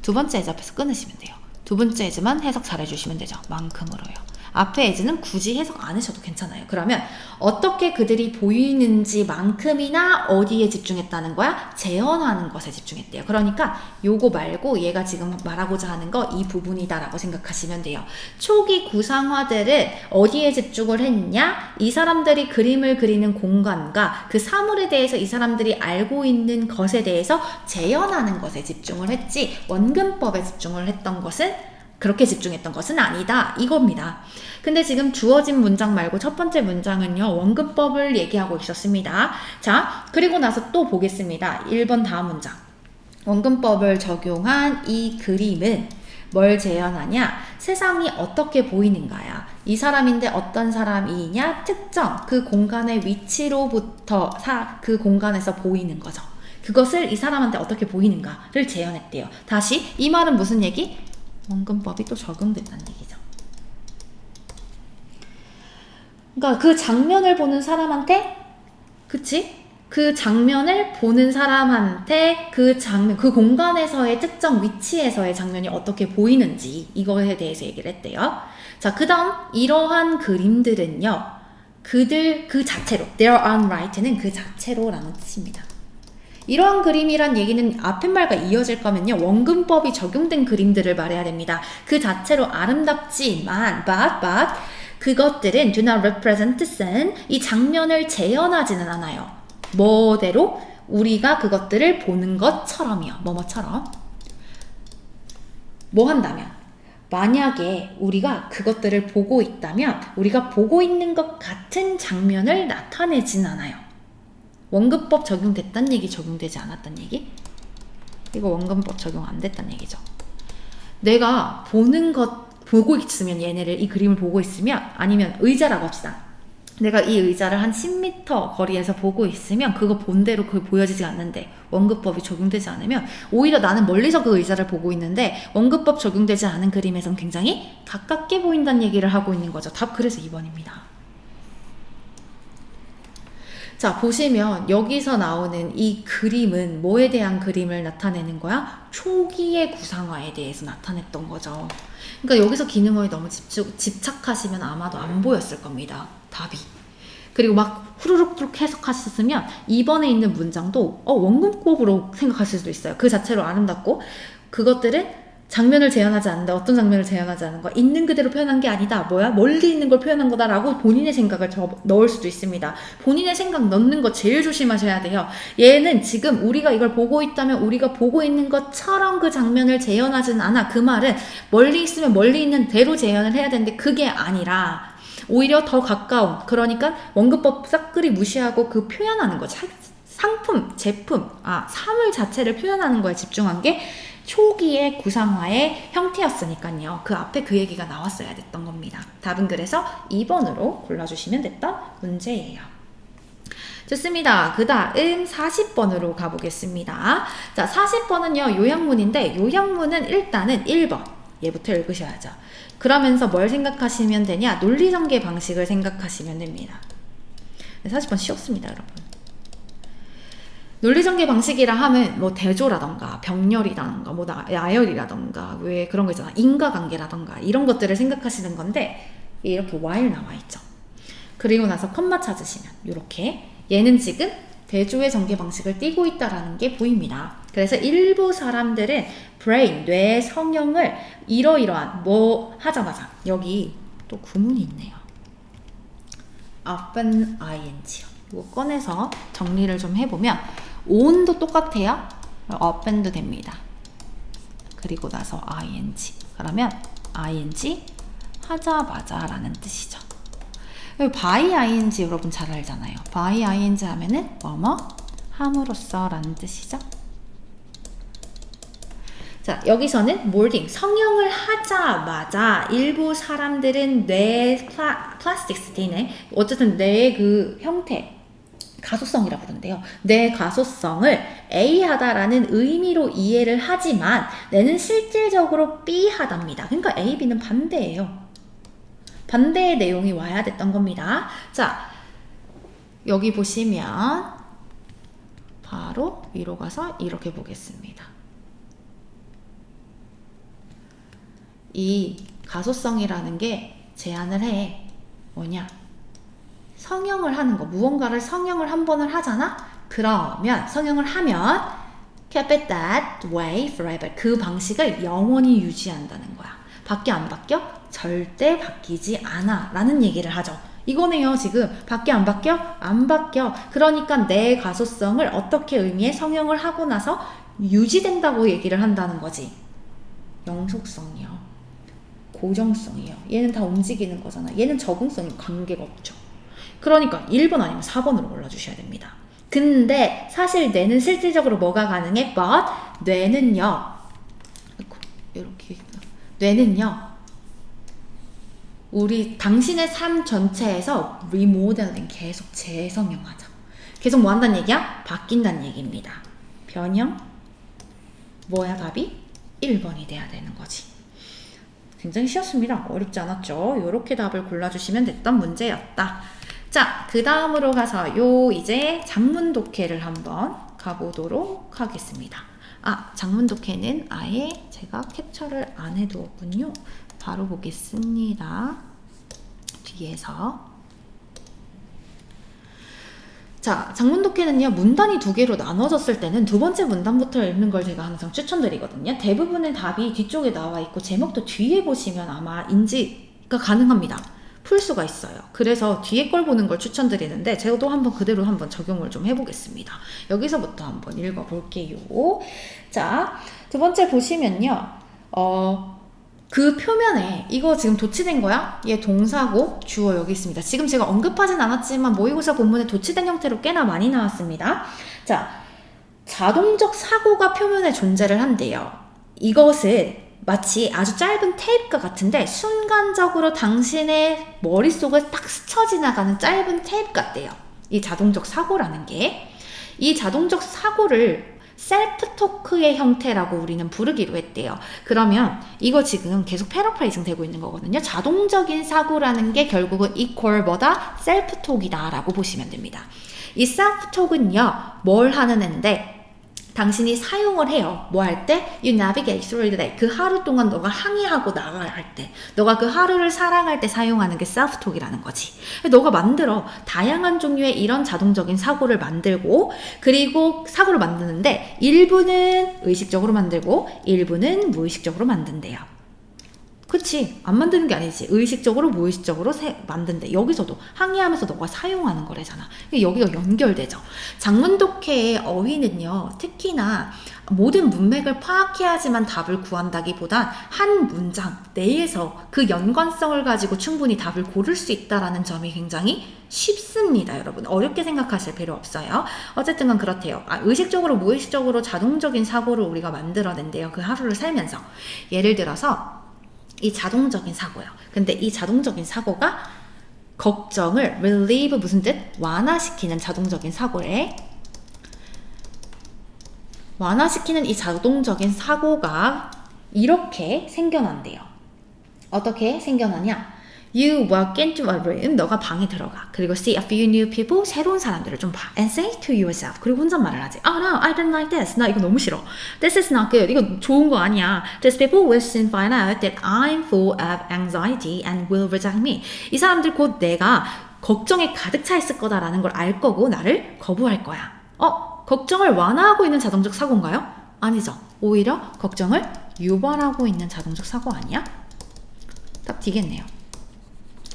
두 번째 as 앞에서 끊으시면 돼요. 두 번째 as만 해석 잘 해주시면 되죠. 만큼으로요. 앞에 as는 굳이 해석 안 하셔도 괜찮아요. 그러면 어떻게 그들이 보이는지 만큼이나 어디에 집중했다는 거야? 재현하는 것에 집중했대요. 그러니까 요거 말고 얘가 지금 말하고자 하는 거 이 부분이다라고 생각하시면 돼요. 초기 구상화들은 어디에 집중을 했냐? 이 사람들이 그림을 그리는 공간과 그 사물에 대해서 이 사람들이 알고 있는 것에 대해서 재현하는 것에 집중을 했지 원근법에 집중을 했던 것은 그렇게 집중했던 것은 아니다 이겁니다. 근데 지금 주어진 문장 말고 첫 번째 문장은요. 원근법을 얘기하고 있었습니다. 자, 그리고 나서 또 보겠습니다. 1번 다음 문장. 원근법을 적용한 이 그림은 뭘 재현하냐? 세상이 어떻게 보이는가야. 이 사람인데 어떤 사람이냐? 특정 그 공간의 위치로부터 그 공간에서 보이는 거죠. 그것을 이 사람한테 어떻게 보이는가를 재현했대요. 다시 이 말은 무슨 얘기? 원근법이 또 적용된다는 얘기죠. 그러니까 그 장면을 보는 사람한테, 그치? 그 장면을 보는 사람한테 그 장면, 그 공간에서의 특정 위치에서의 장면이 어떻게 보이는지 이거에 대해서 얘기를 했대요. 자, 그 다음 이러한 그림들은요. 그들 그 자체로, their own right는 그 자체로라는 뜻입니다. 이러한 그림이란 얘기는 앞에 말과 이어질 거면요, 원근법이 적용된 그림들을 말해야 됩니다. 그 자체로 아름답지만 but 그것들은 do not represent the scene, 이 장면을 재현하지는 않아요. 뭐대로? 우리가 그것들을 보는 것처럼이요. 뭐뭐처럼. 뭐 한다면? 만약에 우리가 그것들을 보고 있다면 우리가 보고 있는 것 같은 장면을 나타내진 않아요. 원근법 적용됐단 얘기, 적용되지 않았단 얘기? 이거 원근법 적용 안 됐단 얘기죠. 내가 보고 있으면, 얘네를, 이 그림을 보고 있으면, 아니면 의자라고 합시다. 내가 이 의자를 한 10m 거리에서 보고 있으면 그거 본대로 그게 보여지지 않는데, 원근법이 적용되지 않으면 오히려 나는 멀리서 그 의자를 보고 있는데 원근법 적용되지 않은 그림에선 굉장히 가깝게 보인다는 얘기를 하고 있는 거죠. 답 그래서 2번입니다. 자, 보시면 여기서 나오는 이 그림은 뭐에 대한 그림을 나타내는 거야? 초기의 구상화에 대해서 나타냈던 거죠. 그러니까 여기서 기능어에 너무 집착하시면 아마도 안 보였을 겁니다. 답이. 그리고 막 후루룩 해석하셨으면 2번에 있는 문장도 원근법으로 생각하실 수도 있어요. 그 자체로 아름답고, 그것들은 장면을 재현하지 않는다. 어떤 장면을 재현하지 않는 거야? 있는 그대로 표현한 게 아니다. 뭐야? 멀리 있는 걸 표현한 거다라고 본인의 생각을 넣을 수도 있습니다. 본인의 생각 넣는 거 제일 조심하셔야 돼요. 얘는 지금 우리가 이걸 보고 있다면 우리가 보고 있는 것처럼 그 장면을 재현하지는 않아. 그 말은 멀리 있으면 멀리 있는 대로 재현을 해야 되는데 그게 아니라 오히려 더 가까운, 그러니까 원근법 싹그리 무시하고 그 표현하는 거, 상품, 제품, 사물 자체를 표현하는 거에 집중한 게 초기의 구상화의 형태였으니까요. 그 앞에 그 얘기가 나왔어야 됐던 겁니다. 답은 그래서 2번으로 골라주시면 됐던 문제예요. 좋습니다. 그 다음 40번으로 가보겠습니다. 자, 40번은요, 요약문인데, 요약문은 일단은 1번. 얘부터 읽으셔야죠. 그러면서 뭘 생각하시면 되냐? 논리전개 방식을 생각하시면 됩니다. 40번 쉬웠습니다, 여러분. 논리전개 방식이라 하면 뭐 대조라던가 병렬이라던가 뭐 나열이라던가 왜 그런 거 있잖아, 인과관계라던가 이런 것들을 생각하시는 건데, 이렇게 while 나와 있죠. 그리고 나서 컴마 찾으시면 이렇게 얘는 지금 대조의 전개 방식을 띠고 있다라는 게 보입니다. 그래서 일부 사람들은 brain, 뇌의 성형을 이러이러한 뭐 하자마자, 여기 또 구문이 있네요. often ing요. 이거 꺼내서 정리를 좀 해보면 on도 똑같아요. often도 됩니다. 그리고 나서 ing. 그러면 ing 하자마자 라는 뜻이죠. by ing 여러분 잘 알잖아요. by ing 하면은 뭐뭐 함으로써 라는 뜻이죠. 자, 여기서는 몰딩, 성형을 하자마자 일부 사람들은 뇌 플라스틱스티네, 어쨌든 뇌의 그 형태, 가소성이라고 부르는데요. 뇌 가소성을 A하다라는 의미로 이해를 하지만 뇌는 실질적으로 B하답니다. 그러니까 A, B는 반대예요. 반대의 내용이 와야 됐던 겁니다. 자, 여기 보시면 바로 위로 가서 이렇게 보겠습니다. 이 가소성이라는 게 제안을 해. 뭐냐? 성형을 하는 거. 무언가를 성형을 한 번을 하잖아? 그러면 성형을 하면 keep it that way forever. 그 방식을 영원히 유지한다는 거야. 바뀌어 안 바뀌어? 절대 바뀌지 않아 라는 얘기를 하죠. 이거네요. 지금 바뀌어 안 바뀌어? 안 바뀌어. 그러니까 내 가소성을 어떻게 의미해? 성형을 하고 나서 유지된다고 얘기를 한다는 거지. 영속성이요. 고정성이요. 얘는 다 움직이는 거잖아. 얘는 적응성이 관계가 없죠. 그러니까 1번 아니면 4번으로 골라주셔야 됩니다. 근데 사실 뇌는 실질적으로 뭐가 가능해? But 뇌는요. 이렇게 뇌는요. 우리 당신의 삶 전체에서 리모델링, 계속 재성형하자. 계속 뭐 한다는 얘기야? 바뀐다는 얘기입니다. 변형? 뭐야 답이? 1번이 돼야 되는 거지. 굉장히 쉬웠습니다. 어렵지 않았죠? 이렇게 답을 골라주시면 됐던 문제였다. 자, 그 다음으로 가서 이제 장문 독해를 한번 가보도록 하겠습니다. 장문 독해는 아예 제가 캡처를 안 해두었군요. 바로 보겠습니다. 뒤에서. 자, 장문독해는요, 문단이 두 개로 나눠졌을 때는 두 번째 문단부터 읽는 걸 제가 항상 추천드리거든요. 대부분의 답이 뒤쪽에 나와 있고 제목도 뒤에 보시면 아마 인지가 가능합니다. 풀 수가 있어요. 그래서 뒤에 걸 보는 걸 추천드리는데 저도 한번 그대로 한번 적용을 좀 해보겠습니다. 여기서부터 한번 읽어볼게요. 자, 두 번째 보시면요. 그 표면에 이거 지금 도치된 거야? 얘 동사고 주어 여기 있습니다. 지금 제가 언급하진 않았지만 모의고사 본문에 도치된 형태로 꽤나 많이 나왔습니다. 자, 자동적 사고가 표면에 존재를 한대요. 이것을 마치 아주 짧은 테이프가 같은데 순간적으로 당신의 머릿속을 딱 스쳐 지나가는 짧은 테이프 같대요. 이 자동적 사고라는 게. 이 자동적 사고를 셀프 토크의 형태라고 우리는 부르기로 했대요. 그러면 이거 지금 계속 패러프레이징 되고 있는 거거든요. 자동적인 사고라는 게 결국은 equal 뭐다? 셀프 톡이다 라고 보시면 됩니다. 이 셀프 톡은요, 뭘 하는 앤데 당신이 사용을 해요. 뭐 할 때? You navigate through the day. 그 하루 동안 너가 항해하고 나가야 할 때, 너가 그 하루를 사랑할 때 사용하는 게 셀프톡이라는 거지. 너가 만들어. 다양한 종류의 이런 자동적인 사고를 만들고, 그리고 사고를 만드는데 일부는 의식적으로 만들고 일부는 무의식적으로 만든대요. 그치? 안 만드는 게 아니지. 의식적으로 무의식적으로 만든대. 여기서도 항의하면서 너가 사용하는 거래잖아. 여기가 연결되죠. 장문독해의 어휘는요, 특히나 모든 문맥을 파악해야지만 답을 구한다기보단 한 문장 내에서 그 연관성을 가지고 충분히 답을 고를 수 있다는 점이 굉장히 쉽습니다, 여러분. 어렵게 생각하실 필요 없어요. 어쨌든 건 그렇대요. 의식적으로 무의식적으로 자동적인 사고를 우리가 만들어낸대요. 그 하루를 살면서. 예를 들어서 이 자동적인 사고요. 근데 이 자동적인 사고가 걱정을 relieve 무슨 뜻? 완화시키는 자동적인 사고래. 완화시키는 이 자동적인 사고가 이렇게 생겨난대요. 어떻게 생겨나냐? You walk into a room, 너가 방에 들어가. 그리고 see a few new people, 새로운 사람들을 좀 봐. And say to yourself, 그리고 혼잣말을 하지. Oh no, I don't like this. 나 이거 너무 싫어. This is not good. 이거 좋은 거 아니야. These people will soon find out that I'm full of anxiety and will reject me. 이 사람들 곧 내가 걱정에 가득 차 있을 거다라는 걸 알 거고 나를 거부할 거야. 걱정을 완화하고 있는 자동적 사고인가요? 아니죠. 오히려 걱정을 유발하고 있는 자동적 사고 아니야? 딱 뒤겠네요.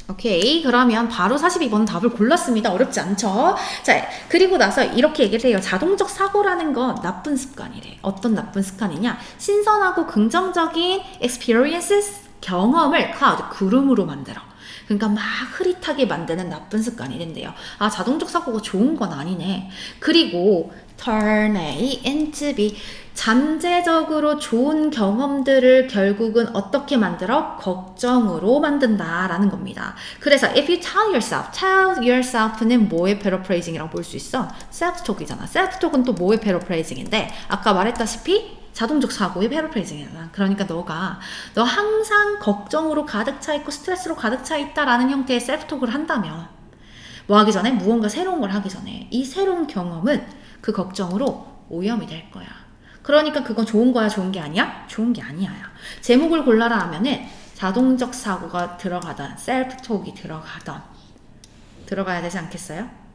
오케이, 그러면 바로 42번 답을 골랐습니다. 어렵지 않죠? 자, 그리고 나서 이렇게 얘기를 해요. 자동적 사고라는 건 나쁜 습관이래. 어떤 나쁜 습관이냐? 신선하고 긍정적인 experiences, 경험을 cloud, 구름으로 만들어. 그러니까 막 흐릿하게 만드는 나쁜 습관이 된대요. 자동적 사고가 좋은 건 아니네. 그리고 turn A into B, 잠재적으로 좋은 경험들을 결국은 어떻게 만들어? 걱정으로 만든다라는 겁니다. 그래서 if you tell yourself는 뭐의 paraphrasing이라고 볼 수 있어? self-talk이잖아. self-talk은 또 뭐의 paraphrasing인데 아까 말했다시피 자동적 사고의 패러프레이징이잖아. 그러니까 너 항상 걱정으로 가득 차 있고 스트레스로 가득 차 있다라는 형태의 셀프톡을 한다면 뭐 하기 전에? 무언가 새로운 걸 하기 전에 이 새로운 경험은 그 걱정으로 오염이 될 거야. 그러니까 그건 좋은 거야, 좋은 게 아니야? 좋은 게 아니야. 제목을 골라라 하면은 자동적 사고가 들어가던 셀프톡이 들어가야 되지 않겠어요?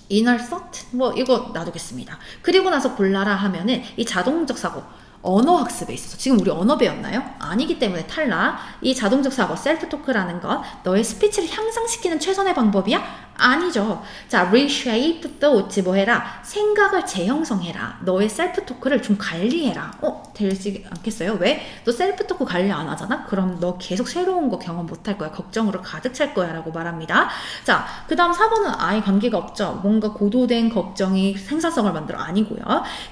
inner thought? 뭐 이거 놔두겠습니다. 그리고 나서 골라라 하면은 이 자동적 사고, 언어 학습에 있어서 지금 우리 언어 배웠나요? 아니기 때문에 탈락. 이 자동적 사고, 셀프 토크라는 건 너의 스피치를 향상시키는 최선의 방법이야? 아니죠. 자, reshape thought 뭐 해라? 생각을 재형성해라. 너의 셀프 토크를 좀 관리해라. 되지 않겠어요? 왜? 너 셀프 토크 관리 안 하잖아? 그럼 너 계속 새로운 거 경험 못 할 거야. 걱정으로 가득 찰 거야 라고 말합니다. 자, 그 다음 4번은 아예 관계가 없죠. 뭔가 고도된 걱정이 생산성을 만들어. 아니고요.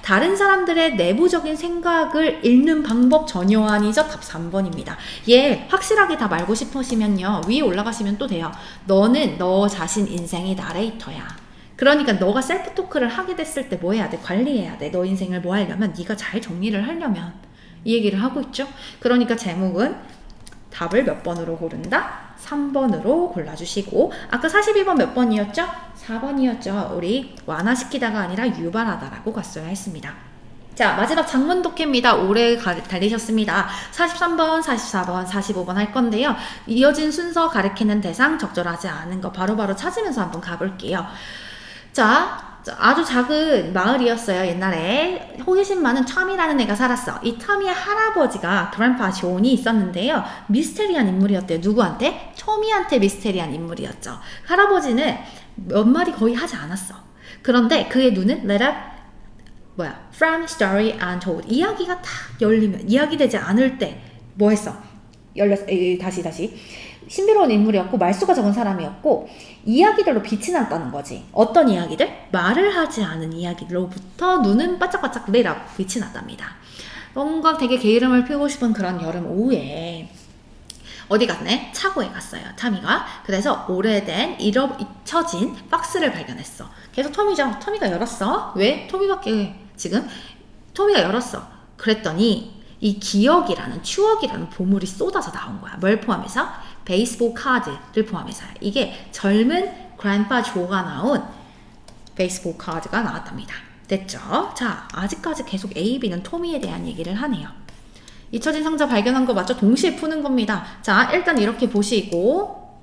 다른 사람들의 내부적인 생각을 읽는 방법 전혀 아니죠. 답 3번입니다. 예, 확실하게 다 말고 싶으시면요. 위에 올라가시면 또 돼요. 너는 너 자신 인생의 나레이터야. 그러니까 너가 셀프 토크를 하게 됐을 때 뭐 해야 돼? 관리해야 돼. 너 인생을 뭐 하려면? 네가 잘 정리를 하려면 이 얘기를 하고 있죠. 그러니까 제목은 답을 몇 번으로 고른다? 3번으로 골라주시고 아까 42번 몇 번이었죠? 4번이었죠. 우리 완화시키다가 아니라 유발하다라고 갔어야 했습니다. 자, 마지막 장문 독해입니다. 오래 달리셨습니다. 43번, 44번, 45번 할 건데요. 이어진 순서 가리키는 대상 적절하지 않은 거 바로바로 찾으면서 한번 가볼게요. 아주 작은 마을이었어요. 옛날에 호기심 많은 톰이라는 애가 살았어. 이 톰이의 할아버지가 그랜파 존이 있었는데요. 미스테리한 인물이었대요. 누구한테? 토미한테 미스테리한 인물이었죠. 할아버지는 몇 마디 거의 하지 않았어. 그런데 그의 눈은 from story untold. 이야기가 딱 열리면, 이야기되지 않을 때 뭐 했어? 다시. 신비로운 인물이었고 말수가 적은 사람이었고 이야기들로 빛이 났다는 거지. 어떤 이야기들? 말을 하지 않은 이야기로부터 눈은 바짝바짝 빛이 났답니다. 뭔가 되게 게으름을 피우고 싶은 그런 여름 오후에 어디 갔네? 차고에 갔어요. 타미가. 그래서 오래된 잊혀진 박스를 발견했어. 계속 토미가 열었어. 왜? 토미가 열었어. 그랬더니 이 기억이라는 추억이라는 보물이 쏟아져 나온 거야. 뭘 포함해서? 베이스볼 카드를 포함해서요. 이게 젊은 그랜파 조가 나온 베이스볼 카드가 나왔답니다. 됐죠? 자, 아직까지 계속 A, B는 토미에 대한 얘기를 하네요. 잊혀진 상자 발견한 거 맞죠? 동시에 푸는 겁니다. 자, 일단 이렇게 보시고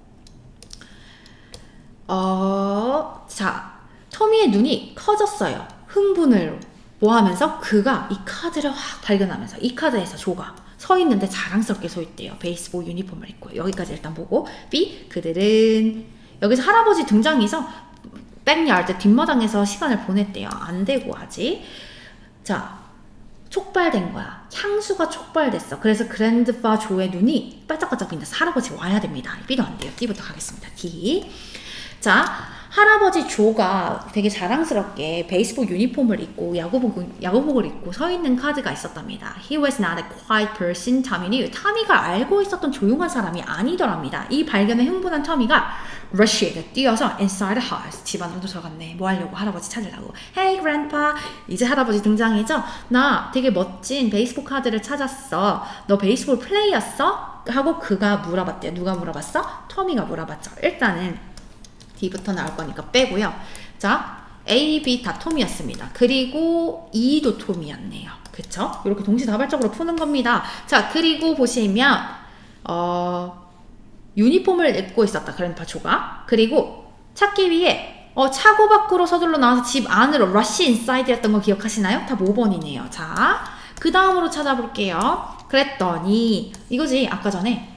토미의 눈이 커졌어요. 흥분을 하면서 그가 이 카드를 확 발견하면서 이 카드에서 조가 서 있는데 자랑스럽게 서 있대요. 베이스볼 유니폼을 입고. 여기까지 일단 보고 B, 그들은 여기서 할아버지 등장해서 백야드 뒷마당에서 시간을 보냈대요. 안 되고 아직. 자, 촉발된 거야. 향수가 촉발됐어. 그래서 그랜드파 조의 눈이 반짝반짝 빛나서 할아버지가 와야 됩니다. B도 안 돼요. D부터 가겠습니다. D. 자, 할아버지 조가 되게 자랑스럽게 베이스볼 유니폼을 입고 야구복을 입고 서 있는 카드가 있었답니다. He was not a quiet person. 타미가 알고 있었던 조용한 사람이 아니더랍니다. 이 발견에 흥분한 타미가 rush에 뛰어서 inside the house. 집 안으로 들어갔네. 뭐 하려고? 할아버지 찾으려고. Hey grandpa. 이제 할아버지 등장이죠. 나 되게 멋진 베이스볼 카드를 찾았어. 너 베이스볼 플레이였어? 하고 그가 물어봤대요. 누가 물어봤어? 토미가 물어봤죠. 일단은 D부터 나올 거니까 빼고요. 자, A, B 다 톰이었습니다. 그리고 E도 톰이었네요. 그쵸? 이렇게 동시다발적으로 푸는 겁니다. 자, 그리고 보시면 유니폼을 입고 있었다. 그랜파 조가. 그리고 찾기 위해 차고 밖으로 서둘러 나와서 집 안으로 rush inside였던 거 기억하시나요? 다 5번이네요. 자, 그 다음으로 찾아볼게요. 그랬더니 이거지. 아까 전에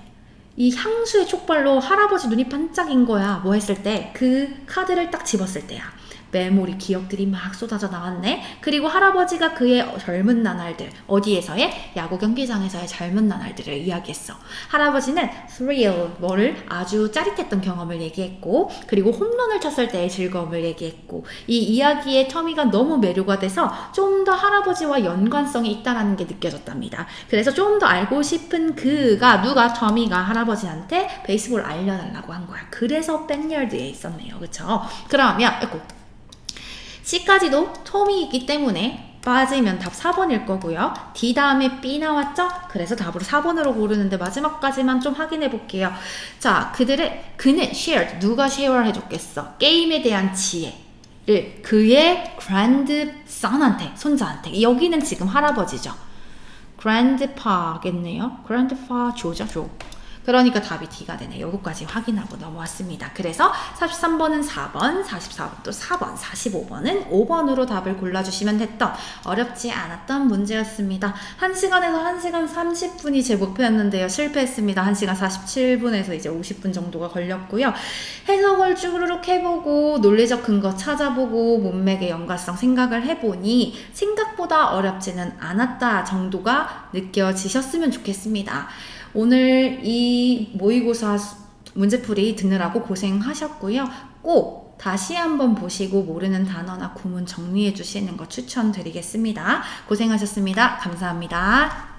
이 향수의 촉발로 할아버지 눈이 반짝인 거야. 뭐 했을 때? 그 카드를 딱 집었을 때야. 메모리 기억들이 막 쏟아져 나왔네. 그리고 할아버지가 그의 젊은 나날들, 어디에서의? 야구 경기장에서의 젊은 나날들을 이야기했어. 할아버지는 thrill, 아주 짜릿했던 경험을 얘기했고, 그리고 홈런을 쳤을 때의 즐거움을 얘기했고, 이 이야기에 터미가 너무 매료가 돼서 좀 더 할아버지와 연관성이 있다는 게 느껴졌답니다. 그래서 좀 더 알고 싶은 터미가 할아버지한테 베이스볼 알려달라고 한 거야. 그래서 백야드에 있었네요. 그쵸? 그러면 C까지도 톰이있기 때문에 빠지면 답 4번일 거고요. D 다음에 B 나왔죠? 그래서 답으로 4번으로 고르는데 마지막까지만 좀 확인해 볼게요. 자, 그는 shared. 누가 쉐어를 해줬겠어? 게임에 대한 지혜를 그의 grandson한테, 손자한테. 여기는 지금 할아버지죠. grandpa겠네요. grandpa 조. 그러니까 답이 D가 되네. 요거까지 확인하고 넘어왔습니다. 그래서 43번은 4번, 44번도 4번, 45번은 5번으로 답을 골라주시면 됐던 어렵지 않았던 문제였습니다. 1시간에서 1시간 30분이 제 목표였는데요. 실패했습니다. 1시간 47분에서 이제 50분 정도가 걸렸고요. 해석을 쭈루룩 해보고 논리적 근거 찾아보고 문맥의 연관성 생각을 해보니 생각보다 어렵지는 않았다 정도가 느껴지셨으면 좋겠습니다. 오늘 이 모의고사 문제풀이 듣느라고 고생하셨고요. 꼭 다시 한번 보시고 모르는 단어나 구문 정리해 주시는 거 추천드리겠습니다. 고생하셨습니다. 감사합니다.